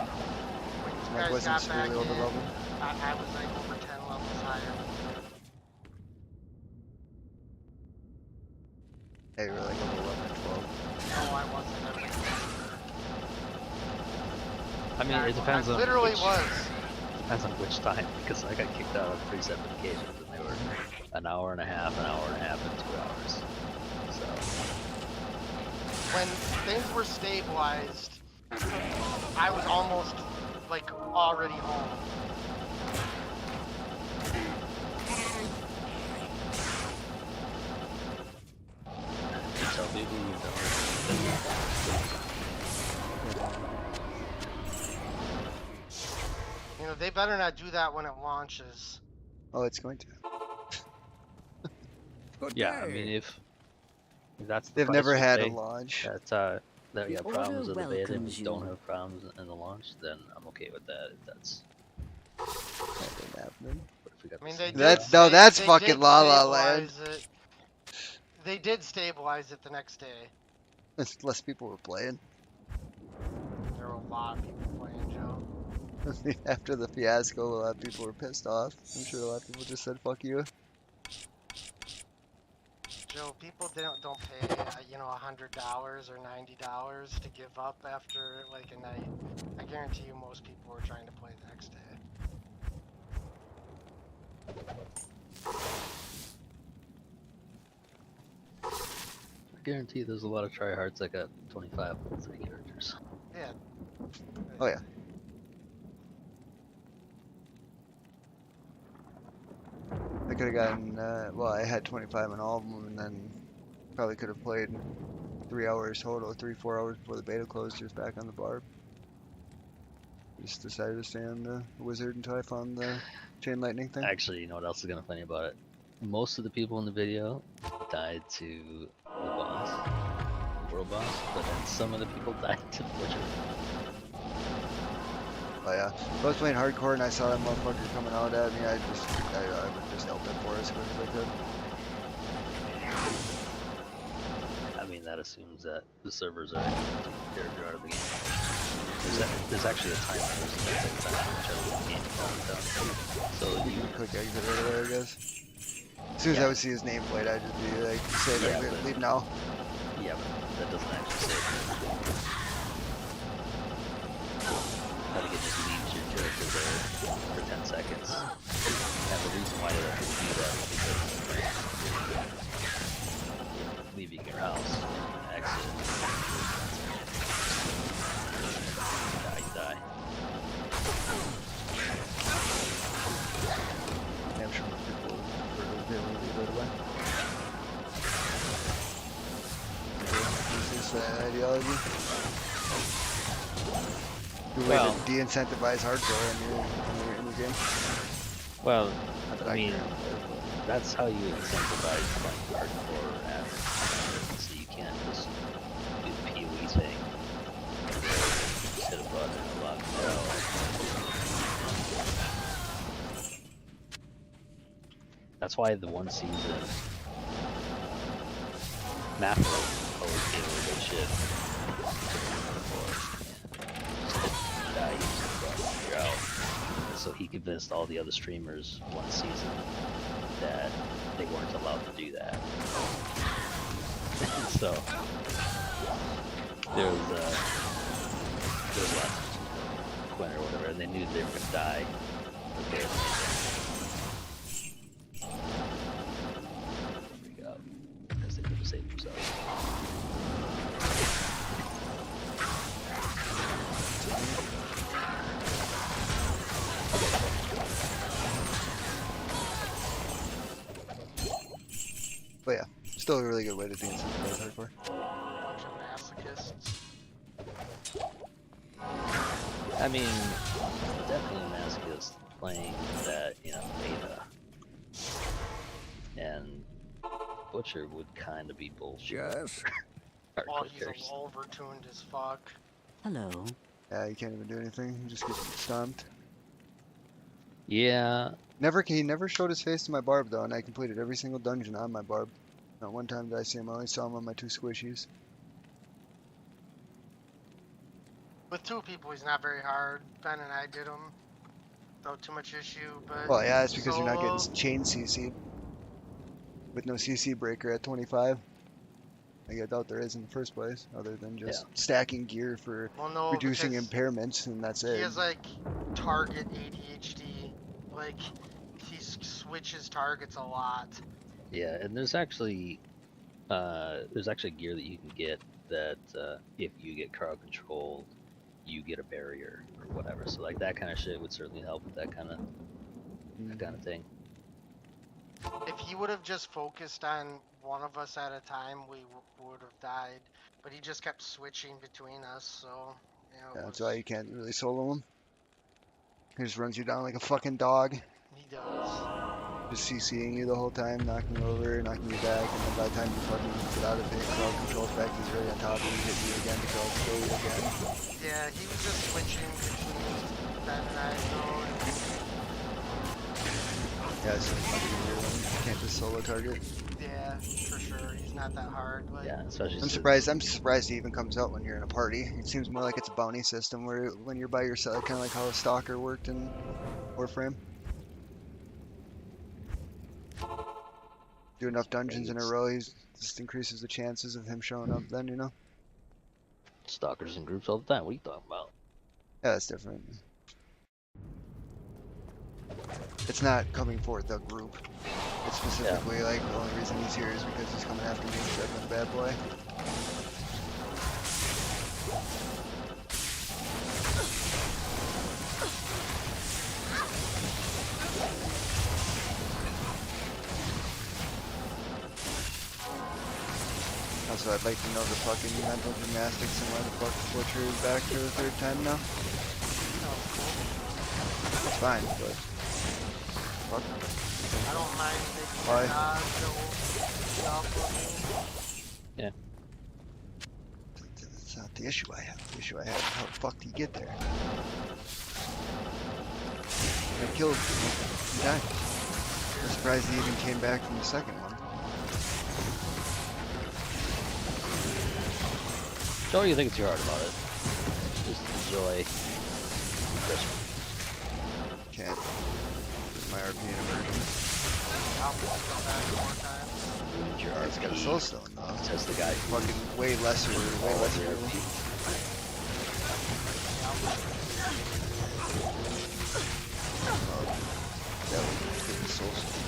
You Like guys wasn't got back severely over in. leveled. I was like over 10 levels higher. Yeah, you were like level 11 or 12. No, I wasn't. I was I mean, Yeah, it depends I on literally which, was. depends on which time, because I got kicked out on 3 separate occasions, and they were an hour and a half, and 2 hours. So, When things were stabilized, I was almost like already home. you tell people you've done You know, they better not do that when it launches. Oh, it's going to. Good Yeah, I day. mean, if that's the They've price never you had a pay, launch. that you have The problems order in the beta, and welcomes you don't you. have problems in the launch, then I'm okay with that. If that's, That didn't happen. but if we got I mean, the they same did. That's problem, no, that's They fucking did La La Land. stabilize it. They did stabilize it the next day. Less people were playing There were a lot of people playing, Joe. after the fiasco. A lot of people were pissed off. I'm sure a lot of people just said "fuck you." Joe, people don't pay you know $100 or $90 to give up after like a night. I guarantee you, most people were trying to play the next day. I guarantee there's a lot of tryhards that got 25 level 3 characters. Yeah. Oh yeah. I could have gotten. Well, I had 25 on all of them, and then probably could have played 3 hours total, 3-4 hours before the beta closed, just back on the barb. Just decided to stay on the wizard until I found the chain lightning thing. Actually, you know what else is kind of funny about it? Most of the people in the video died to the boss, the world boss, but then some of the people died to the butcher. Oh yeah. If I was playing hardcore and I saw that motherfucker coming out at me, I would just help it for as quick as I could. I mean, that assumes that the servers are taking the character out of the game. There's actually a timer. There's a specific timer whichever game comes down. So You you, can click exit right away, I guess. As soon as I would see his nameplate, I'd just be like, save Yeah, exit, but- leave now. yeah, but that doesn't actually save. I think it just leaves your character there for 10 seconds. And the reason why they let you do that is because you're leaving your house, exit, you die. Yeah, I'm sure most people would prefer to be able to leave right away. Is this ideology? Good way Well- to de-incentivize hardcore in your game. Well, Not that I mean, care. that's how you incentivize playing hardcore at so you can't just do the PoE thing. Just hit a button and lock it out. That's why the one season map always gave a good shit. You're out. So he convinced all the other streamers one season that they weren't allowed to do that. So there was lots of Quinn or whatever, and they knew they were gonna die. Okay. Freak out because they couldn't save themselves. But yeah, still a really good way to de-incentivize hardcore. Bunch of masochists. I mean, definitely a masochist playing that, beta. And Butcher would kind of be bullshit. Yes. Oh, Hardcore he's characters. overtuned as fuck. Hello. Yeah, you can't even do anything. You just get stomped. Yeah, He never showed his face to my barb though, and I completed every single dungeon on my barb. Not one time did I see him. I only saw him on my 2 squishies. With 2 people, he's not very hard. Ben and I did him without too much issue, but Well, yeah, it's because you're not getting solo, chain CC'd with no CC breaker at 25. Like, I doubt there is in the first place, other than just stacking gear for well, no, reducing because impairments, and that's he it. has like target ADHD. Like he switches targets a lot. Yeah, and there's actually gear that you can get that if you get crowd controlled, you get a barrier or whatever. So like that kind of shit would certainly help with that kind of thing. If he would have just focused on one of us at a time, we would have died. But he just kept switching between us, so you know, Yeah, it that's was, why you can't really solo him. He just runs you down like a fucking dog, he does. just CCing you the whole time, knocking you over, knocking you back, and then by the time you fucking get out of it, crowd control effect, he's right on top of you, hitting you again to crowd control you again. Yeah, he was just switching between Ben and I, though. Yeah, it's much easier when you can't just solo target. Yeah, for sure. He's not that hard. Like, Yeah, especially I'm surprised he even comes out when you're in a party. It seems more like it's a bounty system where when you're by yourself, kind of like how a stalker worked in Warframe. Do enough dungeons in a row, he just increases the chances of him showing up then, you know? stalkers in groups all the time. What are you talking about? Yeah, that's different. It's not coming for the group. It's specifically like the only reason he's here is because he's coming after me because I've been a bad boy. Also, I'd like to know the fucking mental gymnastics and why the fuck Butcher is back for the 3rd time now. It's fine, but fuck. I don't mind making Why? Yeah. That's not the issue I have. The issue I have is how the fuck do you get there? I killed him. He died. I'm surprised he even came back from the second one. Don't you think it's too hard about it? Just enjoy Christmas. Can't. This is my RP version. Ruined your It's got a RP. soul stone though. Says the guy who Fucking way lesser. RP. That was getting the soul stone.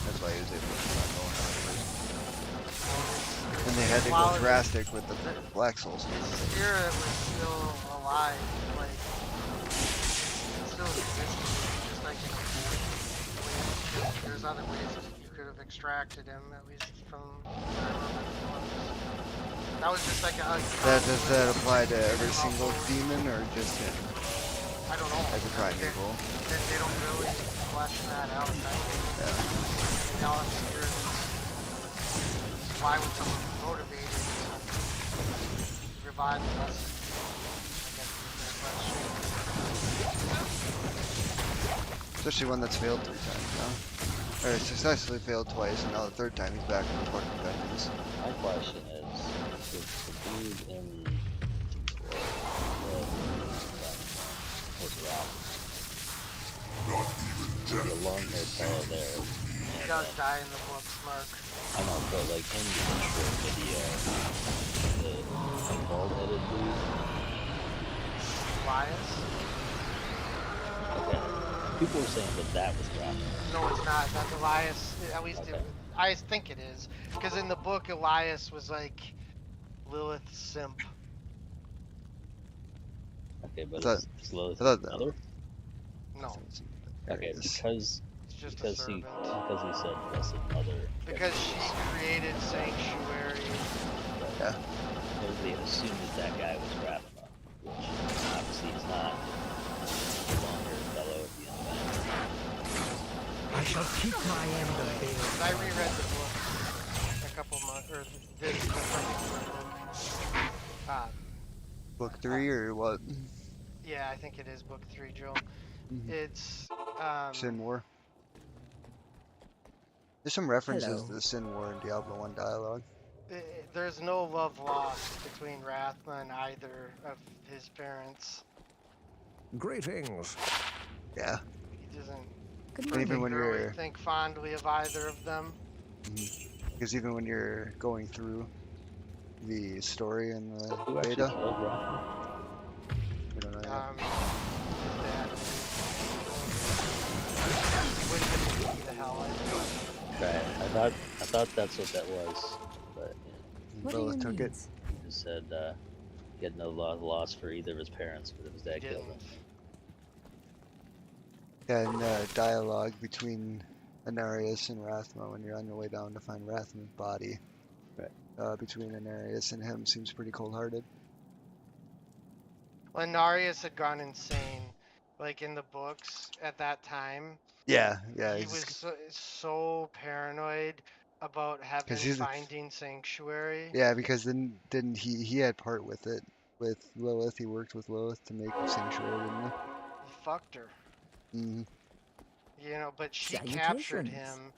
That's why he was able to keep on going on first. And they had to go drastic with the black soul stone. His spirit was still alive, like, it still existed, just like in a pool. There's other ways that you could have extracted him, at least from what I remember. That was just like a... Does that apply to every single demon or just him? I don't know. As a primeval? They don't really flesh that out. Yeah. They all have spirits. Why would someone be motivated to revive the lesson? I guess is their question. Especially one that's failed 3 times now. Or successfully failed twice, and now the 3rd time he's back with the fucking vengeance. My question is the dude in what's it wrong? The long-haired fellow there. He does die in the books, Mark. I know, but like in the intro video, the bald-headed dude. Elias? Okay. People were saying that was Raphael. No, it's not. That's Elias. At least Okay. I think it is. Because in the book, Elias was like Lilith's simp. Okay, but I is Lilith I thought his mother? No, Okay, because it's just a because he servant. said blessed mother. Because she created Sanctuary. Yeah. Everybody had assumed that guy was Rathma, which obviously he's not. The long-haired fellow at the end of that. I shall keep my end of it. I reread the book a couple months, or this particular book. Book 3 or what? Yeah, I think it is book 3, Joe. Mhm. It's Sin War. There's some references Hello. to the Sin War in Diablo 1 dialogue. there's no love lost between Rathma and either of his parents. Greetings. Yeah. He doesn't Good And even morning. when particularly you're, think fondly of either of them. because even when you're going through the story in the Who actually beta, killed Rafa? we don't know yet. His dad. He wouldn't be the hell out. Right. I thought that's what that was, but What are your Lilith took it. needs? he just said he had no loss for either of his parents, but his dad He killed him. didn't. Yeah, and dialogue between Anarius and Rathma when you're on your way down to find Rathma's body. Right. Between Anarius and him seems pretty cold-hearted. When Narius had gone insane, like in the books at that time, Yeah, he was so paranoid about heaven he's finding sanctuary. yeah, because then didn't he had part with it with Lilith. He worked with Lilith to make Sanctuary, didn't He fucked her, he? Mm-hmm. you know, but she captured Salutations. him,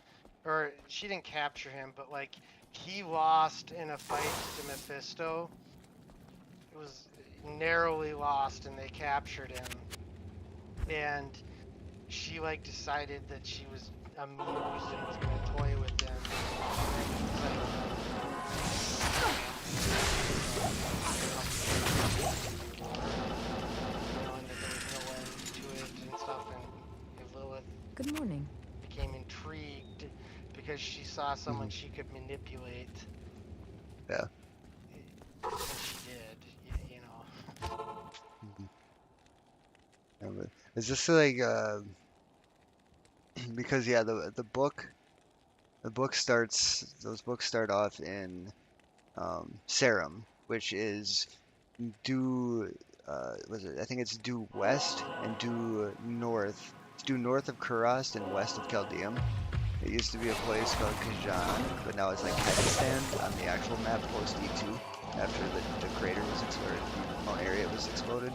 or she didn't capture him, but like he lost in a fight to Mephisto. It was narrowly lost, and they captured him, and she like decided that she was amused and was gonna toy with him. And that there was no end to it and stuff, and Lilith Good morning. became intrigued because she saw someone she could manipulate. Yeah. And she did, you know. Yeah, but it's just like because yeah, the book those books start off in Sarum, which is due was it? I think it's due west and due north. It's due north of Kurast and west of Chaldeum. It used to be a place called Kajan, but now it's like Pakistan on the actual map post E2 after the crater was exploded, the Mount Arreat was exploded.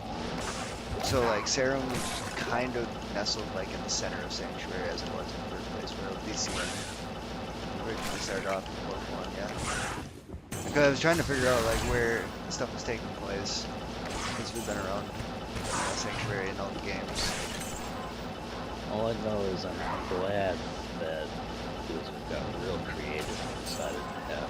So like Sarum was kind of nestled like in the center of Sanctuary as it was in the first place, where it would be seen originally started off in book one, yeah. Because I was trying to figure out like where stuff was taking place, since we've been around Sanctuary and all the games. All I know is I'm glad that Blizzard got real creative and decided to have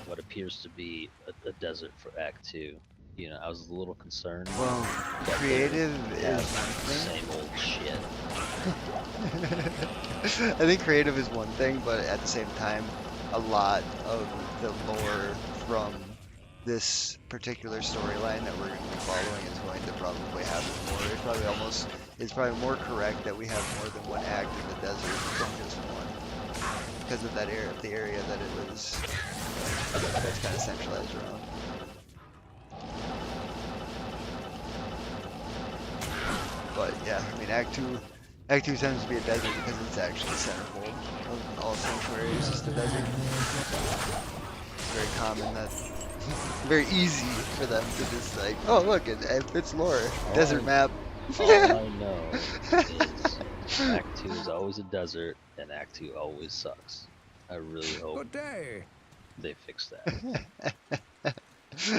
what appears to be a desert for Act 2. You know, I was a little concerned. Well, that they creative would is have one the same old shit. I think creative is one thing, but at the same time, a lot of the lore from this particular storyline that we're going to be following is going to probably have more. It's probably more correct that we have more than one act in the desert than just one, because of that area, the area that it was that's kind of centralized around. But yeah, I mean, Act 2 tends to be a desert because it's actually the centerfold of all Sanctuary. It's just a desert. It's very common that, very easy for them to just like, oh look, it fits lore. Desert map. All I know is Act 2 is always a desert, and Act 2 always sucks. I really hope Good day. they fix that.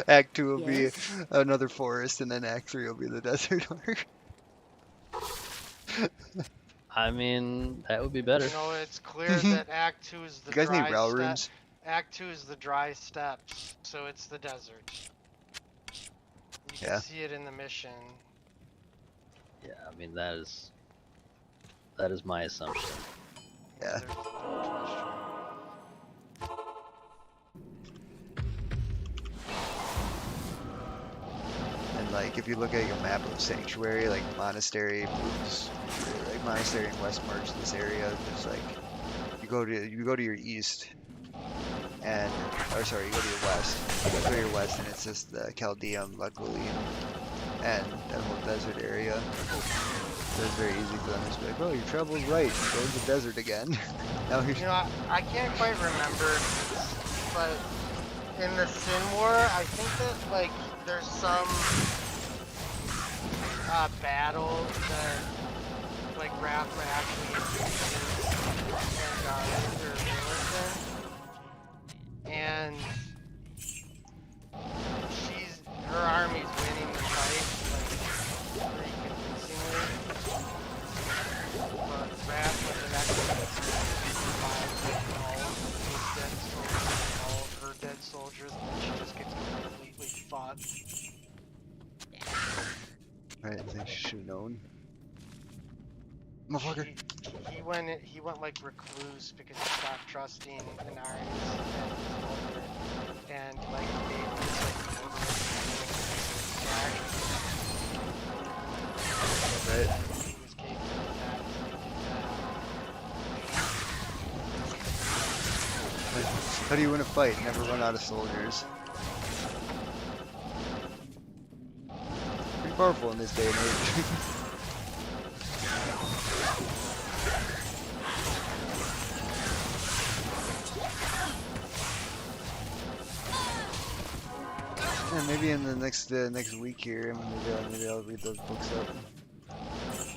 Act 2 will Yes? be another forest, and then Act 3 will be the desert arc. I mean, that would be better. You know, it's clear that Act 2 is the You guys dry need rail ste- rooms? Act 2 is the dry steppes, so it's the desert. You can Yeah. see it in the mission. Yeah, I mean that is my assumption. Yeah. There's no question. And like, if you look at your map of Sanctuary, like Monastery moves, like Monastery and West merge this area. There's like, you go to your east, and or sorry, you go to your west. You go to your west, and it's just the Chaldeum, Lagulim, and that whole desert area. So it's very easy for them to just be like, oh, your travel's right. Go to the desert again. Now you're You know, I can't quite remember, but in the Sin War, I think that like there's some battle that like Rathma actually introduces Vanguard or Millicent, and her army's winning the fight, like, pretty convincingly. But Rasmus is actually survives like all of her dead soldiers, and then she just gets completely fucked. Right, I think she should have known. Motherfucker. He went like recluse because he stopped trusting Inarius and like made this like Right. he was capable of that. How do you win a fight? Never run out of soldiers. Pretty powerful in this day and age. Yeah, maybe in the next week here, maybe I'll read those books up.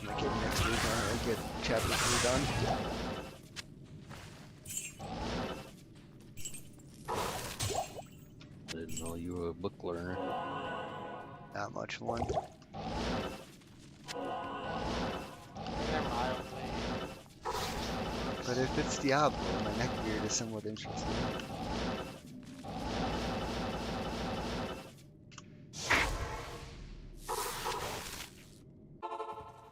Like next week, I'll get chapter 3 done. I didn't know you were a book learner. Not much one. They're mildly. But if it's Diablo, my neckbeard is somewhat interesting.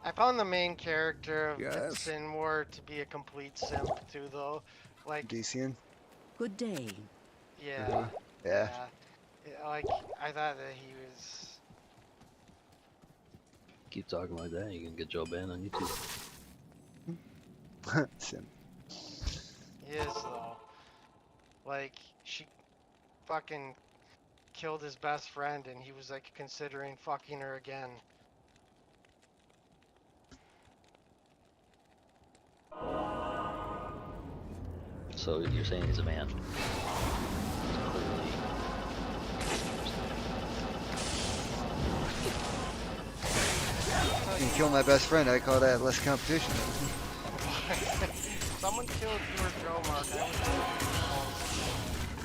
I found the main character of Yes? Sin War to be a complete simp too, though. Like, Decian? Good day. yeah, Yeah. like I thought that he was. Keep talking like that, you can get Joe banned on YouTube. Sim. He is though. Like she fucking killed his best friend, and he was like considering fucking her again. So you're saying he's a man? Clearly. You can kill my best friend, I call that less competition. Someone killed your Joe Mark. I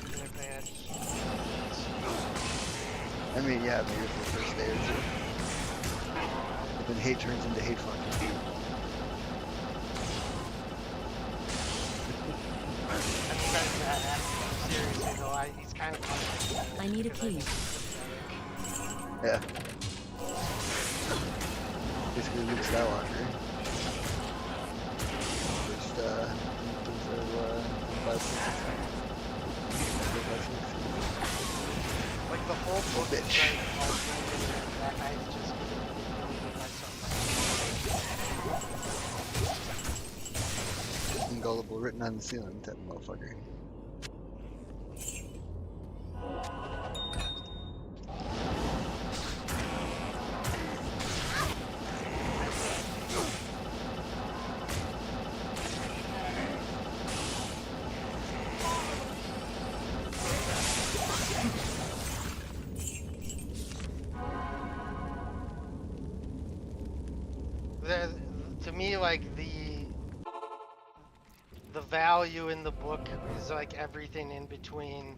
would do if they had. I mean, yeah, maybe for the first day or two. But then hate turns into hate fucking. Seriously though, he's kind of. I need a key. Yeah. Basically Luke Skywalker. Just, Like the whole book is bitch. like that guy's just getting manipulated by something. Ingullible written on the ceiling type of motherfucker. To me, like the value in the book is like everything in between.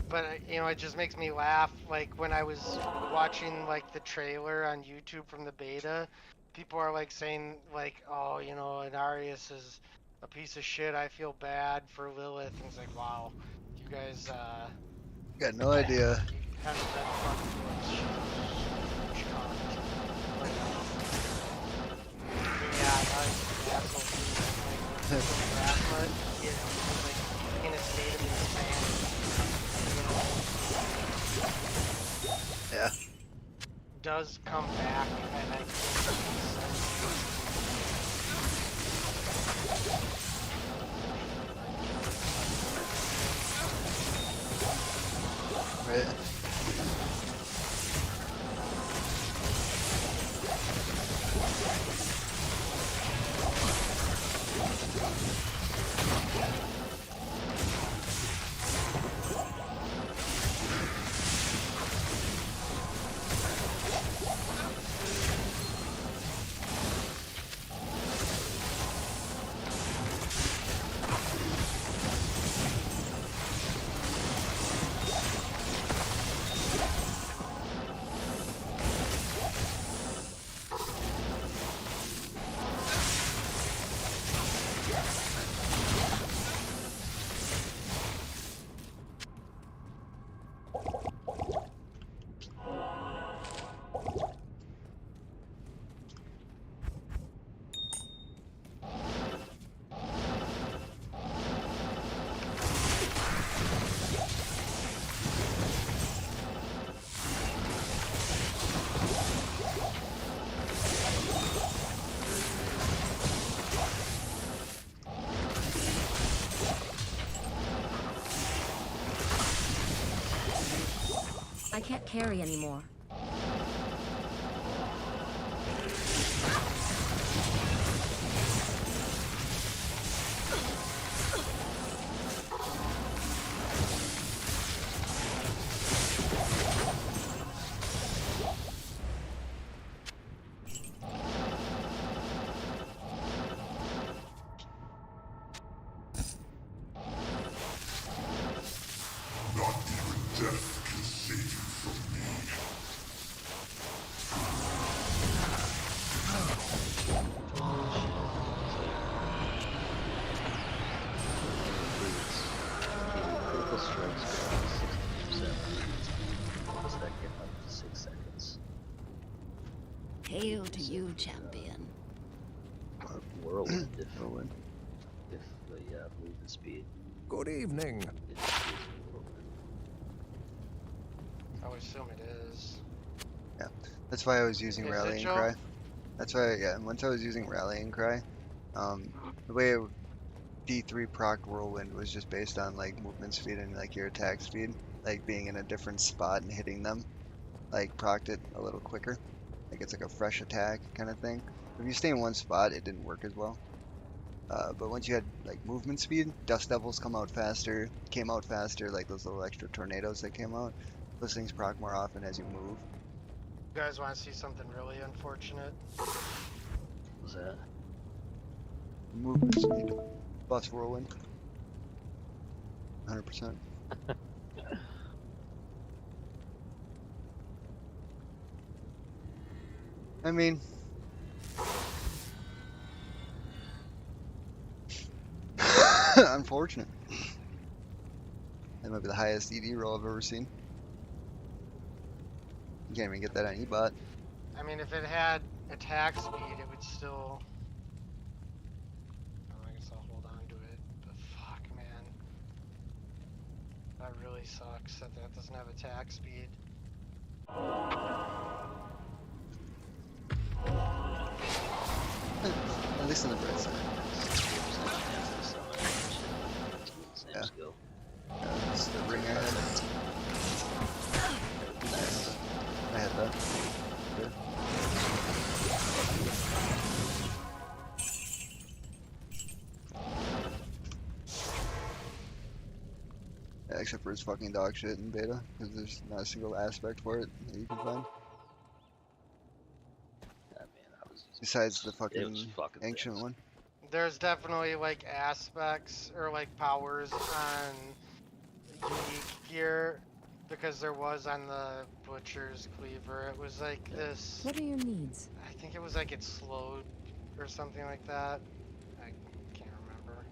But you know, it just makes me laugh. Like when I was watching like the trailer on YouTube from the beta, people are like saying like, oh, you know, Inarius is a piece of shit. I feel bad for Lilith. And it's like, wow, you guys Got no idea. you haven't read the fucking books. She can't. But, yeah, I was the asshole too. Like, Rasmus, you know, like in a state of insanity. Yeah. Does come back, and I Right. can't carry anymore. Critical strikes go down to 60%. Plus that get up to 6 seconds. Hail to you, champion. Whirlwind if Whirlwind. the movement speed Good evening. is whirlwind. I would assume it is. That's why I was using Is it, Rallying Joe? Cry. That's why, yeah, once I was using Rallying Cry, the way D3 proc Whirlwind was just based on like movement speed and like your attack speed, like being in a different spot and hitting them, like procced it a little quicker. Like it's like a fresh attack kind of thing. If you stay in one spot, it didn't work as well. But once you had like movement speed, Dust Devils came out faster, like those little extra tornadoes that came out. Those things proc more often as you move. You guys want to see something really unfortunate? What was that? Movement speed. Bus Whirlwind. 100%. I mean, unfortunate. That might be the highest ED roll I've ever seen. You can't even get that on E-Bot. I mean, if it had attack speed, it would still. Oh, I guess I'll hold on to it. But fuck, man. That really sucks that that doesn't have attack speed. At least on the bright side. 60% chance to summon same Yeah. skill. It's the ring I had. Nice. I had that. Good. Yeah, except for his fucking dog shit in beta, because there's not a single aspect for it that you can find. Yeah, man, I was using Besides the it was fucking fucking ancient things. one. There's definitely like aspects or like powers on unique gear because there was on the butcher's cleaver. It was like this. What are your needs? I think it was like it slowed or something like that. I can't remember.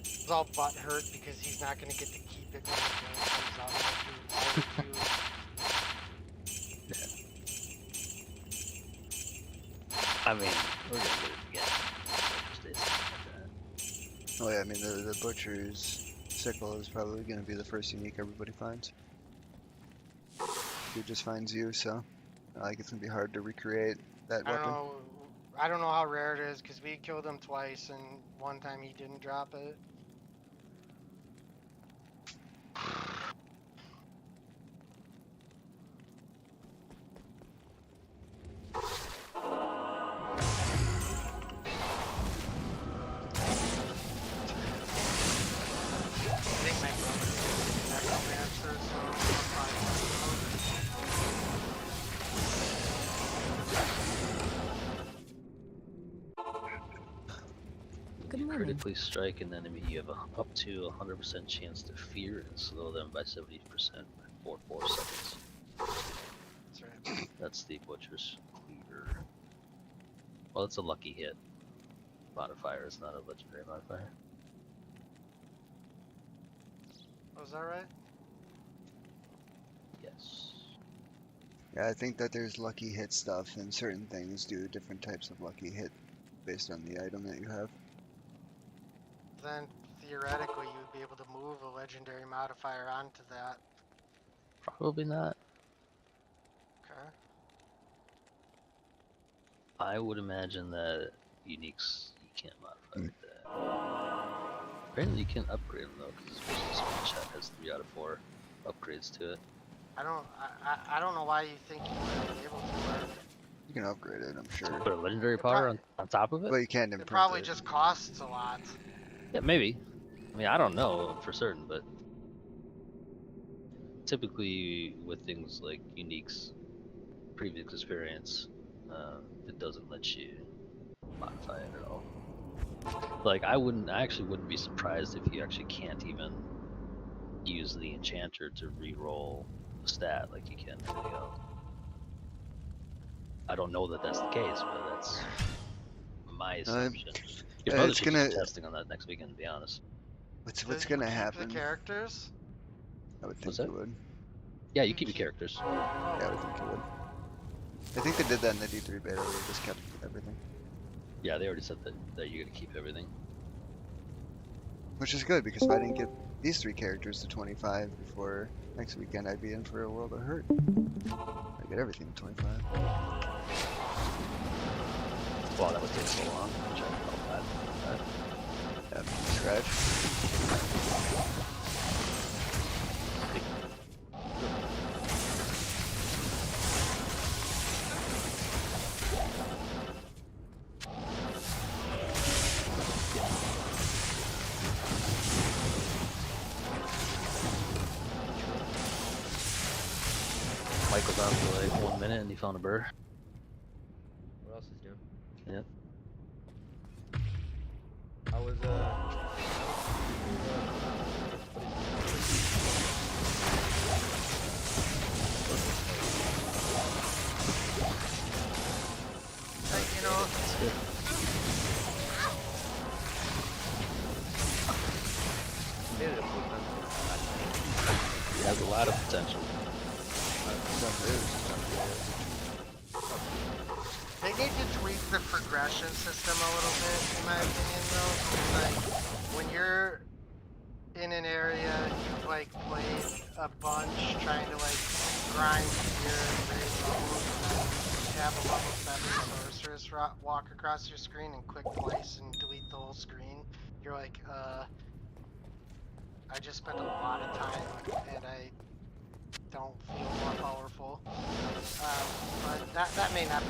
He's all butthurt because he's not gonna get to keep it when the game comes out. Like, dude, I mean, we're gonna get it again. Just days like that. Oh yeah, I mean the butcher's sickle is probably gonna be the first unique everybody finds. Dude just finds you, so like it's gonna be hard to recreate that I don't weapon. know. I don't know how rare it is because we killed him twice and one time he didn't drop it. I think my brother is necromancer, so I'll probably Good You morning. critically strike an enemy, you have up to 100% chance to fear and slow them by 70% for 4 seconds. That's right. That's the Butcher's Cleaver. Well, it's a lucky hit modifier, it's not a legendary modifier. Was that right? Yes. Yeah, I think that there's lucky hit stuff, and certain things do different types of lucky hit based on the item that you have. Then theoretically you would be able to move a legendary modifier onto that. Probably not. I would imagine that uniques you can't modify like that. Apparently you can upgrade them though, because this screenshot has 3 out of 4 upgrades to it. I don't know why you think you wouldn't be able to. Mark. You can upgrade it, I'm sure. Put a legendary power on top of it? But you can't It imprint probably it. just costs a lot. Yeah, maybe. I mean, I don't know for certain, but typically with things like uniques, previous experience, it doesn't let you modify it at all. Like I actually wouldn't be surprised if you actually can't even use the enchanter to re-roll a stat like you can anything else. I don't know that that's the case, but that's my assumption. Your brother should do some testing on that next weekend, to be honest. What's gonna happen? The characters? I would think What's you that? would. Yeah, you keep your characters. Yeah, I would think you would. I think they did that in the D3 beta where they just kept everything. Yeah, they already said that you're gonna keep everything. Which is good, because if I didn't get these 3 characters to 25 before next weekend, I'd be in for a world of hurt. I get everything to 25. Wow, that would take so long. Check out that. Yeah, scratch. Michael's on for like 1 minute and he found a burr. What else is new? Yep. I was You know, It has a lot of potential. they need to tweak the progression system a little bit, in my opinion, though. Like, when you're in an area, you've like played a bunch, trying to like grind your raise levels, and then you have a level 7 sorceress walk across your screen and click twice and delete the whole screen. You're like, I just spent a lot of time and I don't feel more powerful. But that may not be.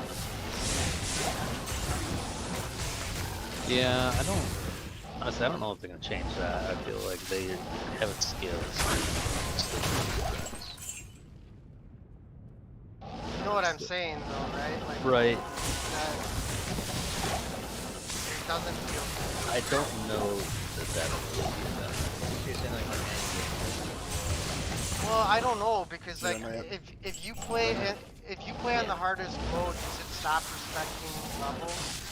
Yeah, honestly, I don't know if they're gonna change that. I feel like they haven't scaled. You know what I'm saying, though, right? Like, Right. It doesn't feel good. I don't know that will really be that. you're saying like Well, I don't know, because like Yeah, if you play on the hardest mode, does it stop respecting levels?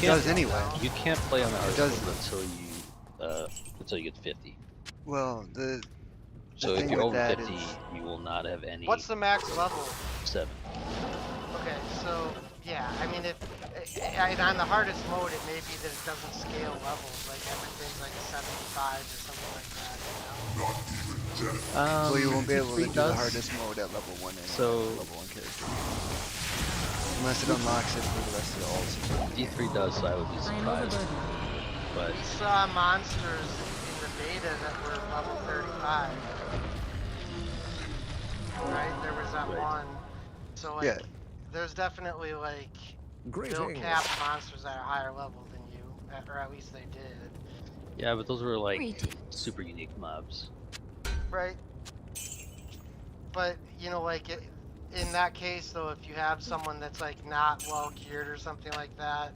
It does anyway. You can't play on the hardest does. mode until you get 50. Well, the So if thing you're with over that 50, is- you will not have any. What's the max level? 7. Okay, so yeah, I mean, if and on the hardest mode, it may be that it doesn't scale levels, like everything's like a 75 or something like that. You know? well, you won't be able to do D3 the does. hardest mode at level 1 anyway. So- level 1 character. Unless it unlocks it for the rest of the alts. D3 does, so I would be I am surprised. overburdened. But We saw monsters in the beta that were level 35. Right? There was that Right. one. So like, Yeah. there's definitely like built Greetings. cap monsters at a higher level than you, or at least they did. yeah, but those were like Greetings. super unique mobs. Right. But you know, like in that case, though, if you have someone that's like not well geared or something like that,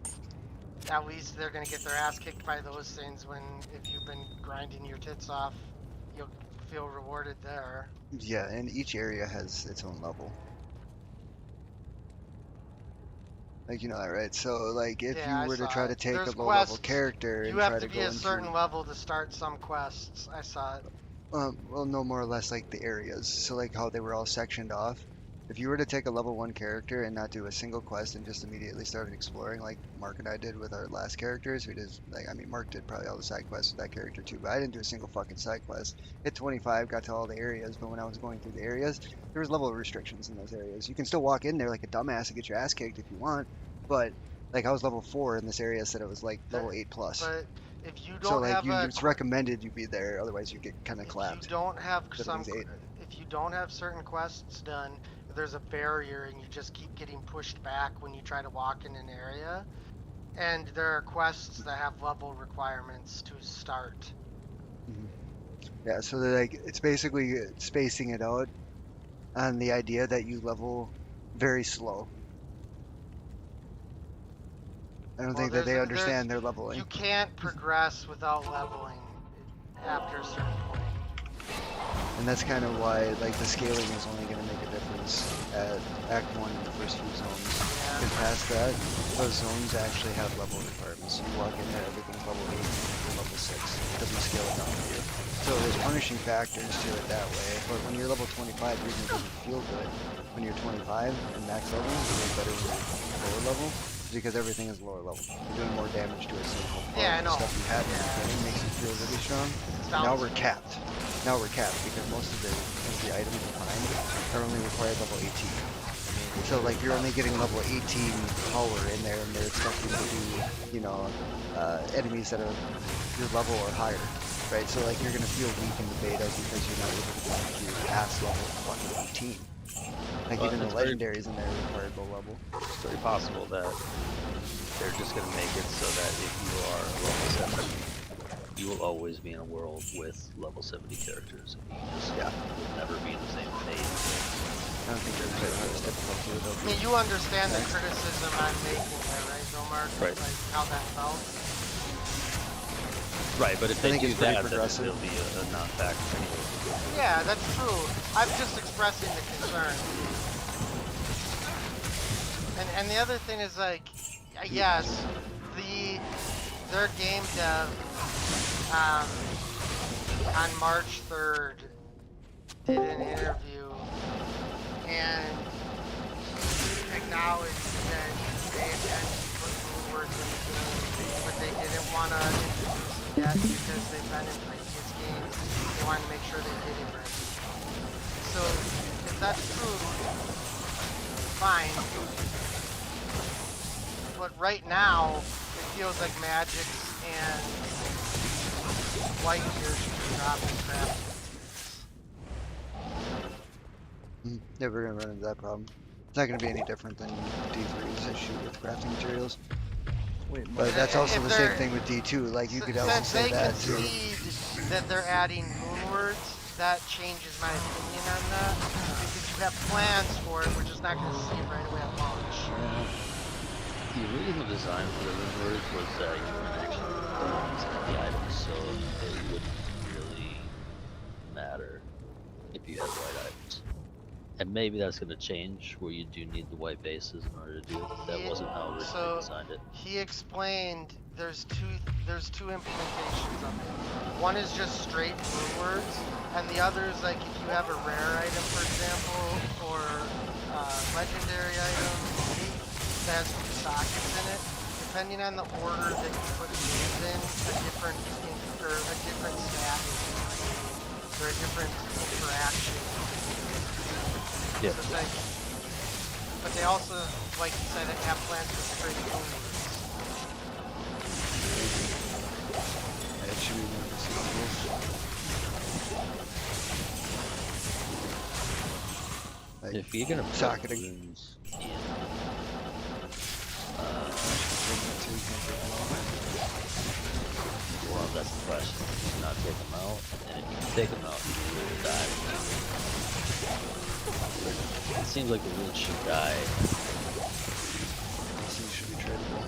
at least they're gonna get their ass kicked by those things. When if you've been grinding your tits off, you'll feel rewarded there. Yeah, and each area has its own level. Like, you know that, right? So, like, if Yeah, I you were to saw try it. to take There's a low-level quests. character and You try have to to go be a into... certain level to start some quests. I saw it. well, no, more or less like the areas. So, like, how they were all sectioned off. If you were to take a level 1 character and not do a single quest and just immediately start exploring like Mark and I did with our last characters, who did like, I mean, Mark did probably all the side quests with that character too, but I didn't do a single fucking side quest. Hit 25, got to all the areas, but when I was going through the areas, there was level restrictions in those areas. You can still walk in there like a dumbass and get your ass kicked if you want, but like I was level 4 in this area, said it was like level 8 plus. But if you So don't like have it's recommended you be there, otherwise you get kind of if you clapped. don't have That some, everything's 8. if you don't have certain quests done, there's a barrier and you just keep getting pushed back when you try to walk in an area. And there are quests that have level requirements to start. Yeah, so they're like it's basically spacing it out on the idea that you level very slow. I don't think that they understand their leveling. You can't progress without leveling after a certain point. And that's kind of why like the scaling is only going to make a difference at Act 1 in the first few zones. Because past that, those zones actually have level requirements. So you walk in there, everything's level 8, you're level 6. It doesn't scale it down for you. So there's punishing factors to it that way. But when you're level 25, the reason it doesn't feel good when you're 25 and max level, is better than lower level, is because everything is lower level. You're doing more damage to a single part. Yeah, I know. The stuff you had in the beginning makes you feel really strong. Now we're capped. Now we're capped because most of the items you find are only required level 18. So like you're only getting level 18 power in there, and they're expecting you to do, you know, enemies that are your level or higher, right? So like you're gonna feel weak in the beta because you're not able to get your past level fucking 18. Like Well, even the it's very- legendaries in there require low level. It's very possible that they're just going to make it so that if you are level 70, you will always be in a world with level 70 characters. You just will never be in the same phase. I don't think they're putting on this difficulty with I mean, you understand the criticism I'm making there, right, Omar? Right. Like how that felt? Right, but if I they think do it's pretty that, then progressive. it'll be a non-factor anyway. Yeah, that's true. I'm just expressing the concern. And the other thing is like, yes, their game dev on March 3rd did an interview and acknowledged that they intend to put new words in the game, but they didn't want to introduce it yet because they've been in previous games. They wanted to make sure they did it right. So if that's true, fine. But right now, it feels like Magic's and White here should be dropping crap. Yeah, we're gonna run into that problem. It's not gonna be any different than D3's issue with crafting materials. Wait, But that's also if the same they're- thing with D2. Like you could also Since say they that too. concede that they're adding moon words, that changes my opinion on that. Because you have plans for it, we're just not going to see it right away at launch. The original design for the rune words was that you wouldn't actually use the items, so it wouldn't really matter if you had white items. And maybe that's going to change, where you do need the white bases in order to do it. That wasn't how originally designed it. He explained there's two implementations of it. One is just straight moon words, and the other is like if you have a rare item, for example, or legendary item that has 2 sockets in it. Depending on the order that you put these in, a different stat or a different interaction. Yeah. So it's like, but they also, like you said, have plans for straight moon words. It should be more conceivable. Like, If you're going to put socketing. runes in, well, that's the question. Do you not take them out? And if you take them out, you will die. It seems like the runes should die. These things should be tradable.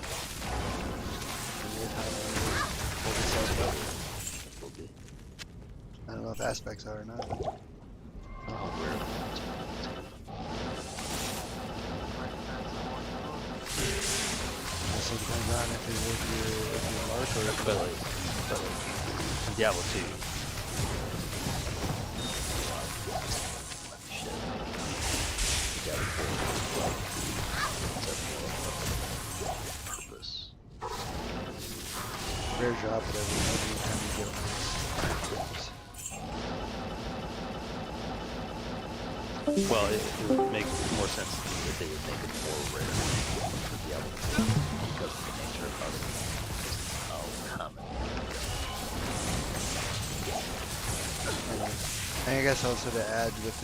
Will be. I don't know if aspects are or not. Oh, weird. Also depends on if you're Mark or if But like, Diablo 2. Shit. You got rare drop it every time you get one. Well, it would make more sense to me if they would make it more rare for the other because of the nature of how common. And I guess also to add with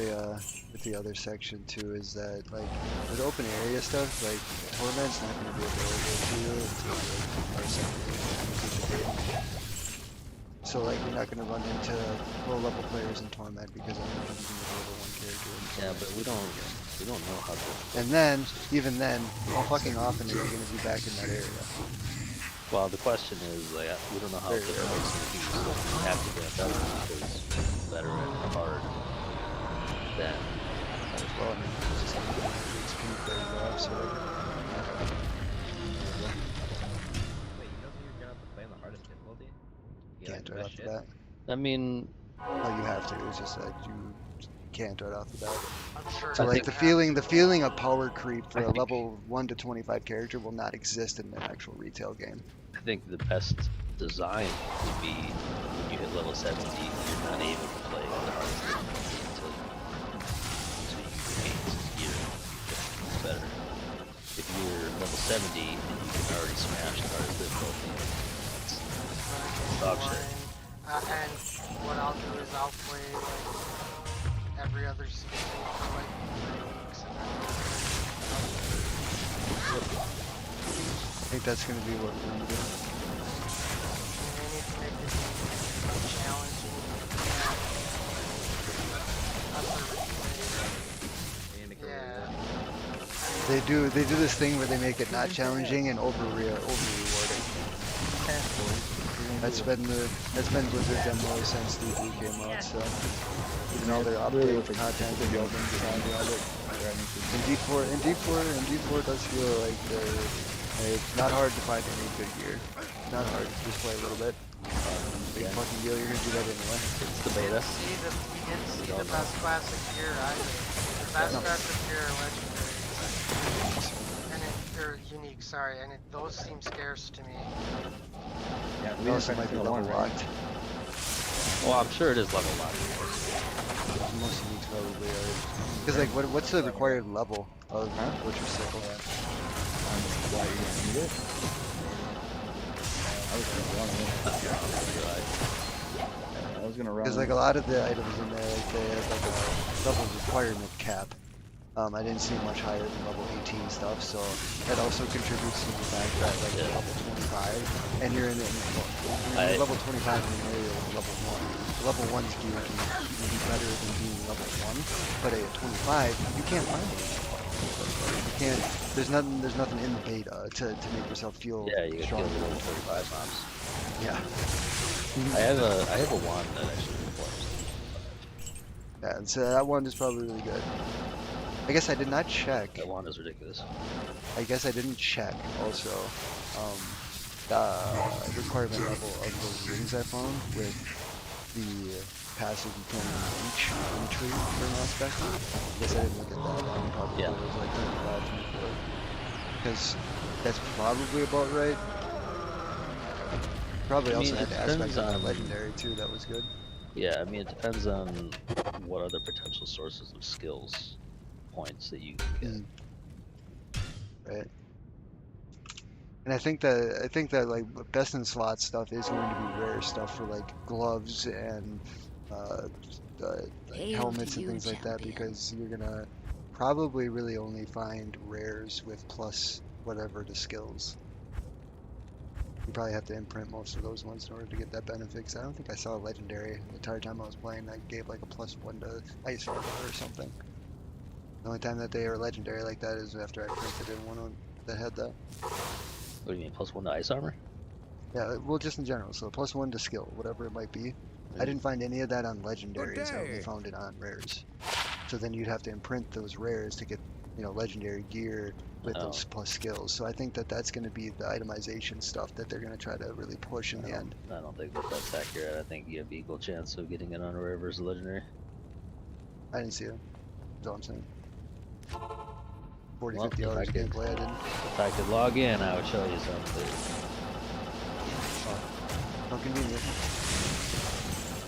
the other section too is that like with open area stuff, like torment's not going to be available to you until like our second. So like you're not going to run into low level players in torment because I don't think you can get level 1 character. Yeah, but we don't know how to. And then even then, how fucking often are you going to be back in that area? Well, the question is, like, we don't know how difficult it's going to be, so we have to get better because better and hard than. Well, I mean, it's just it's kind of crazy off, so Wait, you don't think you're gonna have to play on the hardest difficulty? You can't like right the off best the shit? bat. I mean, Well, you have to. It's just that you can't right off the bat. I'm sure. So I like think- the feeling of power creep for I a think- level 1 to 25 character will not exist in an actual retail game. I think the best design would be when you hit level 70, you're not able to play the hardest difficulty until you gain gear. It's better. If you're level 70 and you can already smash the hardest difficulty, that's dog shit. And what I'll do is I'll play like every other season for like 3 weeks and then I think that's going to be what we're going to do. they need to make it challenging. You need to make it Yeah. rewarding. They do this thing where they make it not challenging and over rewarding. That's been Blizzard's MO since D2R came out. So even all their Really update what content they're and all doing. And D4 like it's not hard to find any good gear. Not hard, just play a little bit. Big fucking deal, you're gonna do that anyway. It's the beta. We didn't see the best classic gear either. The best classic gear are legendary. And they're unique, sorry, and those seem scarce to me. Yeah, It also might be level locked. Well, I'm sure it is level locked. Most uniques probably are. Because like, what's the required level of Butcher Sickle? Why are you gonna need it? I was gonna run it. I was gonna run Because like a lot of the items in there, like they have like a level requirement cap. I didn't see much higher than level 18 stuff, so that also contributes to the fact that like you're level 25, and you're in level 25 in an area with level 1. Level 1's gear can even be better than being level 1, but at 25, you can't find it. You can't. There's nothing in the beta to make yourself feel Yeah, you strong. get level 45 mobs. Yeah. I have a wand that actually performs. Yeah, and so that one is probably really good. I guess I did not check. That wand is ridiculous. I guess I didn't check also the requirement level of those rings I found with the passive you can reach entry for an aspect. I guess I didn't look at that. Probably Yeah. it was like 25, 24. Because that's probably about right. Probably I also mean, had it the aspect depends of the on- legendary too. That was good. Yeah, I mean, it depends on what other potential sources of skills points that you can get. Right. And I think that like best in slot stuff is going to be rare stuff for like gloves and like Hail helmets to and you, things like that, champion. because you're gonna probably really only find rares with plus whatever the skills. You probably have to imprint most of those ones in order to get that benefit. 'Cause I don't think I saw a legendary the entire time I was playing that gave like a +1 to ice armor or something. The only time that they are legendary like that is after I printed in one that had that. What do you mean, +1 to ice armor? Yeah, well, just in general. So +1 to skill, whatever it might be. I didn't find any of that on legendaries. I only day. found it on rares. So then you'd have to imprint those rares to get, legendary gear with Oh. those plus skills. So I think that that's going to be the itemization stuff that they're going to try to really push in the end. I don't think that's accurate. I think you have equal chance of getting it on rare versus legendary. I didn't see it. That's all I'm saying. 40, Well, 50 if I hours could- gameplay, I didn't. If I could log in, I would show you something. How convenient.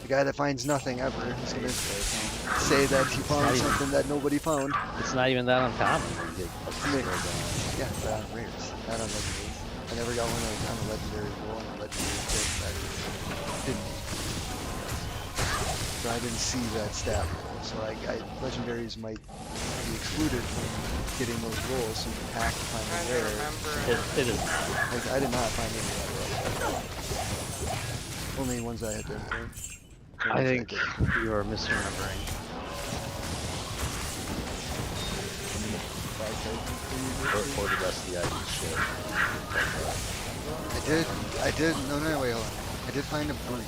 The guy that finds nothing ever is gonna say that he found not even- something that nobody found. It's not even that uncommon to get custom Yeah. square going. Yeah, but on rares, not on legendaries. I never got one that was on a legendary roll on a legendary pick. I didn't. So I didn't see that stat roll. So legendaries might be excluded from getting those rolls, so you have to find Trying a to rare. remember. It is. Like, I did not find any of that roll. Only ones I had to imprint. I think you are misremembering. Or the rest of the items shit. I did, no, wait, hold on. I did find a brute.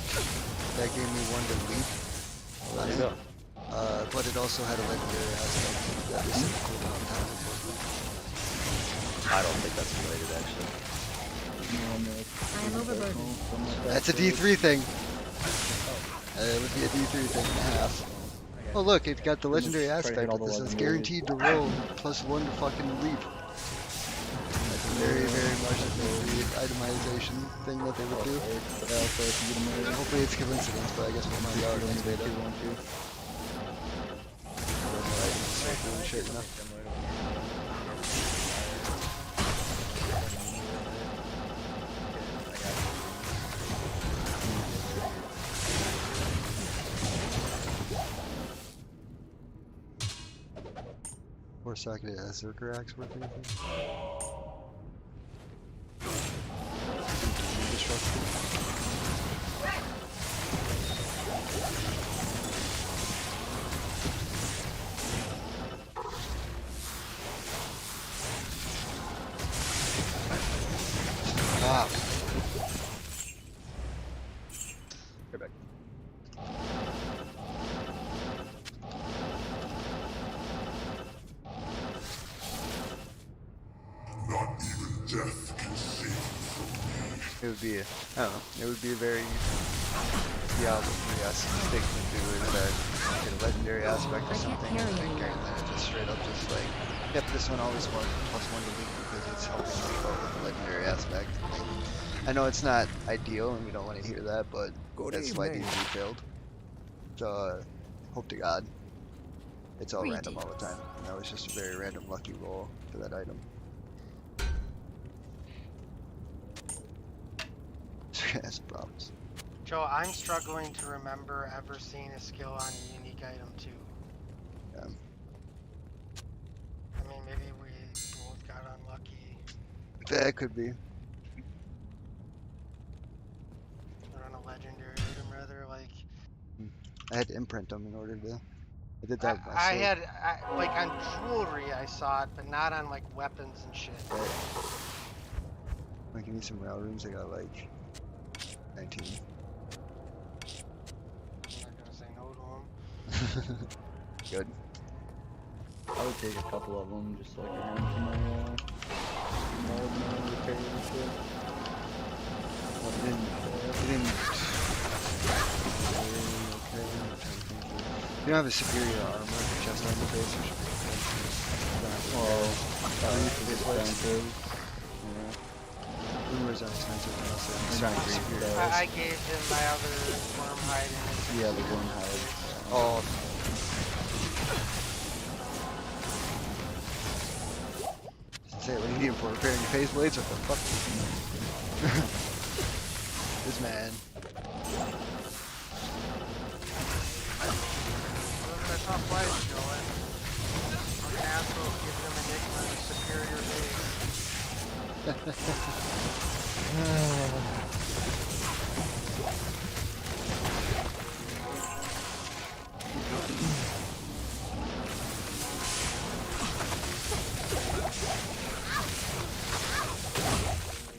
That gave me one to leap. There you go. But it also had a legendary aspect that was in cooldown time. I don't think that's related actually. I am overburdened. That's a D3 thing. It would be a D3 thing and a half. Oh look, it got the legendary aspect with this. It's guaranteed to roll +1 to fucking leap. That's very, very much the itemization thing that they would do. Hopefully it's coincidence, but I guess we'll find out in this beta. Shit, you know? Or socket ES Sorc axe worth anything? Ah. Go back. It would be, I don't know, it would be a very Diablo 3-esque thing to do is that get a legendary aspect or I can't something carry and anymore. then it just straight up just like, yep, this one always +1 to leap because it's helping leap out with the legendary aspect. I know it's not ideal and we don't want to hear that, but Good that's why evening. D3 failed. So, hope to God. It's all random all the time. And that was just a very random lucky roll for that item. Has problems. Joe, I'm struggling to remember ever seeing a skill on a unique item too. Yeah. I mean, maybe we both got unlucky. That could be. Or on a legendary item, rather. Like, I had to imprint them in order to. I did that. With my I sword. had, like on jewelry, I saw it, but not on like weapons and shit. Like, you need some rail rooms. I got like 19. I'm not gonna say no to them. Good. I would take a couple of them just so I can have them for my mold repair and shit. Well, you didn't. You don't have a superior armor, chest armor base, or something. Well, expensive. Rumors are expensive. They're not great for those. I gave him my other worm hide and it's Yeah, the worm hide. Oh. Say, what do you need him for? Repairing your face blades? What the fuck? This man. living a tough life, Joey. Fucking assholes giving him a nickname, superior base.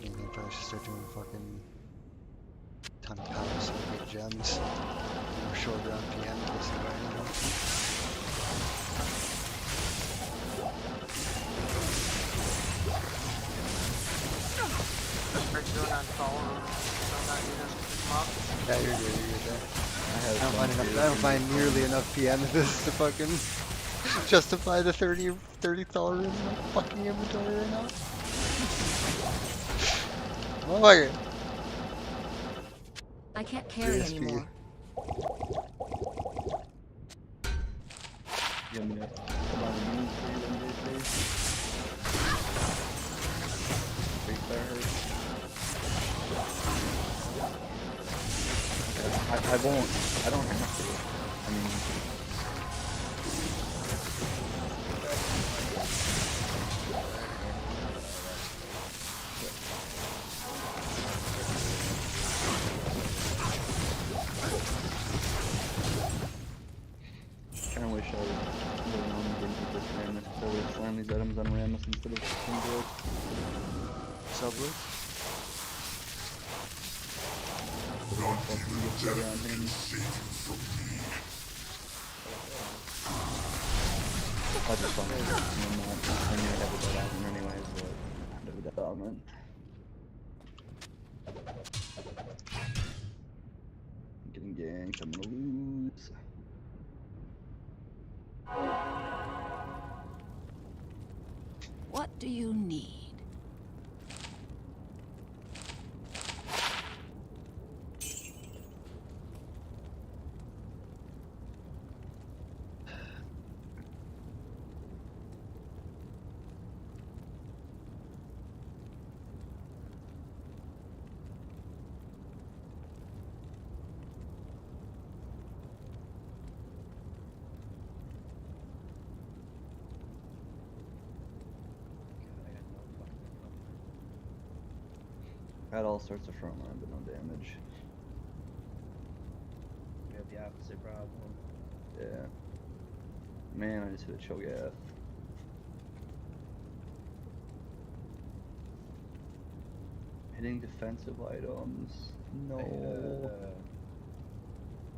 I probably should start doing fucking ton of power so we get gems. Or shorter on PM in this environment. Are you doing on phone? I'm not using this to pick 'em up. Yeah, you're good there. I I don't find nearly enough PM of this to fucking justify the $30 in my fucking inventory right now. Oh my god. I can't carry DSP. anymore. You want me to come on the units for you one day, Free Fire hurts. I won't. I don't have to. I mean, kind of wish I was really on the didn't this Rammus, so I would slam these items on Rammus instead of Sunblood. Sublet? Around him. I just want to I knew I'd have a dead element anyways, but I'd have a dead element. I'm getting ganked, I'm gonna lose. What do you need? Had all sorts of front line, but no damage. We have the opposite problem. Yeah. Man, I just hit a Cho'Gath. Hitting defensive items. No.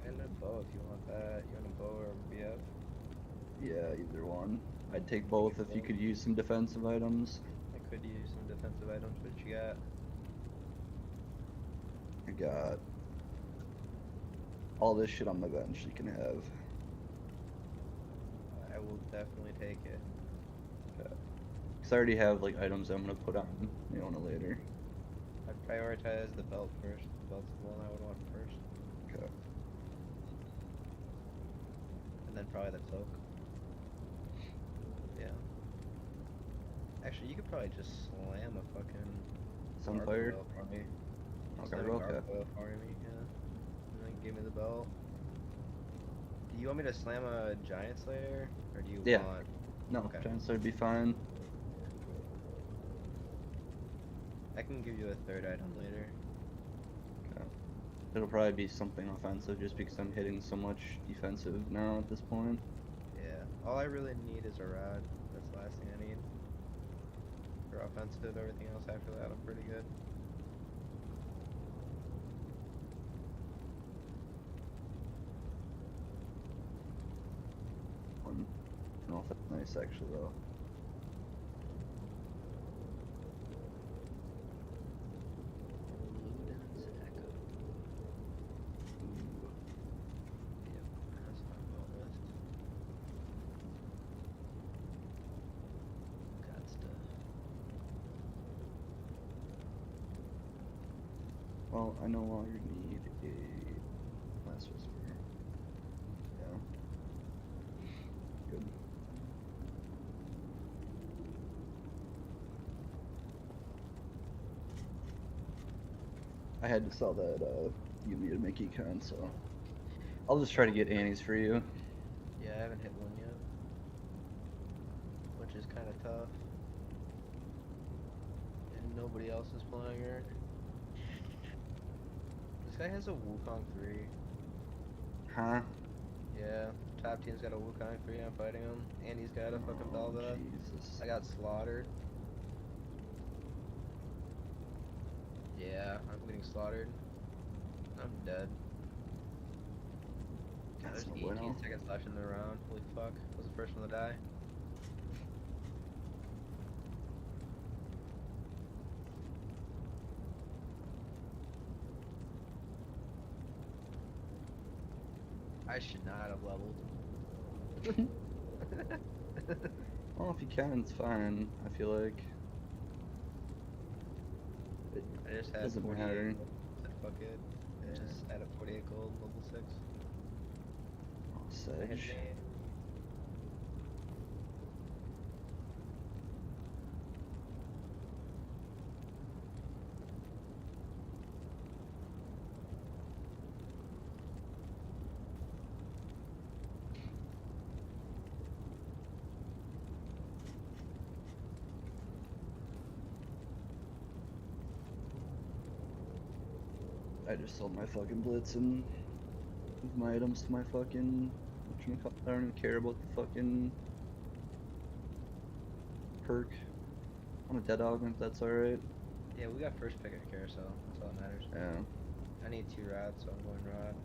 And a bow if you want that. You want a bow or a BF? Yeah, either one. I'd take both if you could use some defensive items. I could use some defensive items, but you got. I got all this shit on my bench you can have. I will definitely take it. Okay. Cause I already have like items I'm gonna put on Leona later. I'd prioritize the belt first. The belt's the one I would want first. Okay. And then probably the cloak. Yeah. Actually, you could probably just slam a fucking Sunfire? gargoyle for me. Okay, Slam a okay. gargoyle for me, yeah. And then give me the belt. Do you want me to slam a Giant Slayer? Or do you Yeah. want... No, Okay. Giant Slayer would be fine. I can give you a third item later. Okay. It'll probably be something offensive just because I'm hitting so much defensive now at this point. Yeah. All I really need is a rod. That's the last thing I need. For offensive, everything else after that, I'm pretty good. I don't know if that's nice actually though. Luden's Echo. Yep, that's my belt list. Got stuff. Well, I no longer need a Last Whisper. Yeah. Good. I had to sell that Yumi to make econ, so I'll just try to get Annie's for you. Yeah, I haven't hit one yet. Which is kind of tough. And nobody else is playing her. This guy has a Wukong 3. Huh? Yeah, top team's got a Wukong 3, I'm fighting him. And he's got a fucking Oh, Belva. Jesus. I got slaughtered. Yeah, I'm getting slaughtered. I'm dead. God, That's there's no 18 bueno. seconds left in the round. Holy fuck. I was the first one to die. I should not have leveled. Well, if you can, it's fine. I feel like it I just had doesn't 48. matter. Said fuck it. Just at a 48 gold, level 6. Oh, Hit Sedge. me. I just sold my fucking blitz and moved my items to my fucking. I don't even care about the fucking perk. I'm a dead augment, that's alright. Yeah, we got first pick at carousel. That's all that matters. Yeah. I need 2 rods, so I'm going rod.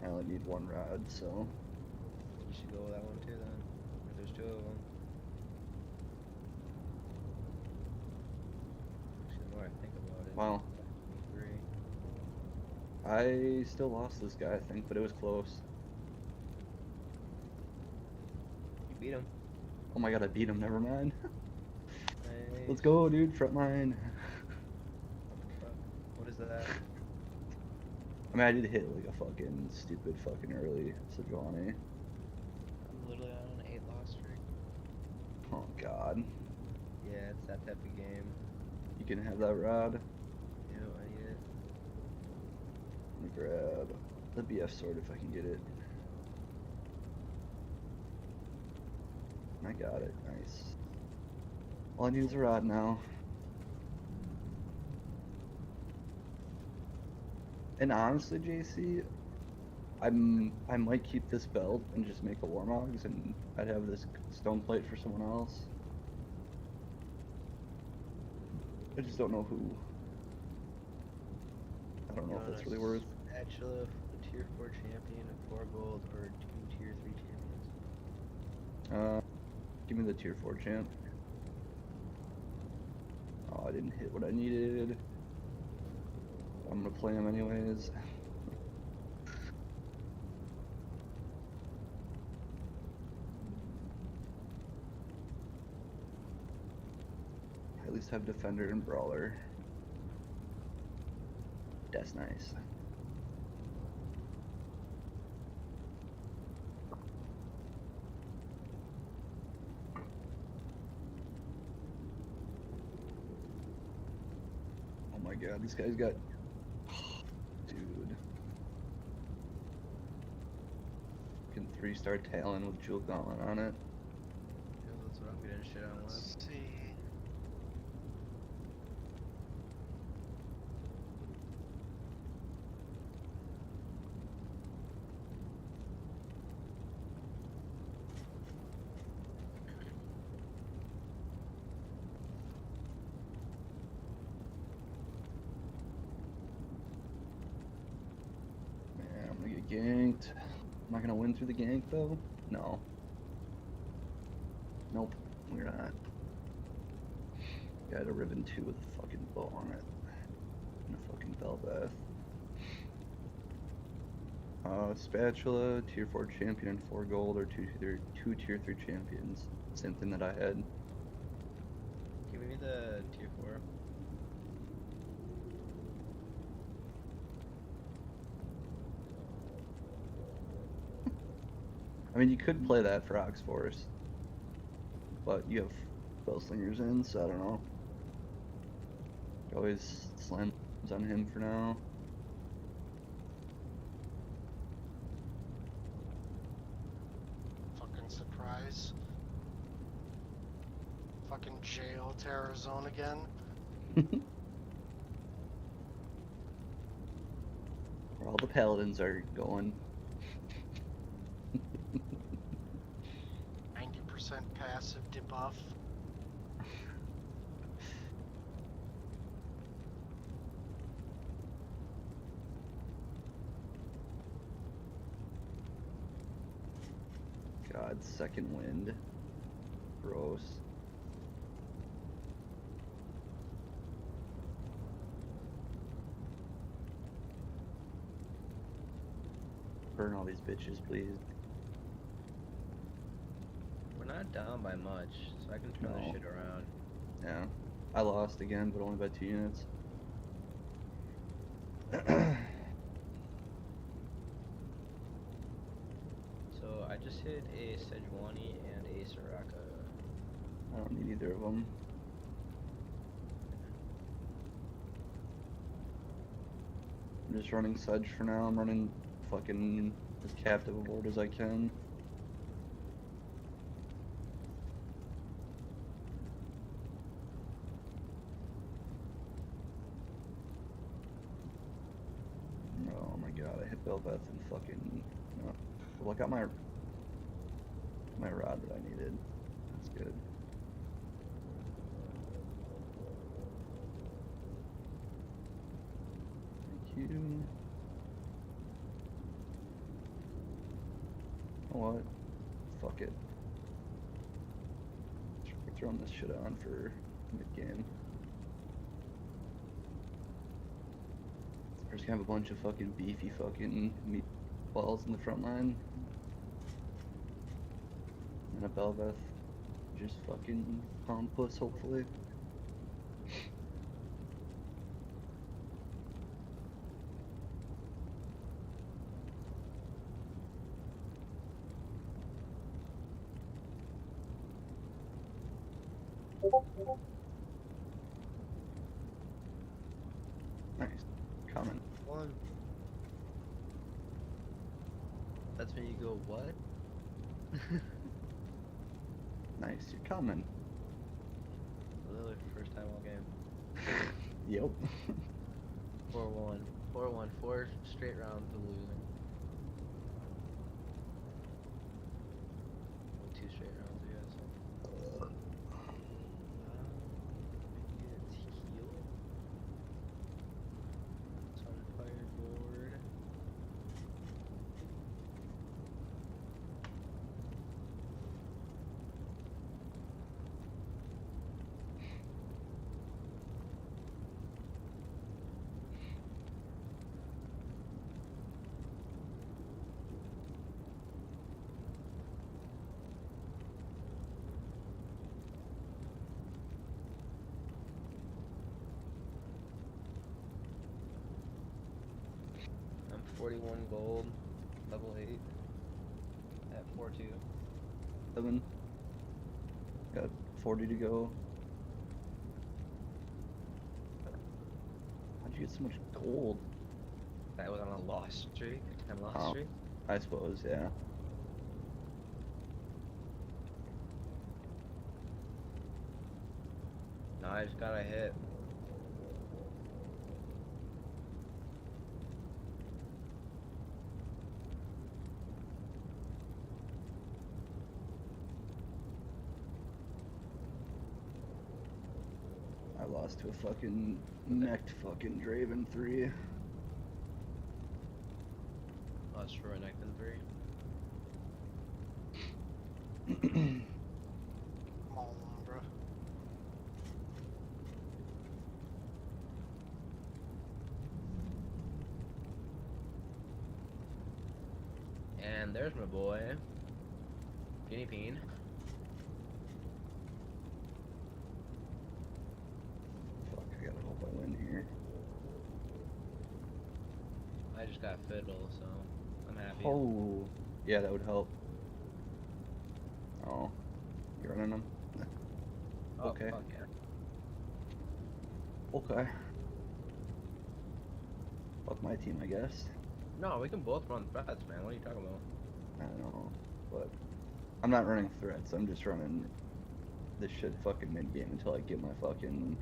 I only need 1 rod, so. You should go with that one too then. If there's 2 of them. Actually, the more I think about it. Wow. 3. I still lost this guy, I think, but it was close. You beat him. Oh my god, I beat him, never mind. Nice. Let's go, dude, front line. What the fuck? What is that? I mean, I did hit like a fucking stupid fucking early Sejuani. I'm literally on an 8 loss streak. Oh god. Yeah, it's that type of game. You can have that rod. You know, I need it. Let me grab the BF sword if I can get it. I got it, nice. All I need is a rod now. And honestly, JC, I might keep this belt and just make a Warmogs, and I'd have this stone plate for someone else. I just don't know who. I don't know if that's really worth. Spatula, a tier 4 champion, a 4 gold, or 2 tier 3 champions. Give me the tier 4 champ. Oh, I didn't hit what I needed. I'm gonna play him anyways. I at least have defender and brawler. That's nice. Oh my god, these guys got. Dude. Fucking 3-star Talon with Jewel Gauntlet on it. Yeah, that's what I'm getting shit on with. Let's see. Man, I'm gonna get ganked. Am I gonna win through the gank though? No. Nope, we're not. Got a ribbon 2 with a fucking bow on it. And a fucking Belbeth. Spatula, tier 4 champion and 4 gold, or 2 tier 3 champions. Same thing that I had. Give me the tier 4. I mean, you could play that for Ox Force, but you have Spellslingers in, so I don't know. Always slams on him for now. Fucking surprise. Fucking jail terror zone again. Where all the paladins are going. 90% passive debuff. God, second wind. Gross. Burn all these bitches, please. We're not down by much, so I can turn this No. shit around. Yeah. I lost again, but only by 2 units. So I just hit a Sejuani and a Soraka. I don't need either of them. I'm just running Sedge for now. I'm running fucking as captive a board as I can. Oh my god, I hit Belveth and fucking... No. Well, I got my rod that I needed. That's good. Thank you. You know what? Fuck it. We're throwing this shit on for mid-game. We're just gonna have a bunch of fucking beefy fucking meatballs in the front line. And a Belveth just fucking palm puss, hopefully. Nice. Coming. One. That's when you go, what? Nice, you're coming. Literally first time all game. Yep. 4-1. 4-1. 4 straight rounds of losing. 2 straight rounds, I guess. It's heal. Sunfire board. I'm 41 gold, level 8, at 4-2. 7. Got 40 to go. How'd you get so much gold? That was on a loss streak, a 10 loss Oh. streak. I suppose, yeah. No, I just got a hit. I lost to a fucking necked fucking Draven 3. Lost for a Nectin 3. Come on, bro. And there's my boy, Guinea Bean. Fuck, I gotta hope I win here. I just got Fiddle, so I'm happy. Oh, yeah, that would help. Oh, you're running them? Oh, okay. fuck yeah. Okay. Fuck my team, I guess. No, we can both run threats, man. What are you talking about? I don't know, but I'm not running threats. I'm just running this shit fucking mid game until I get my fucking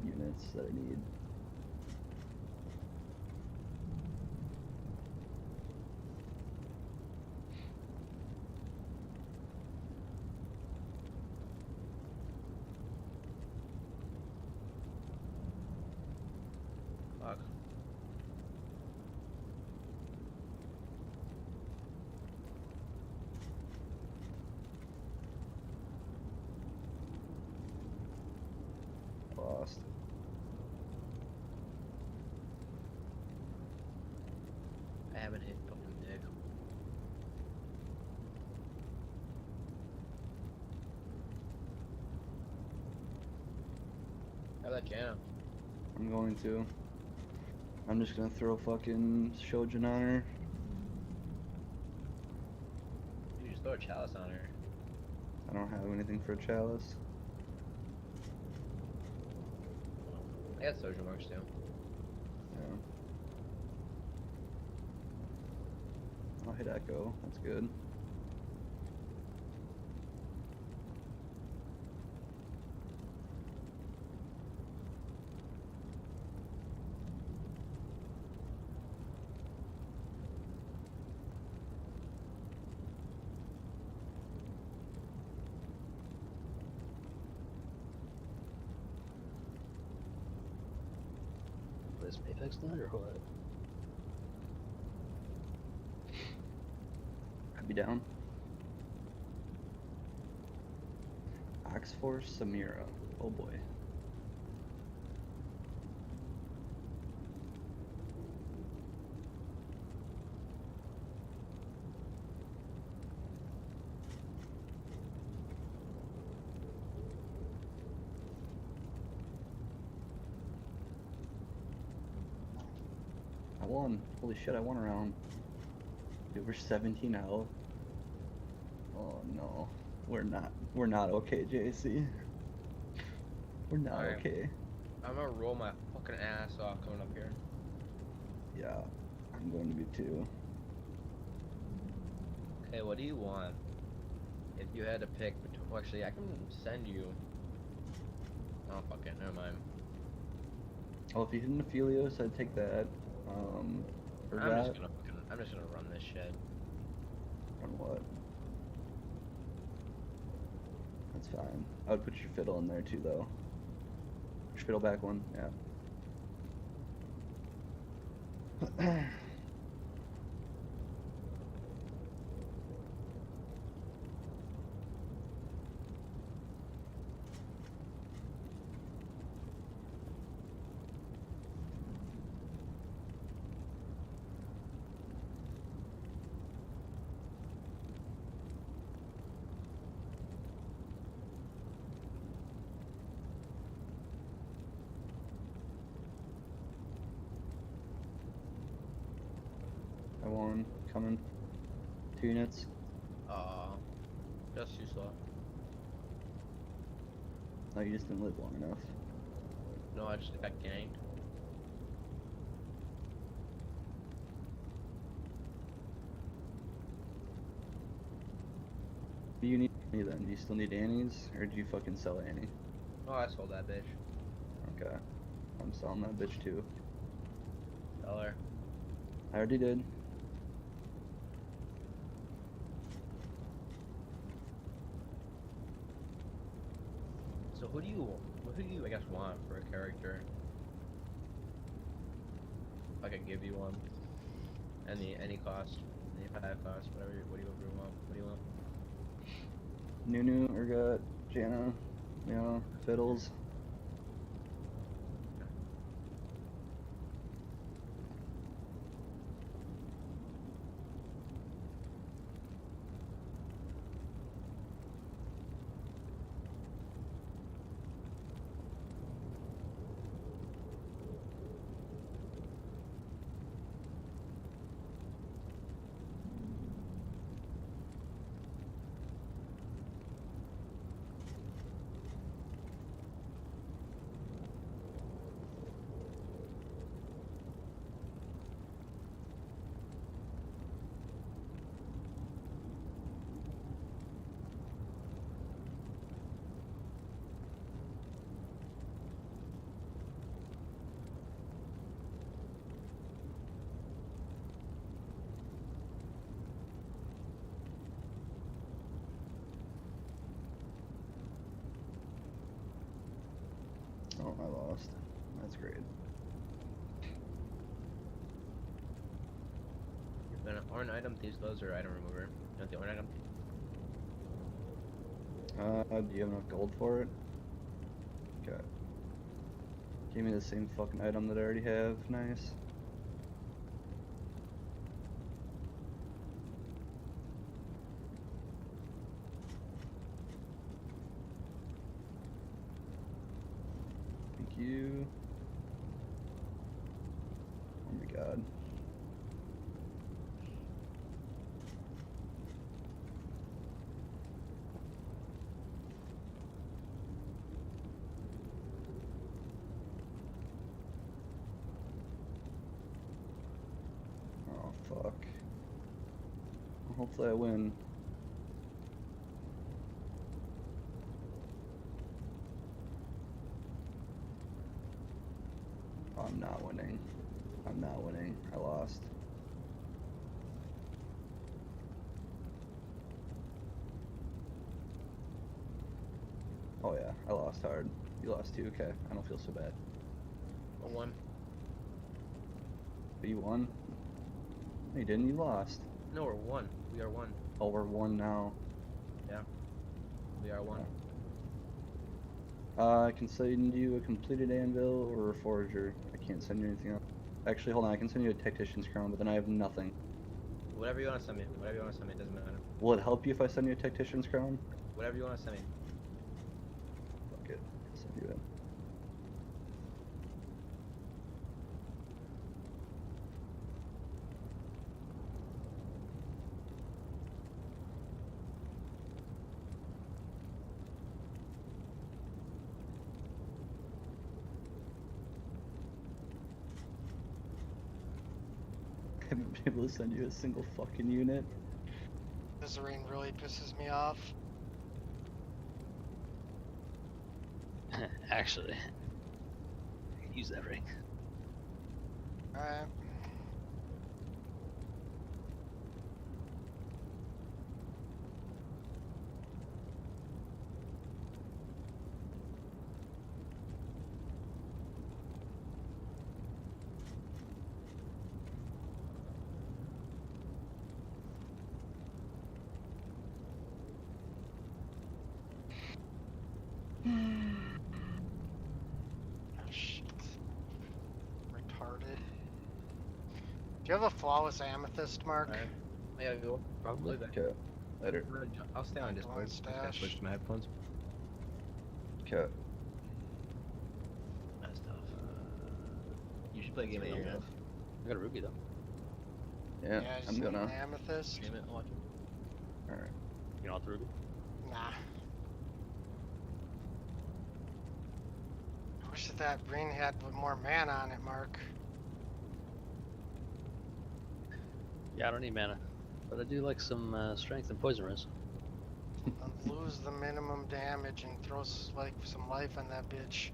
units that I need. Fuck. Lost. I haven't hit fucking dick. Have that jam. I'm going to. I'm just gonna throw fucking Shojin on her. You just throw a chalice on her. I don't have anything for a chalice. I got social marks too. Yeah. I'll hit echo. That's good. Is Apex not or what? I'd be down. Oxforce Samira. Oh boy. I won. Holy shit, I won a round. Dude, we're 17 health. Oh no. We're not okay, JC. We're not Alright. okay. I'm gonna roll my fucking ass off coming up here. Yeah, I'm going to be too. Okay, what do you want? If you had to pick between, well, actually, I can send you. Oh fuck it, never mind. Oh, if you hit an Aphelios, I'd take that. For I'm that, just gonna run this shit. on what? That's fine. I would put your fiddle in there too, though. Your fiddle back one, yeah. I won. Coming. 2 units. Just too slow. No, you just didn't live long enough. No, I just got ganked. Do you need Annie then? Do you still need Annie's? Or did you fucking sell Annie? Oh, I sold that bitch. Okay. I'm selling that bitch too. Sell her. I already did. So who do you I guess want for a character? If I could give you one. Any cost. Any 5 cost, whatever what do you want? What do you want? Nunu, Urgot, Janna, you know, Fiddles. Oh, I lost. That's great. You're gonna own item, these gloves or item remover. You want the own item? Do you have enough gold for it? Okay. Give me the same fucking item that I already have. Nice. Thank you. Hopefully I win. Oh, I'm not winning. I'm not winning. I lost. Oh yeah, I lost hard. You lost too, okay. I don't feel so bad. I won. But you won? No, you didn't, you lost. No, we're one. We are one. Oh, we're one now. Yeah. We are one. I can send you a completed anvil or a forager. I can't send you anything else. Actually, hold on, I can send you a tactician's crown, but then I have nothing. Whatever you want to send me. Whatever you want to send me. It doesn't matter. Will it help you if I send you a tactician's crown? Whatever you want to send me. Fuck it. I'll send you it. I haven't been able to send you a single fucking unit. This rain really pisses me off. Actually, use that ring. Alright. Shit. Retarded. Do you have a flawless amethyst, Mark? Alright. Yeah, go. Probably. Okay. Later. I'll stay on Discord. Stash. Switch to my headphones. Okay. That's tough. You should play a game of Yeah. Amethyst. I got a ruby though. Yeah, just I'm need an gonna. amethyst. Game it, I'll watch it. Alright. You know what the ruby? Nah. I wish that ring had more mana on it, Mark. Yeah, I don't need mana, but I do like some strength and poison res. And lose the minimum damage and throw like some life on that bitch.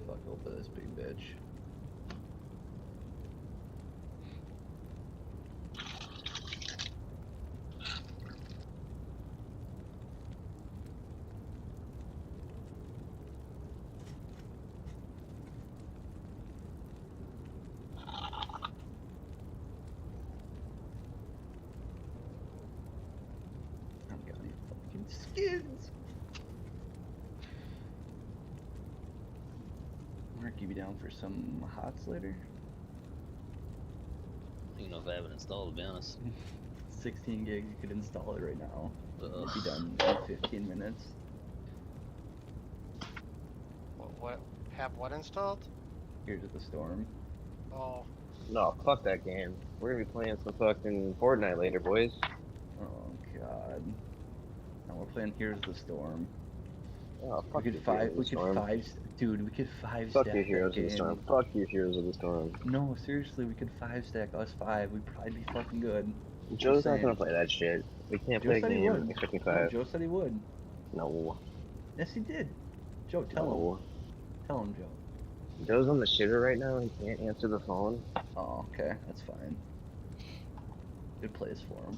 Fuck over this big bitch. I don't got any fucking skins. Mark, you be down for some hots later? I don't even know if I have it installed, to be honest. 16 gigs, you could install it right now. Ugh. It'd be done in 15 minutes. What? Have what installed? Here's the Storm. Oh. No, fuck that game. We're gonna be playing some fucking Fortnite later, boys. Oh god. Now we're playing Here's the Storm. Oh, fuck We could you, five. Heroes We of the could Storm. five. Dude, we could five Fuck stack you, that Heroes of the game. Storm. Fuck you, Heroes of the Storm. No, seriously, we could five stack us five. We'd probably be fucking good. Joe's not saying. gonna play that shit. We can't Joe play a said he game would. expecting No, 5. Joe said he would. No. Yes, he did. Joe, tell him. No. Tell him, Joe. Joe's on the shitter right now and can't answer the phone. Oh, okay, that's fine. Good place for him.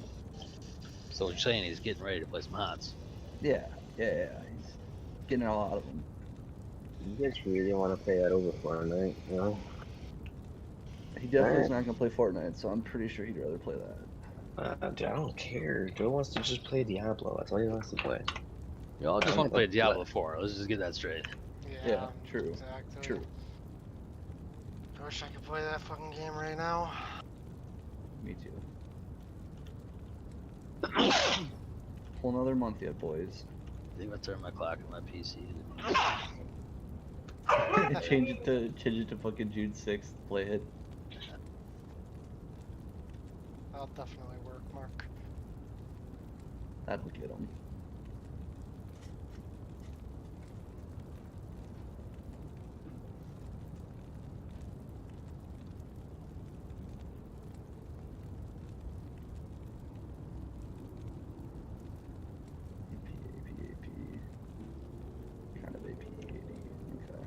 So what you're saying he's getting ready to play some hots. Yeah. He's getting a lot of them. You just really want to play that over Fortnite, you know? He definitely is Alright. not gonna play Fortnite, so I'm pretty sure he'd rather play that. I don't care. Joe wants to just play Diablo. That's all he wants to play. You all just want to play Diablo 4. Let's just get that straight. Yeah, true. Exactly. True. I wish I could play that fucking game right now. Me too. Whole another month yet, boys. I think I turned my clock on my PC. change it to fucking June 6th. Play it. That'll definitely work, Mark. That'll get them. Kind of AP80. Okay.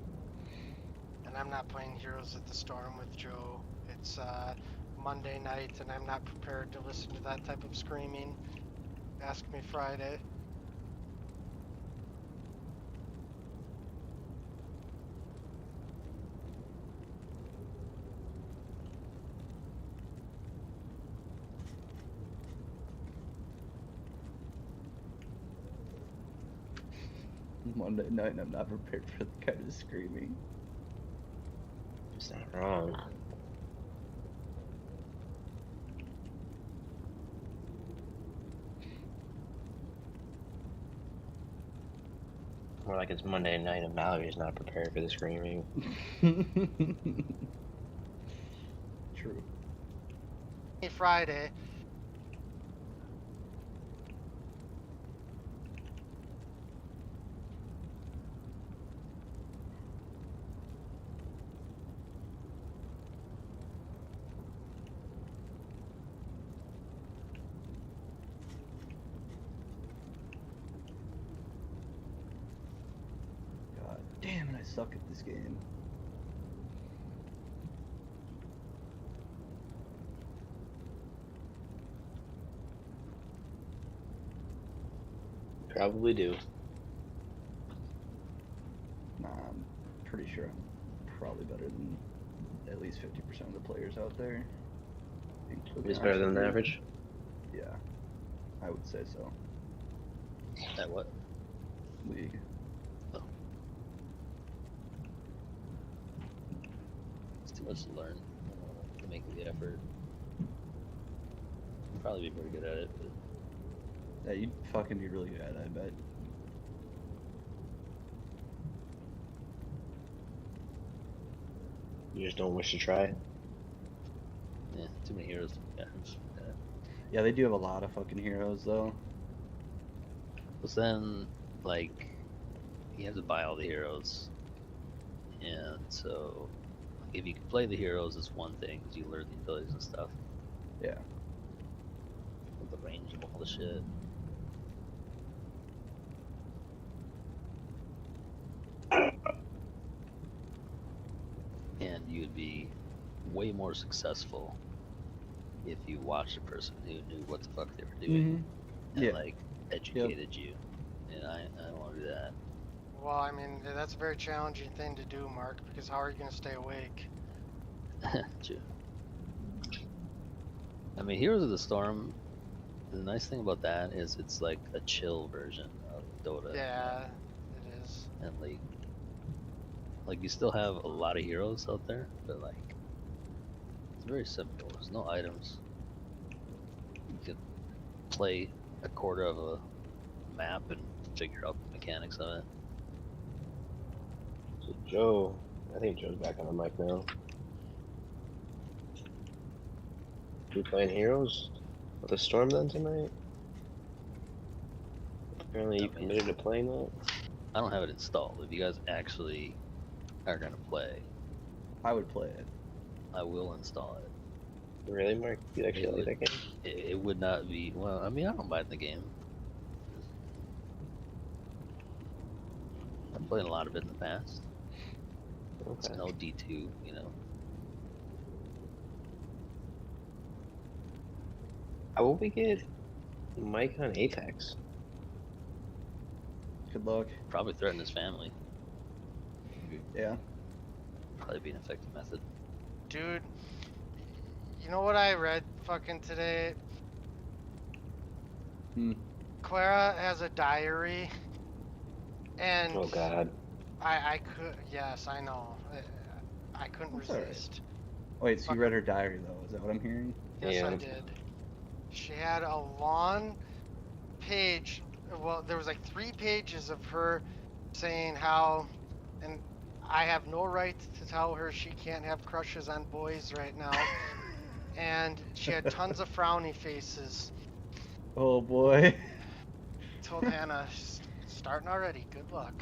And I'm not playing Heroes at the Storm with Joe. It's Monday night, and I'm not prepared to listen to that type of screaming. Ask me Friday. Monday night and I'm not prepared for the kind of screaming. It's not wrong. More like it's Monday night and Valerie's not prepared for the screaming. True. Hey, Friday. God damn it, I suck at this game. Probably do. Nah, I'm pretty sure I'm probably better than at least 50% of the players out there. It's better than the average. Yeah, I would say so. At what? League. Oh. It's too much to learn to make the effort. I'd probably be pretty good at it, but Yeah, you'd fucking be really good at it, I bet. You just don't wish to try. yeah, too many heroes. Yeah. Yeah, they do have a lot of fucking heroes, though. But then, like, you have to buy all the heroes, and so if you can play the heroes, it's one thing because you learn the abilities and stuff. Yeah. With the range of all the shit. And you'd be way more successful if you watched a person who knew what the fuck they were doing and Yeah. like educated you. And I don't want to do that. Well, I mean, that's a very challenging thing to do, Mark, because how are you going to stay awake? True. I mean, Heroes of the Storm, the nice thing about that is it's like a chill version of Dota. Yeah, it is. And like you still have a lot of heroes out there, but like it's very simple. There's no items. You can play a quarter of a map and figure out the mechanics of it. So Joe, I think Joe's back on the mic now. You playing Heroes with the Storm then tonight? Apparently you committed to playing that? I don't have it installed. If you guys actually are gonna play, I would play it. I will install it. Really, Mark? You actually like that game? It would not be, well, I mean, I don't mind the game. I've played a lot of it in the past. It's Okay. no D2, you know. How will we get Mike on Apex? Good luck. Probably threaten his family. Yeah. Probably be an effective method. Dude, you know what I read fucking today? Hmm. Clara has a diary, and Oh god. I could. Yes, I know. I couldn't That's alright. resist. Wait, so you Fuck. read her diary though? Is that what I'm hearing? Yes, Yeah. I did. She had a long page. Well, there was like 3 pages of her saying how, and I have no right to tell her she can't have crushes on boys right now. And she had tons of frowny faces. Oh boy. Told Hannah, starting already. Good luck.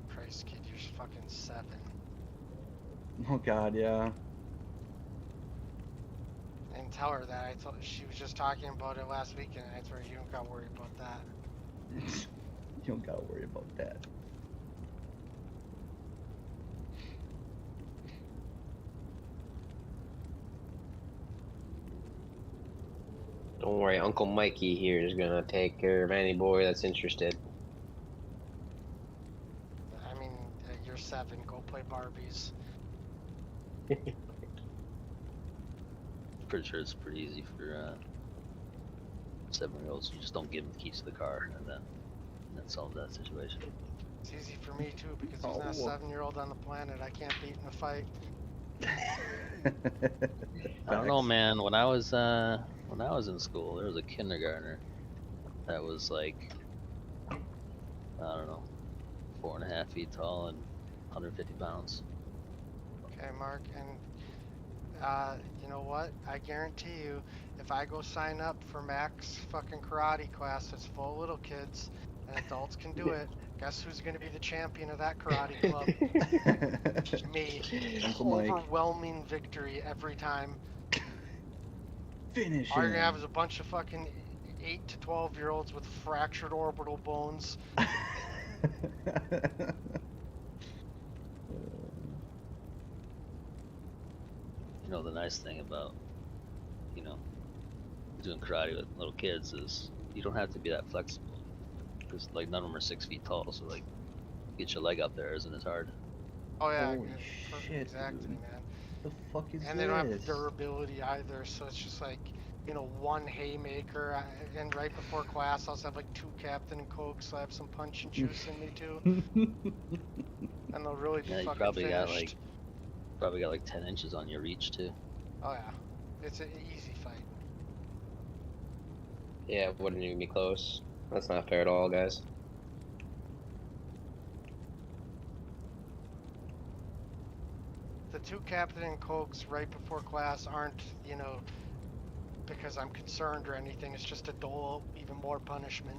Christ, kid, you're fucking 7. Oh god, yeah. And tell her that. I told she was just talking about it last weekend. And I told her you don't got to worry about that. You don't gotta worry about that. Don't worry, Uncle Mikey here is gonna take care of any boy that's interested. I mean, you're 7. Go play Barbies. Pretty sure it's pretty easy for 7-year-olds. You just don't give them the keys to the car, and then that solves that situation. It's easy for me too because there's not a Oh. 7-year-old on the planet I can't beat in a fight. I don't know, man. When I was in school, there was a kindergartner that was like, I don't know, 4.5 feet tall and 150 pounds. Okay, Mark, and you know what? I guarantee you, if I go sign up for Mac's fucking karate class that's full of little kids and adults can do it, guess who's going to be the champion of that karate club? Me. Uncle Mike. Overwhelming victory every time. Finish All you're him. gonna have is a bunch of fucking 8 to 12-year-olds with fractured orbital bones. You know, the nice thing about, doing karate with little kids is you don't have to be that flexible. Because, like, none of them are 6 feet tall, so, like, get your leg up there isn't as hard. Oh yeah, Holy shit, exactly, dude. man. The fuck is And this? they don't have durability either, so it's just like, one haymaker. And right before class, I also have like 2 Captain and Cokes, so I have some punch and juice in me too. And they'll really be Yeah, you fucking probably finished. got like 10 inches on your reach, too. Oh yeah, it's an easy fight. Yeah, wouldn't even be close. That's not fair at all, guys. The 2 Captain and Cokes right before class aren't, because I'm concerned or anything. It's just to dole out even more punishment.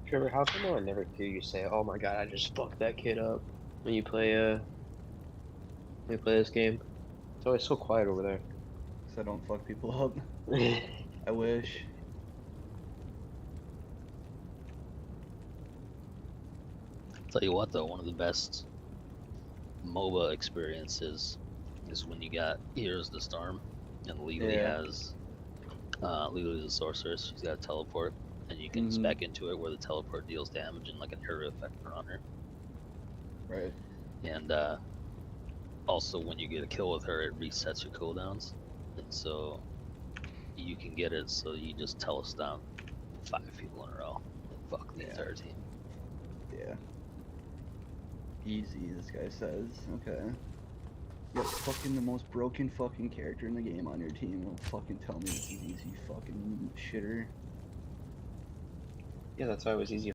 Trevor, how come I never hear you say, "Oh my god, I just fucked that kid up" when you play this game? It's always so quiet over there. So I don't fuck people up. I wish. Tell you what, though, one of the best MOBA experiences is when you got Heroes of the Storm, and Legally has Legally is a sorceress. She's got a teleport, and you can spec into it where the teleport deals damage and like an area effect on her. Right. And also when you get a kill with her, it resets your cooldowns, and so you can get it. So you just tell us down 5 people in a row and fuck the entire team. Yeah. Easy, this guy says. Okay. You got fucking the most broken fucking character in the game on your team. Don't fucking tell me this is easy, fucking shitter. Yeah, that's why it was easy